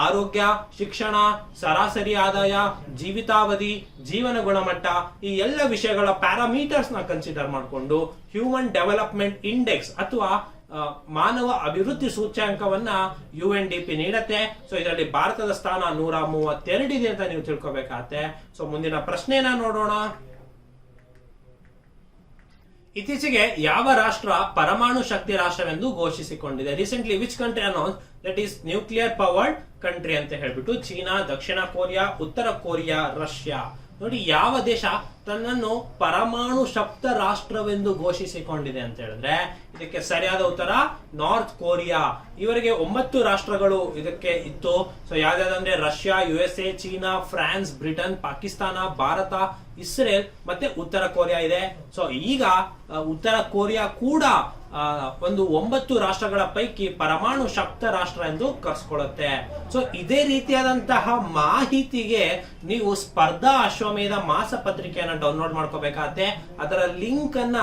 ಆರೋಗ್ಯ, ಶಿಕ್ಷಣ, ಸರಾಸರಿ ಆದಾಯ, ಜೀವಿತಾವಧಿ, ಜೀವನ ಗುಣಮಟ್ಟ ಈ ಎಲ್ಲ ವಿಷಯಗಳ ಪ್ಯಾರಾಮೀಟರ್ಸ್ ನ ಕನ್ಸಿಡರ್ ಮಾಡಿಕೊಂಡು ಹ್ಯೂಮನ್ ಡೆವಲಪ್ಮೆಂಟ್ ಇಂಡೆಕ್ಸ್ ಅಥವಾ ಮಾನವ ಅಭಿವೃದ್ಧಿ ಸೂಚ್ಯಾಂಕವನ್ನ UNDP ನೀಡತ್ತೆ. ಸೊ ಇದರಲ್ಲಿ ಭಾರತದ ಸ್ಥಾನ 132 ಇದೆ ಅಂತ ನೀವು ತಿಳ್ಕೊಬೇಕಾಗತ್ತೆ. ಸೊ ಮುಂದಿನ ಪ್ರಶ್ನೆನ ನೋಡೋಣ. ಇತ್ತೀಚೆಗೆ ಯಾವ ರಾಷ್ಟ್ರ ಪರಮಾಣು ಶಕ್ತಿ ರಾಷ್ಟ್ರವೆಂದು ಘೋಷಿಸಿಕೊಂಡಿದೆ? Recently which country announce that is nuclear powered country ಅಂತ ಹೇಳ್ಬಿಟ್ಟು ಚೀನಾ, ದಕ್ಷಿಣ ಕೊರಿಯಾ, ಉತ್ತರ ಕೊರಿಯಾ, ರಷ್ಯಾ. ನೋಡಿ, ಯಾವ ದೇಶ ತನ್ನನ್ನು ಪರಮಾಣು ಶಕ್ತ ರಾಷ್ಟ್ರವೆಂದು ಘೋಷಿಸಿಕೊಂಡಿದೆ ಅಂತ ಹೇಳಿದ್ರೆ ಇದಕ್ಕೆ ಸರಿಯಾದ ಉತ್ತರ ನಾರ್ತ್ ಕೊರಿಯಾ. ಇವರಿಗೆ 9 ರಾಷ್ಟ್ರಗಳು ಇದಕ್ಕೆ ಇತ್ತು. ಸೊ ಯಾವ್ದಾದ್ರೆ Russia, USA, China, France, Britain, Pakistan, Bharat, Israel ಮತ್ತೆ ಉತ್ತರ ಕೊರಿಯಾ ಇದೆ. ಸೊ ಈಗ ಉತ್ತರ ಕೊರಿಯಾ ಕೂಡ ಒಂದು 9 ರಾಷ್ಟ್ರಗಳ ಪೈಕಿ ಪರಮಾಣು ಶಕ್ತ ರಾಷ್ಟ್ರ ಎಂದು ಕರೆಸ್ಕೊಳ್ಳುತ್ತೆ. ಸೊ ಇದೇ ರೀತಿಯಾದಂತಹ ಮಾಹಿತಿಗೆ ನೀವು ಸ್ಪರ್ಧಾ ಅಶ್ವಮೇಧ ಮಾಸ ಪತ್ರಿಕೆಯನ್ನು ಡೌನ್ಲೋಡ್ ಮಾಡ್ಕೋಬೇಕಾಗತ್ತೆ. ಅದರ ಲಿಂಕ್ ಅನ್ನ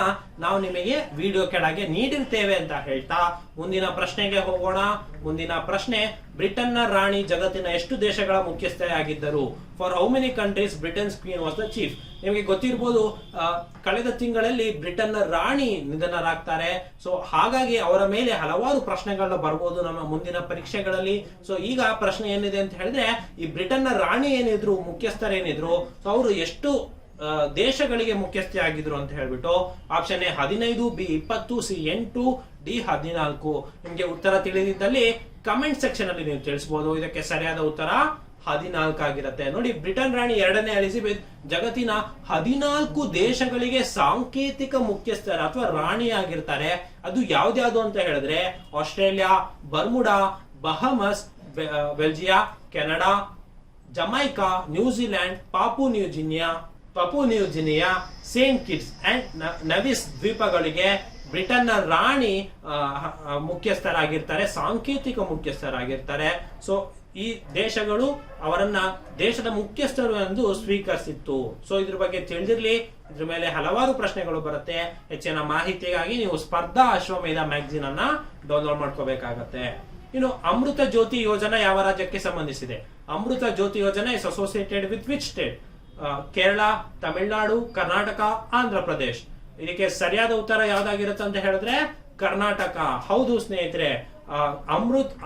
ನಾವು ನಿಮಗೆ ವಿಡಿಯೋ ಕೆಳಗೆ ನೀಡಿರ್ತೇವೆ ಅಂತ ಹೇಳ್ತಾ ಮುಂದಿನ ಪ್ರಶ್ನೆಗೆ ಹೋಗೋಣ. ಮುಂದಿನ ಪ್ರಶ್ನೆ, ಬ್ರಿಟನ್ನ ರಾಣಿ ಜಗತ್ತಿನ ಎಷ್ಟು ದೇಶಗಳ ಮುಖ್ಯಸ್ಥೆಯಾಗಿದ್ದರು? For how many countries Britain's queen was the chief? ನಿಮಗೆ ಗೊತ್ತಿರಬಹುದು, ಕಳೆದ ತಿಂಗಳಲ್ಲಿ ಬ್ರಿಟನ್ನ ರಾಣಿ ನಿಧನರಾಗ್ತಾರೆ. ಸೊ ಹಾಗಾಗಿ ಅವರ ಮೇಲೆ ಹಲವಾರು ಪ್ರಶ್ನೆಗಳನ್ನ ಬರ್ಬೋದು ನಮ್ಮ ಮುಂದಿನ ಪರೀಕ್ಷೆಗಳಲ್ಲಿ. ಸೊ ಈಗ ಪ್ರಶ್ನೆ ಏನಿದೆ ಅಂತ ಹೇಳಿದ್ರೆ, ಈ ಬ್ರಿಟನ್ನ ರಾಣಿ ಏನಿದ್ರು, ಮುಖ್ಯಸ್ಥರೇನಿದ್ರು, ಸೊ ಅವರು ಎಷ್ಟು ದೇಶಗಳಿಗೆ ಮುಖ್ಯಸ್ಥೆ ಆಗಿದ್ರು ಅಂತ ಹೇಳ್ಬಿಟ್ಟು option A 15, B 20, C 8, D 14. ನಿಮ್ಗೆ ಉತ್ತರ ತಿಳಿದಿದ್ದಲ್ಲಿ ಕಮೆಂಟ್ ಸೆಕ್ಷನ್ ಅಲ್ಲಿ ನೀವು ತಿಳಿಸಬಹುದು. ಇದಕ್ಕೆ ಸರಿಯಾದ ಉತ್ತರ 14 ಆಗಿರುತ್ತೆ. ನೋಡಿ, ಬ್ರಿಟನ್ ರಾಣಿ 2ನೇ ಎಲಿಜಬೆತ್ ಜಗತ್ತಿನ 14 ದೇಶಗಳಿಗೆ ಸಾಂಕೇತಿಕ ಮುಖ್ಯಸ್ಥರ ಅಥವಾ ರಾಣಿ ಆಗಿರ್ತಾರೆ. ಅದು ಯಾವ್ದ್ಯಾವ್ದು ಅಂತ ಹೇಳಿದ್ರೆ Australia, Bermuda, Bahamas, Belize, Canada, Jamaica, New Zealand, Papua New Guinea, Saint Kitts and Nevis ದ್ವೀಪಗಳಿಗೆ ಬ್ರಿಟನ್ನ ರಾಣಿ ಮುಖ್ಯಸ್ಥರಾಗಿರ್ತಾರೆ, ಸಾಂಕೇತಿಕ ಮುಖ್ಯಸ್ಥರಾಗಿರ್ತಾರೆ. ಸೊ ಈ ದೇಶಗಳು ಅವರನ್ನ ದೇಶದ ಮುಖ್ಯಸ್ಥರು ಎಂದು ಸ್ವೀಕರಿಸಿತ್ತು. ಸೊ ಇದ್ರ ಬಗ್ಗೆ ತಿಳಿದಿರ್ಲಿ, ಇದ್ರ ಮೇಲೆ ಹಲವಾರು ಪ್ರಶ್ನೆಗಳು ಬರುತ್ತೆ. ಹೆಚ್ಚಿನ ಮಾಹಿತಿಗಾಗಿ ನೀವು ಸ್ಪರ್ಧಾ ಅಶ್ವಮೇಧ ಮ್ಯಾಗಝಿನ್ ಅನ್ನ ಡೌನ್ಲೋಡ್ ಮಾಡ್ಕೋಬೇಕಾಗತ್ತೆ. ಇನ್ನು ಅಮೃತ ಜ್ಯೋತಿ ಯೋಜನಾ ಯಾವ ರಾಜ್ಯಕ್ಕೆ ಸಂಬಂಧಿಸಿದೆ? ಅಮೃತ ಜ್ಯೋತಿ ಯೋಜನಾ is associated with which state? Kerala, Tamil Nadu, Karnataka, Andhra Pradesh. ಇದಕ್ಕೆ ಸರಿಯಾದ ಉತ್ತರ ಯಾವ್ದಾಗಿರುತ್ತೆ ಅಂತ ಹೇಳಿದ್ರೆ ಕರ್ನಾಟಕ. ಹೌದು ಸ್ನೇಹಿತರೆ,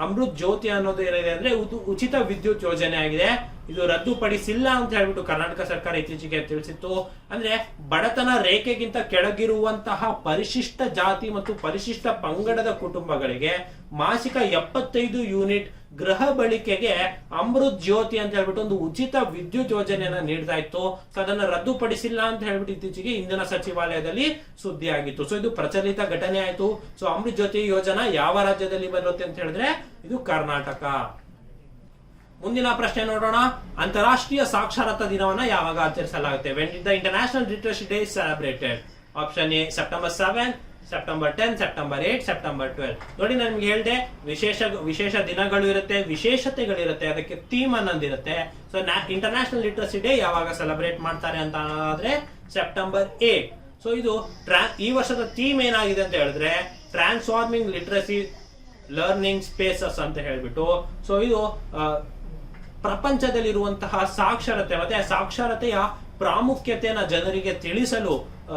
ಅಮೃತ್ ಜ್ಯೋತಿ ಅನ್ನೋದು ಏನಿದೆ ಅಂದ್ರೆ ಉಚಿತ ವಿದ್ಯುತ್ ಯೋಜನೆ ಆಗಿದೆ. ಇದು ರದ್ದುಪಡಿಸಿಲ್ಲ ಅಂತ ಹೇಳ್ಬಿಟ್ಟು ಕರ್ನಾಟಕ ಸರ್ಕಾರ ಇತ್ತೀಚೆಗೆ ತಿಳಿಸಿತ್ತು. ಅಂದ್ರೆ ಬಡತನ ರೇಖೆಗಿಂತ ಕೆಳಗಿರುವಂತಹ ಪರಿಶಿಷ್ಟ ಜಾತಿ ಮತ್ತು ಪರಿಶಿಷ್ಟ ಪಂಗಡದ ಕುಟುಂಬಗಳಿಗೆ ಮಾಸಿಕ 75 ಯೂನಿಟ್ ಗೃಹ ಬಳಕೆಗೆ ಅಮೃತ್ ಜ್ಯೋತಿ ಅಂತ ಹೇಳ್ಬಿಟ್ಟು ಒಂದು ಉಚಿತ ವಿದ್ಯುತ್ ಯೋಜನೆಯನ್ನ ನೀಡ್ತಾ ಇತ್ತು. ಸೊ ಅದನ್ನ ರದ್ದುಪಡಿಸಿಲ್ಲ ಅಂತ ಹೇಳ್ಬಿಟ್ಟು ಇತ್ತೀಚೆಗೆ ಇಂಧನ ಸಚಿವಾಲಯದಲ್ಲಿ ಸುದ್ದಿ ಆಗಿತ್ತು. ಸೊ ಇದು ಪ್ರಚಲಿತ ಘಟನೆ ಆಯ್ತು. ಸೊ ಅಮೃತ್ ಜ್ಯೋತಿ ಯೋಜನಾ ಯಾವ ರಾಜ್ಯದಲ್ಲಿ ಬರುತ್ತೆ ಅಂತ ಹೇಳಿದ್ರೆ ಇದು ಕರ್ನಾಟಕ. ಮುಂದಿನ ಪ್ರಶ್ನೆ ನೋಡೋಣ. ಅಂತಾರಾಷ್ಟ್ರೀಯ ಸಾಕ್ಷರತಾ ದಿನವನ್ನ ಯಾವಾಗ ಆಚರಿಸಲಾಗುತ್ತೆ? When did the international literacy day is celebrated? Option A September 7, September 10, September 8, September 12. ನೋಡಿ, ನಾನು ನಿಮ್ಗೆ ಹೇಳಿದೆ, ವಿಶೇಷ ದಿನಗಳು ಇರುತ್ತೆ, ವಿಶೇಷತೆಗಳಿರುತ್ತೆ, ಅದಕ್ಕೆ ಥೀಮ್ ಅನ್ನೊಂದಿರುತ್ತೆ. ಸೊ ಇಂಟರ್ನ್ಯಾಷನಲ್ ಲಿಟರಸಿ ಡೇ ಯಾವಾಗ ಸೆಲೆಬ್ರೇಟ್ ಮಾಡ್ತಾರೆ ಅಂತ ಅನ್ನೋದಾದ್ರೆ ಸೆಪ್ಟೆಂಬರ್ 8. ಸೊ ಇದು ಈ ವರ್ಷದ ಥೀಮ್ ಏನಾಗಿದೆ ಅಂತ ಹೇಳಿದ್ರೆ ಟ್ರಾನ್ಸ್ಫಾರ್ಮಿಂಗ್ ಲಿಟರಸಿ ಲರ್ನಿಂಗ್ ಸ್ಪೇಸಸ್ ಅಂತ ಹೇಳ್ಬಿಟ್ಟು. ಸೊ ಇದು ಪ್ರಪಂಚದಲ್ಲಿರುವಂತಹ ಸಾಕ್ಷರತೆ ಮತ್ತೆ ಸಾಕ್ಷರತೆಯ ಪ್ರಾಮುಖ್ಯತೆಯನ್ನ ಜನರಿಗೆ ತಿಳಿಸಲು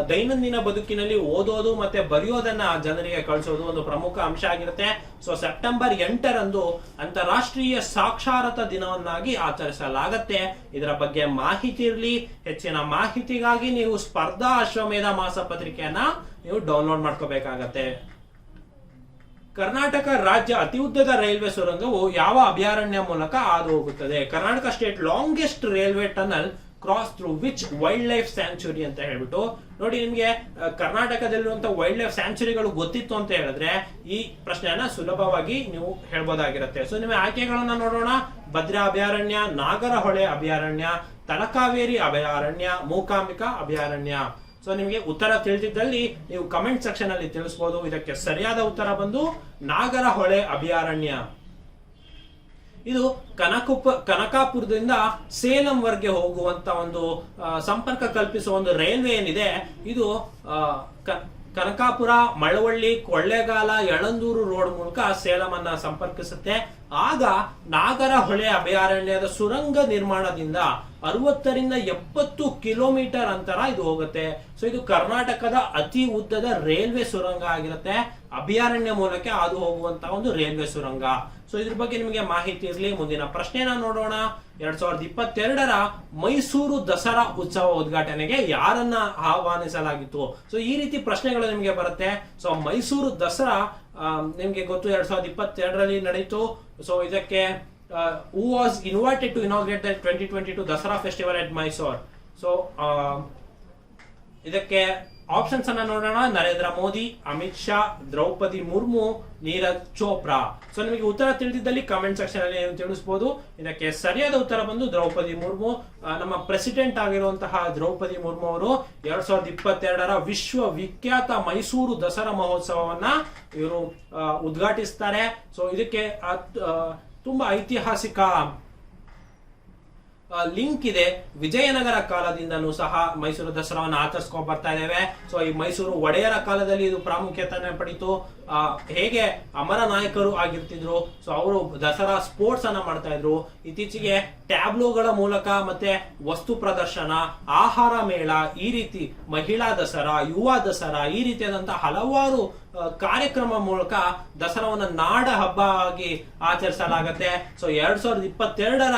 ದೈನಂದಿನ ಬದುಕಿನಲ್ಲಿ ಓದೋದು ಮತ್ತೆ ಬರೆಯೋದನ್ನ ಜನರಿಗೆ ಕಳಿಸೋದು ಒಂದು ಪ್ರಮುಖ ಅಂಶ ಆಗಿರುತ್ತೆ. ಸೊ ಸೆಪ್ಟೆಂಬರ್ 8ರಂದು ಅಂತಾರಾಷ್ಟ್ರೀಯ ಸಾಕ್ಷರತಾ ದಿನವನ್ನಾಗಿ ಆಚರಿಸಲಾಗತ್ತೆ. ಇದರ ಬಗ್ಗೆ ಮಾಹಿತಿ ಇರಲಿ. ಹೆಚ್ಚಿನ ಮಾಹಿತಿಗಾಗಿ ನೀವು ಸ್ಪರ್ಧಾ ಅಶ್ವಮೇಧ ಮಾಸಪತ್ರಿಕೆಯನ್ನ ನೀವು ಡೌನ್ಲೋಡ್ ಮಾಡ್ಕೋಬೇಕಾಗತ್ತೆ. ಕರ್ನಾಟಕ ರಾಜ್ಯ ಅತಿ ಉದ್ದದ ರೈಲ್ವೆ ಸುರಂಗವು ಯಾವ ಅಭಯಾರಣ್ಯ ಮೂಲಕ ಹಾದು ಹೋಗುತ್ತದೆ? Karnataka state longest railway tunnel cross through which wild life sanctuary ಅಂತ ಹೇಳ್ಬಿಟ್ಟು ನೋಡಿ, ನಿಮ್ಗೆ ಕರ್ನಾಟಕದಲ್ಲಿರುವಂತಹ ವೈಲ್ಡ್ ಲೈಫ್ ಸ್ಯಾಂಚುರಿಗಳು ಗೊತ್ತಿತ್ತು ಅಂತ ಹೇಳಿದ್ರೆ ಈ ಪ್ರಶ್ನೆಯನ್ನ ಸುಲಭವಾಗಿ ನೀವು ಹೇಳ್ಬೋದಾಗಿರುತ್ತೆ. ಸೊ ನಿಮ್ಮ ಆಯ್ಕೆಗಳನ್ನ ನೋಡೋಣ. ಭದ್ರಾ ಅಭಯಾರಣ್ಯ, ನಾಗರಹೊಳೆ ಅಭಯಾರಣ್ಯ, ತಲಕಾವೇರಿ ಅಭಯಾರಣ್ಯ, ಮೂಕಾಂಬಿಕಾ ಅಭಯಾರಣ್ಯ. ಸೊ ನಿಮಗೆ ಉತ್ತರ ತಿಳಿದಿದ್ದಲ್ಲಿ ನೀವು ಕಮೆಂಟ್ ಸೆಕ್ಷನ್ ಅಲ್ಲಿ ತಿಳಿಸಬಹುದು. ಇದಕ್ಕೆ ಸರಿಯಾದ ಉತ್ತರ ಬಂದು ನಾಗರಹೊಳೆ ಅಭಯಾರಣ್ಯ. ಇದು ಕನಕಾಪುರದಿಂದ ಸೇಲಂ ವರೆಗೆ ಹೋಗುವಂತ ಒಂದು ಸಂಪರ್ಕ ಕಲ್ಪಿಸುವ ಒಂದು ರೈಲ್ವೆ ಏನಿದೆ, ಇದು ಕನಕಾಪುರ, ಮಳವಳ್ಳಿ, ಕೊಳ್ಳೇಗಾಲ, ಯಳಂದೂರು ರೋಡ್ ಮೂಲಕ ಸೇಲಂ ಅನ್ನ ಸಂಪರ್ಕಿಸುತ್ತೆ. ಆಗ ನಾಗರಹೊಳೆ ಅಭಯಾರಣ್ಯದ ಸುರಂಗ ನಿರ್ಮಾಣದಿಂದ 60ರಿಂದ 70 ಕಿಲೋಮೀಟರ್ ಅಂತರ ಇದು ಹೋಗುತ್ತೆ. ಸೊ ಇದು ಕರ್ನಾಟಕದ ಅತಿ ಉದ್ದದ ರೈಲ್ವೆ ಸುರಂಗ ಆಗಿರುತ್ತೆ. ಅಭಯಾರಣ್ಯ ಮೂಲಕ ಅದು ಹೋಗುವಂತಹ ಒಂದು ರೈಲ್ವೆ ಸುರಂಗ. ಸೊ ಇದ್ರ ಬಗ್ಗೆ ನಿಮಗೆ ಮಾಹಿತಿ ಇರಲಿ. ಮುಂದಿನ ಪ್ರಶ್ನೆನ ನೋಡೋಣ. 2022ರ ಮೈಸೂರು ದಸರಾ ಉತ್ಸವ ಉದ್ಘಾಟನೆಗೆ ಯಾರನ್ನ ಆಹ್ವಾನಿಸಲಾಗಿತ್ತು? ಸೊ ಈ ರೀತಿ ಪ್ರಶ್ನೆಗಳು ನಿಮಗೆ ಬರುತ್ತೆ. ಸೊ ಮೈಸೂರು ದಸರಾ ನಿಮ್ಗೆ ಗೊತ್ತು 2022ರಲ್ಲಿ ನಡೆಯಿತು. ಸೊ ಇದಕ್ಕೆ who was invited to inaugurate the 2022 Dasara festival at Mysore? So ಇದಕ್ಕೆ ಆಪ್ಷನ್ಸ್ ಅನ್ನ ನೋಡೋಣ. ನರೇಂದ್ರ ಮೋದಿ, ಅಮಿತ್ ಶಾ, ದ್ರೌಪದಿ ಮುರ್ಮು, ನೀರಜ್ ಚೋಪ್ರಾ. ಸೊ ನಿಮಗೆ ಉತ್ತರ ತಿಳಿದಿದ್ದಲ್ಲಿ ಕಮೆಂಟ್ ಸೆಕ್ಷನ್ ಅಲ್ಲಿ ತಿಳಿಸಬಹುದು. ಇದಕ್ಕೆ ಸರಿಯಾದ ಉತ್ತರ ಬಂದು ದ್ರೌಪದಿ ಮುರ್ಮು. ನಮ್ಮ ಪ್ರೆಸಿಡೆಂಟ್ ಆಗಿರುವಂತಹ ದ್ರೌಪದಿ ಮುರ್ಮು ಅವರು 2022ರ ವಿಶ್ವ ವಿಖ್ಯಾತ ಮೈಸೂರು ದಸರಾ ಮಹೋತ್ಸವವನ್ನ ಇವರು ಉದ್ಘಾಟಿಸ್ತಾರೆ. ಸೊ ಇದಕ್ಕೆ ತುಂಬಾ ಐತಿಹಾಸಿಕ ಲಿಂಕ್ ಇದೆ. ವಿಜಯನಗರ ಕಾಲದಿಂದನೂ ಸಹ ಮೈಸೂರು ದಸರಾವನ್ನು ಆಚರಿಸ್ಕೊಂಡು ಬರ್ತಾ ಇದ್ದೇವೆ. ಸೊ ಈ ಮೈಸೂರು ಒಡೆಯರ ಕಾಲದಲ್ಲಿ ಇದು ಪ್ರಾಮುಖ್ಯತೆ ಪಡಿತು. ಹೇಗೆ ಅಮರ ನಾಯಕರು ಆಗಿರ್ತಿದ್ರು, ಸೊ ಅವರು ದಸರಾ ಸ್ಪೋರ್ಟ್ಸ್ ಅನ್ನ ಮಾಡ್ತಾ ಇದ್ರು. ಇತ್ತೀಚೆಗೆ ಟ್ಯಾಬ್ಲೋಗಳ ಮೂಲಕ ಮತ್ತೆ ವಸ್ತು ಪ್ರದರ್ಶನ, ಆಹಾರ ಮೇಳ, ಈ ರೀತಿ ಮಹಿಳಾ ದಸರಾ, ಯುವ ದಸರಾ, ಈ ರೀತಿಯಾದಂತಹ ಹಲವಾರು ಕಾರ್ಯಕ್ರಮ ಮೂಲಕ ದಸರಾವನ್ನ ನಾಡ ಹಬ್ಬ ಆಗಿ ಆಚರಿಸಲಾಗತ್ತೆ. ಸೊ 2022ರ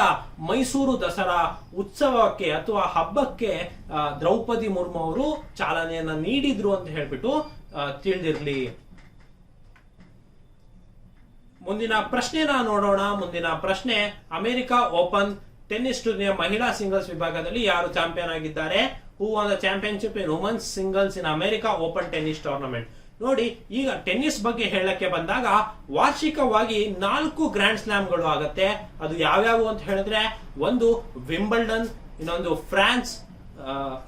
ಮೈಸೂರು ದಸರಾ ಉತ್ಸವಕ್ಕೆ ಅಥವಾ ಹಬ್ಬಕ್ಕೆ ದ್ರೌಪದಿ ಮುರ್ಮು ಅವರು ಚಾಲನೆಯನ್ನ ನೀಡಿದ್ರು ಅಂತ ಹೇಳ್ಬಿಟ್ಟು ತಿಳಿದಿರ್ಲಿ. ಮುಂದಿನ ಪ್ರಶ್ನೆನ ನೋಡೋಣ. ಮುಂದಿನ ಪ್ರಶ್ನೆ, ಅಮೆರಿಕ ಓಪನ್ ಟೆನ್ನಿಸ್ ಟೂರ್ನಿಯ ಮಹಿಳಾ ಸಿಂಗಲ್ಸ್ ವಿಭಾಗದಲ್ಲಿ ಯಾರು ಚಾಂಪಿಯನ್ ಆಗಿದ್ದಾರೆ? Who won the championship in women's singles in America open tennis tournament? ನೋಡಿ, ಈಗ ಟೆನ್ನಿಸ್ ಬಗ್ಗೆ ಹೇಳಕ್ಕೆ ಬಂದಾಗ ವಾರ್ಷಿಕವಾಗಿ 4 ಗ್ರ್ಯಾಂಡ್ ಸ್ಲಾಮ್ಗಳು ಆಗತ್ತೆ. ಅದು ಯಾವ್ಯಾವು ಅಂತ ಹೇಳಿದ್ರೆ, ಒಂದು ವಿಂಬಲ್ಡನ್, ಇನ್ನೊಂದು ಫ್ರಾನ್ಸ್,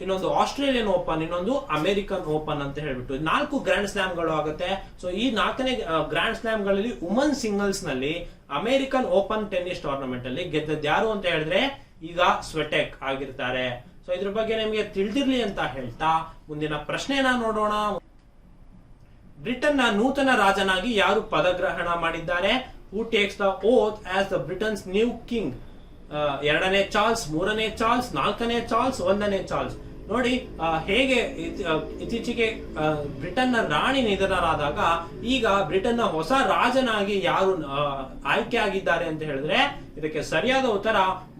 ಇನ್ನೊಂದು ಆಸ್ಟ್ರೇಲಿಯನ್ ಓಪನ್, ಇನ್ನೊಂದು ಅಮೆರಿಕನ್ ಓಪನ್ ಅಂತ ಹೇಳ್ಬಿಟ್ಟು 4 ಗ್ರ್ಯಾಂಡ್ ಸ್ಲಾಮ್ಗಳು ಆಗುತ್ತೆ. ಸೊ ಈ 4ನೇ ಗ್ರ್ಯಾಂಡ್ ಸ್ಲಾಮ್ಗಳಲ್ಲಿ ವುಮನ್ ಸಿಂಗಲ್ಸ್ ನಲ್ಲಿ ಅಮೆರಿಕನ್ ಓಪನ್ ಟೆನ್ನಿಸ್ ಟೂರ್ನಮೆಂಟ್ ಅಲ್ಲಿ ಗೆದ್ದದ್ದು ಯಾರು ಅಂತ ಹೇಳಿದ್ರೆ ಈಗ ಸ್ವೆಟೆಕ್ ಆಗಿರ್ತಾರೆ. ಸೊ ಇದ್ರ ಬಗ್ಗೆ ನಿಮಗೆ ತಿಳಿದಿರ್ಲಿ ಅಂತ ಹೇಳ್ತಾ ಮುಂದಿನ ಪ್ರಶ್ನೆನ ನೋಡೋಣ. ಬ್ರಿಟನ್ನ ನೂತನ ರಾಜನಾಗಿ ಯಾರು ಪದಗ್ರಹಣ ಮಾಡಿದ್ದಾರೆ? ಹೂ takes the oath as the Britain's new king? 2ನೇ ಚಾರ್ಲ್ಸ್, 3ನೇ ಚಾರ್ಲ್ಸ್, 4ನೇ ಚಾರ್ಲ್ಸ್, 1ನೇ ಚಾರ್ಲ್ಸ್. ನೋಡಿ, ಹೇಗೆ ಇತ್ತೀಚೆಗೆ ಬ್ರಿಟನ್ನ ರಾಣಿ ನಿಧನರಾದಾಗ ಈಗ ಬ್ರಿಟನ್ನ ಹೊಸ ರಾಜನಾಗಿ ಯಾರು ಆಯ್ಕೆ ಆಗಿದ್ದಾರೆ ಅಂತ ಹೇಳಿದ್ರೆ ಇದಕ್ಕೆ ಸರಿಯಾದ ಉತ್ತರ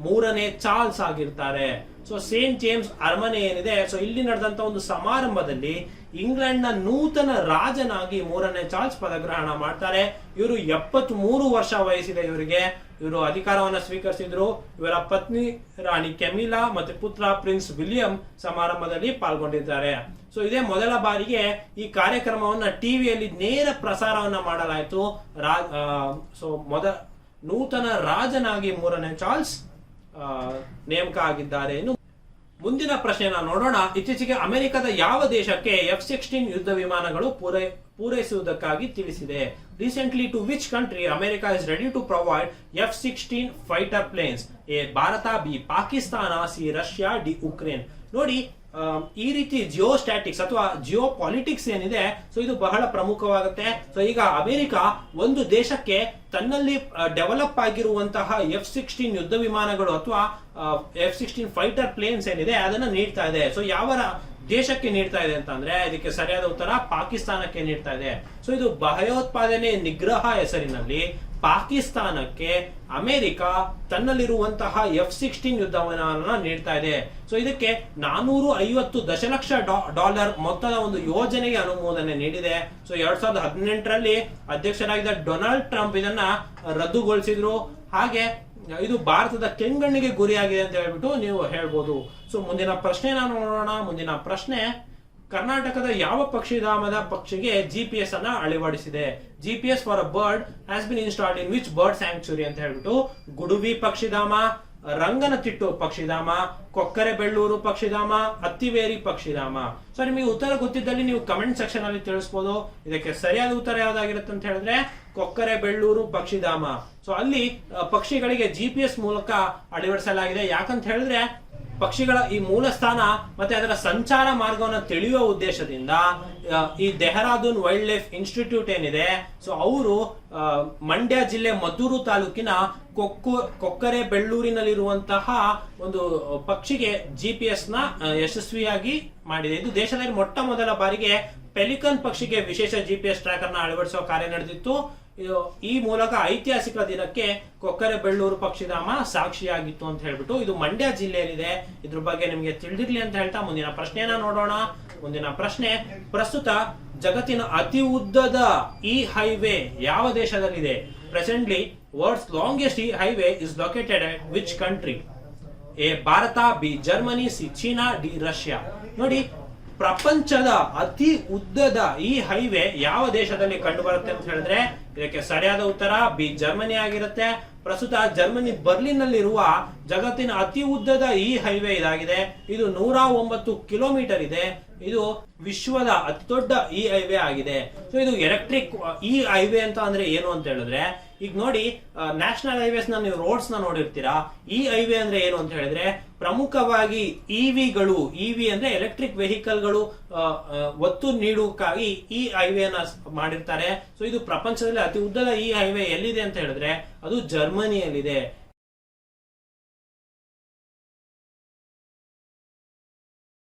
3ನೇ ಚಾರ್ಲ್ಸ್ ಆಗಿರ್ತಾರೆ. ಸೊ ಸೇಂಟ್ ಜೇಮ್ಸ್ ಅರಮನೆ ಏನಿದೆ, ಸೊ ಇಲ್ಲಿ ನಡೆದಂತ ಒಂದು ಸಮಾರಂಭದಲ್ಲಿ ಇಂಗ್ಲೆಂಡ್ ನ ನೂತನ ರಾಜನಾಗಿ 3ನೇ ಚಾರ್ಲ್ಸ್ ಪದಗ್ರಹಣ ಮಾಡ್ತಾರೆ. ಇವರು 73 ವರ್ಷ ವಯಸ್ಸಿದೆ ಇವರಿಗೆ. ಇವರು ಅಧಿಕಾರವನ್ನ ಸ್ವೀಕರಿಸಿದ್ರು. ಇವರ ಪತ್ನಿ ರಾಣಿ ಕೆಮಿಲಾ ಮತ್ತೆ ಪುತ್ರ ಪ್ರಿನ್ಸ್ ವಿಲಿಯಂ ಸಮಾರಂಭದಲ್ಲಿ ಪಾಲ್ಗೊಂಡಿದ್ದಾರೆ. ಸೊ ಇದೇ ಮೊದಲ ಬಾರಿಗೆ ಈ ಕಾರ್ಯಕ್ರಮವನ್ನ ಟಿವಿಯಲ್ಲಿ ನೇರ ಪ್ರಸಾರವನ್ನ ಮಾಡಲಾಯಿತು. ಸೊ ನೂತನ ರಾಜನಾಗಿ 3ನೇ ಚಾರ್ಲ್ಸ್ ನೇಮಕ ಆಗಿದ್ದಾರೆ. ಮುಂದಿನ ಪ್ರಶ್ನೆನ ನೋಡೋಣ. ಇತ್ತೀಚೆಗೆ ಅಮೆರಿಕದ ಯಾವ ದೇಶಕ್ಕೆ F-16 ಯುದ್ಧ ವಿಮಾನಗಳು ಪೂರೈಸುವುದಕ್ಕಾಗಿ ತಿಳಿಸಿದೆ? Recently to which country America is ready to provide F-16 fighter planes? A Bharat, B Pakistan, C Russia, D Ukraine. ನೋಡಿ, ಈ ರೀತಿ ಜಿಯೋ ಸ್ಟ್ಯಾಟಿಕ್ಸ್ ಅಥವಾ ಜಿಯೋ ಪಾಲಿಟಿಕ್ಸ್ ಏನಿದೆ, ಸೊ ಇದು ಬಹಳ ಪ್ರಮುಖವಾಗುತ್ತೆ. ಸೊ ಈಗ ಅಮೆರಿಕ ಒಂದು ದೇಶಕ್ಕೆ ತನ್ನಲ್ಲಿ ಡೆವಲಪ್ ಆಗಿರುವಂತಹ F-16 ಯುದ್ಧ ವಿಮಾನಗಳು ಅಥವಾ F-16 ಫೈಟರ್ ಪ್ಲೇನ್ಸ್ ಏನಿದೆ ಅದನ್ನ ನೀಡ್ತಾ ಇದೆ. ಸೊ ಯಾವ ದೇಶಕ್ಕೆ ನೀಡ್ತಾ ಇದೆ ಅಂತಂದ್ರೆ ಇದಕ್ಕೆ ಸರಿಯಾದ ಉತ್ತರ ಪಾಕಿಸ್ತಾನಕ್ಕೆ ನೀಡ್ತಾ ಇದೆ. ಸೊ ಇದು ಭಯೋತ್ಪಾದನೆ ನಿಗ್ರಹ ಹೆಸರಿನಲ್ಲಿ ಪಾಕಿಸ್ತಾನಕ್ಕೆ ಅಮೆರಿಕ ತನ್ನಲ್ಲಿರುವಂತಹ F-16 ಯುದ್ಧ ವಿಮಾನ ನೀಡ್ತಾ ಇದೆ. ಸೊ ಇದಕ್ಕೆ 450 ದಶಲಕ್ಷ ಡಾಲರ್ ಮೊತ್ತದ ಒಂದು ಯೋಜನೆಗೆ ಅನುಮೋದನೆ ನೀಡಿದೆ. ಸೊ 2018ರಲ್ಲಿ ಅಧ್ಯಕ್ಷರಾಗಿದ್ದ ಡೊನಾಲ್ಡ್ ಟ್ರಂಪ್ ಇದನ್ನ ರದ್ದುಗೊಳಿಸಿದ್ರು. ಹಾಗೆ ಇದು ಭಾರತದ ಕೆಂಗಣ್ಣಿಗೆ ಗುರಿಯಾಗಿದೆ ಅಂತ ಹೇಳ್ಬಿಟ್ಟು ನೀವು ಹೇಳ್ಬೋದು. ಸೊ ಮುಂದಿನ ಪ್ರಶ್ನೆ ನಾನು ನೋಡೋಣ. ಮುಂದಿನ ಪ್ರಶ್ನೆ, ಕರ್ನಾಟಕದ ಯಾವ ಪಕ್ಷಿಧಾಮದ ಪಕ್ಷಿಗೆ GPS ಅನ್ನ ಅಳವಡಿಸಿದೆ? GPS for a bird has been installed in which bird sanctuary ಅಂತ ಹೇಳ್ಬಿಟ್ಟು ಗುಡುವಿ ಪಕ್ಷಿಧಾಮ, ರಂಗನತಿಟ್ಟು ಪಕ್ಷಿಧಾಮ, ಕೊಕ್ಕರೆ ಬೆಳ್ಳೂರು ಪಕ್ಷಿಧಾಮ, ಅತ್ತಿವೇರಿ ಪಕ್ಷಿಧಾಮ. ಸೊ ನಿಮಗೆ ಉತ್ತರ ಗೊತ್ತಿದ್ದಲ್ಲಿ ನೀವು ಕಮೆಂಟ್ ಸೆಕ್ಷನ್ ಅಲ್ಲಿ ತಿಳಿಸಬಹುದು. ಇದಕ್ಕೆ ಸರಿಯಾದ ಉತ್ತರ ಯಾವ್ದಾಗಿರುತ್ತೆ ಅಂತ ಹೇಳಿದ್ರೆ ಕೊಕ್ಕರೆ ಬೆಳ್ಳೂರು ಪಕ್ಷಿಧಾಮ. ಸೊ ಅಲ್ಲಿ ಪಕ್ಷಿಗಳಿಗೆ GPS ಮೂಲಕ ಅಳವಡಿಸಲಾಗಿದೆ. ಯಾಕಂತ ಹೇಳಿದ್ರೆ ಪಕ್ಷಿಗಳ ಈ ಮೂಲ ಸ್ಥಾನ ಮತ್ತೆ ಅದರ ಸಂಚಾರ ಮಾರ್ಗವನ್ನು ತಿಳಿಯುವ ಉದ್ದೇಶದಿಂದ ಈ ಡೆಹರಾಡೂನ್ ವೈಲ್ಡ್ ಲೈಫ್ ಇನ್ಸ್ಟಿಟ್ಯೂಟ್ ಏನಿದೆ, ಸೊ ಅವರು ಮಂಡ್ಯ ಜಿಲ್ಲೆ ಮದ್ದೂರು ತಾಲೂಕಿನ ಕೊಕ್ಕರೆ ಬೆಳ್ಳೂರಿನಲ್ಲಿರುವಂತಹ ಒಂದು ಪಕ್ಷಿಗೆ GPS ನ ಯಶಸ್ವಿಯಾಗಿ ಮಾಡಿದೆ. ಇದು ದೇಶದಲ್ಲಿ ಮೊಟ್ಟ ಮೊದಲ ಬಾರಿಗೆ ಪೆಲಿಕನ್ ಪಕ್ಷಿಗೆ ವಿಶೇಷ GPS ಟ್ರ್ಯಾಕರ್ ನ ಅಳವಡಿಸುವ ಕಾರ್ಯ ನಡೆದಿತ್ತು. ಈ ಮೂಲಕ ಐತಿಹಾಸಿಕ ದಿನಕ್ಕೆ ಕೊಕ್ಕರೆ ಬೆಳ್ಳೂರು ಪಕ್ಷಿಧಾಮ ಸಾಕ್ಷಿಯಾಗಿತ್ತು ಅಂತ ಹೇಳ್ಬಿಟ್ಟು ಇದು ಮಂಡ್ಯ ಜಿಲ್ಲೆಯಲ್ಲಿದೆ. ಇದ್ರ ಬಗ್ಗೆ ನಿಮಗೆ ತಿಳಿದಿರ್ಲಿ ಅಂತ ಹೇಳ್ತಾ ಮುಂದಿನ ಪ್ರಶ್ನೆಯನ್ನ ನೋಡೋಣ. ಮುಂದಿನ ಪ್ರಶ್ನೆ, ಪ್ರಸ್ತುತ ಜಗತ್ತಿನ ಅತಿ ಉದ್ದದ ಈ ಹೈವೇ ಯಾವ ದೇಶದಲ್ಲಿದೆ? ಪ್ರೆಸೆಂಟ್ಲಿ ವರ್ಲ್ಡ್ಸ್ ಲಾಂಗೆಸ್ಟ್ ಈ highway is located at which country? A Bharat, B Germany, C China, D Russia. ನೋಡಿ, ಪ್ರಪಂಚದ ಅತಿ ಉದ್ದದ ಈ ಹೈವೇ ಯಾವ ದೇಶದಲ್ಲಿ ಕಂಡು ಬರುತ್ತೆ ಅಂತ ಹೇಳಿದ್ರೆ ಇದಕ್ಕೆ ಸರಿಯಾದ ಉತ್ತರ ಬಿ ಜರ್ಮನಿ ಆಗಿರುತ್ತೆ. ಪ್ರಸ್ತುತ ಜರ್ಮನಿ ಬರ್ಲಿನ್ ನಲ್ಲಿರುವ ಜಗತ್ತಿನ ಅತಿ ಉದ್ದದ ಈ ಹೈವೇ ಇದಾಗಿದೆ. ಇದು 109 ಕಿಲೋಮೀಟರ್ ಇದೆ. ಇದು ವಿಶ್ವದ ಅತಿ ದೊಡ್ಡ ಈ ಹೈವೇ ಆಗಿದೆ. ಸೊ ಇದು ಎಲೆಕ್ಟ್ರಿಕ್ ಈ ಹೈವೇ ಅಂತ ಅಂದ್ರೆ ಏನು ಅಂತ ಹೇಳಿದ್ರೆ, ಈಗ ನೋಡಿ ನ್ಯಾಷನಲ್ ಹೈವೇಸ್ ನ ನೀವು ರೋಡ್ಸ್ ನ ನೋಡಿರ್ತೀರಾ. ಈ ಹೈವೇ ಅಂದ್ರೆ ಏನು ಅಂತ ಹೇಳಿದ್ರೆ ಪ್ರಮುಖವಾಗಿ ಇವಿಗಳು, ಇವಿ ಅಂದ್ರೆ ಎಲೆಕ್ಟ್ರಿಕ್ ವೆಹಿಕಲ್ ಗಳು ಒತ್ತು ನೀಡುವುದಕ್ಕಾಗಿ ಈ ಹೈವೇನ ಮಾಡಿರ್ತಾರೆ. ಸೊ ಇದು ಪ್ರಪಂಚದಲ್ಲಿ ಅತಿ ಉದ್ದದ ಈ ಹೈವೇ ಎಲ್ಲಿದೆ ಅಂತ ಹೇಳಿದ್ರೆ ಅದು ಜರ್ಮನಿಯಲ್ಲಿದೆ.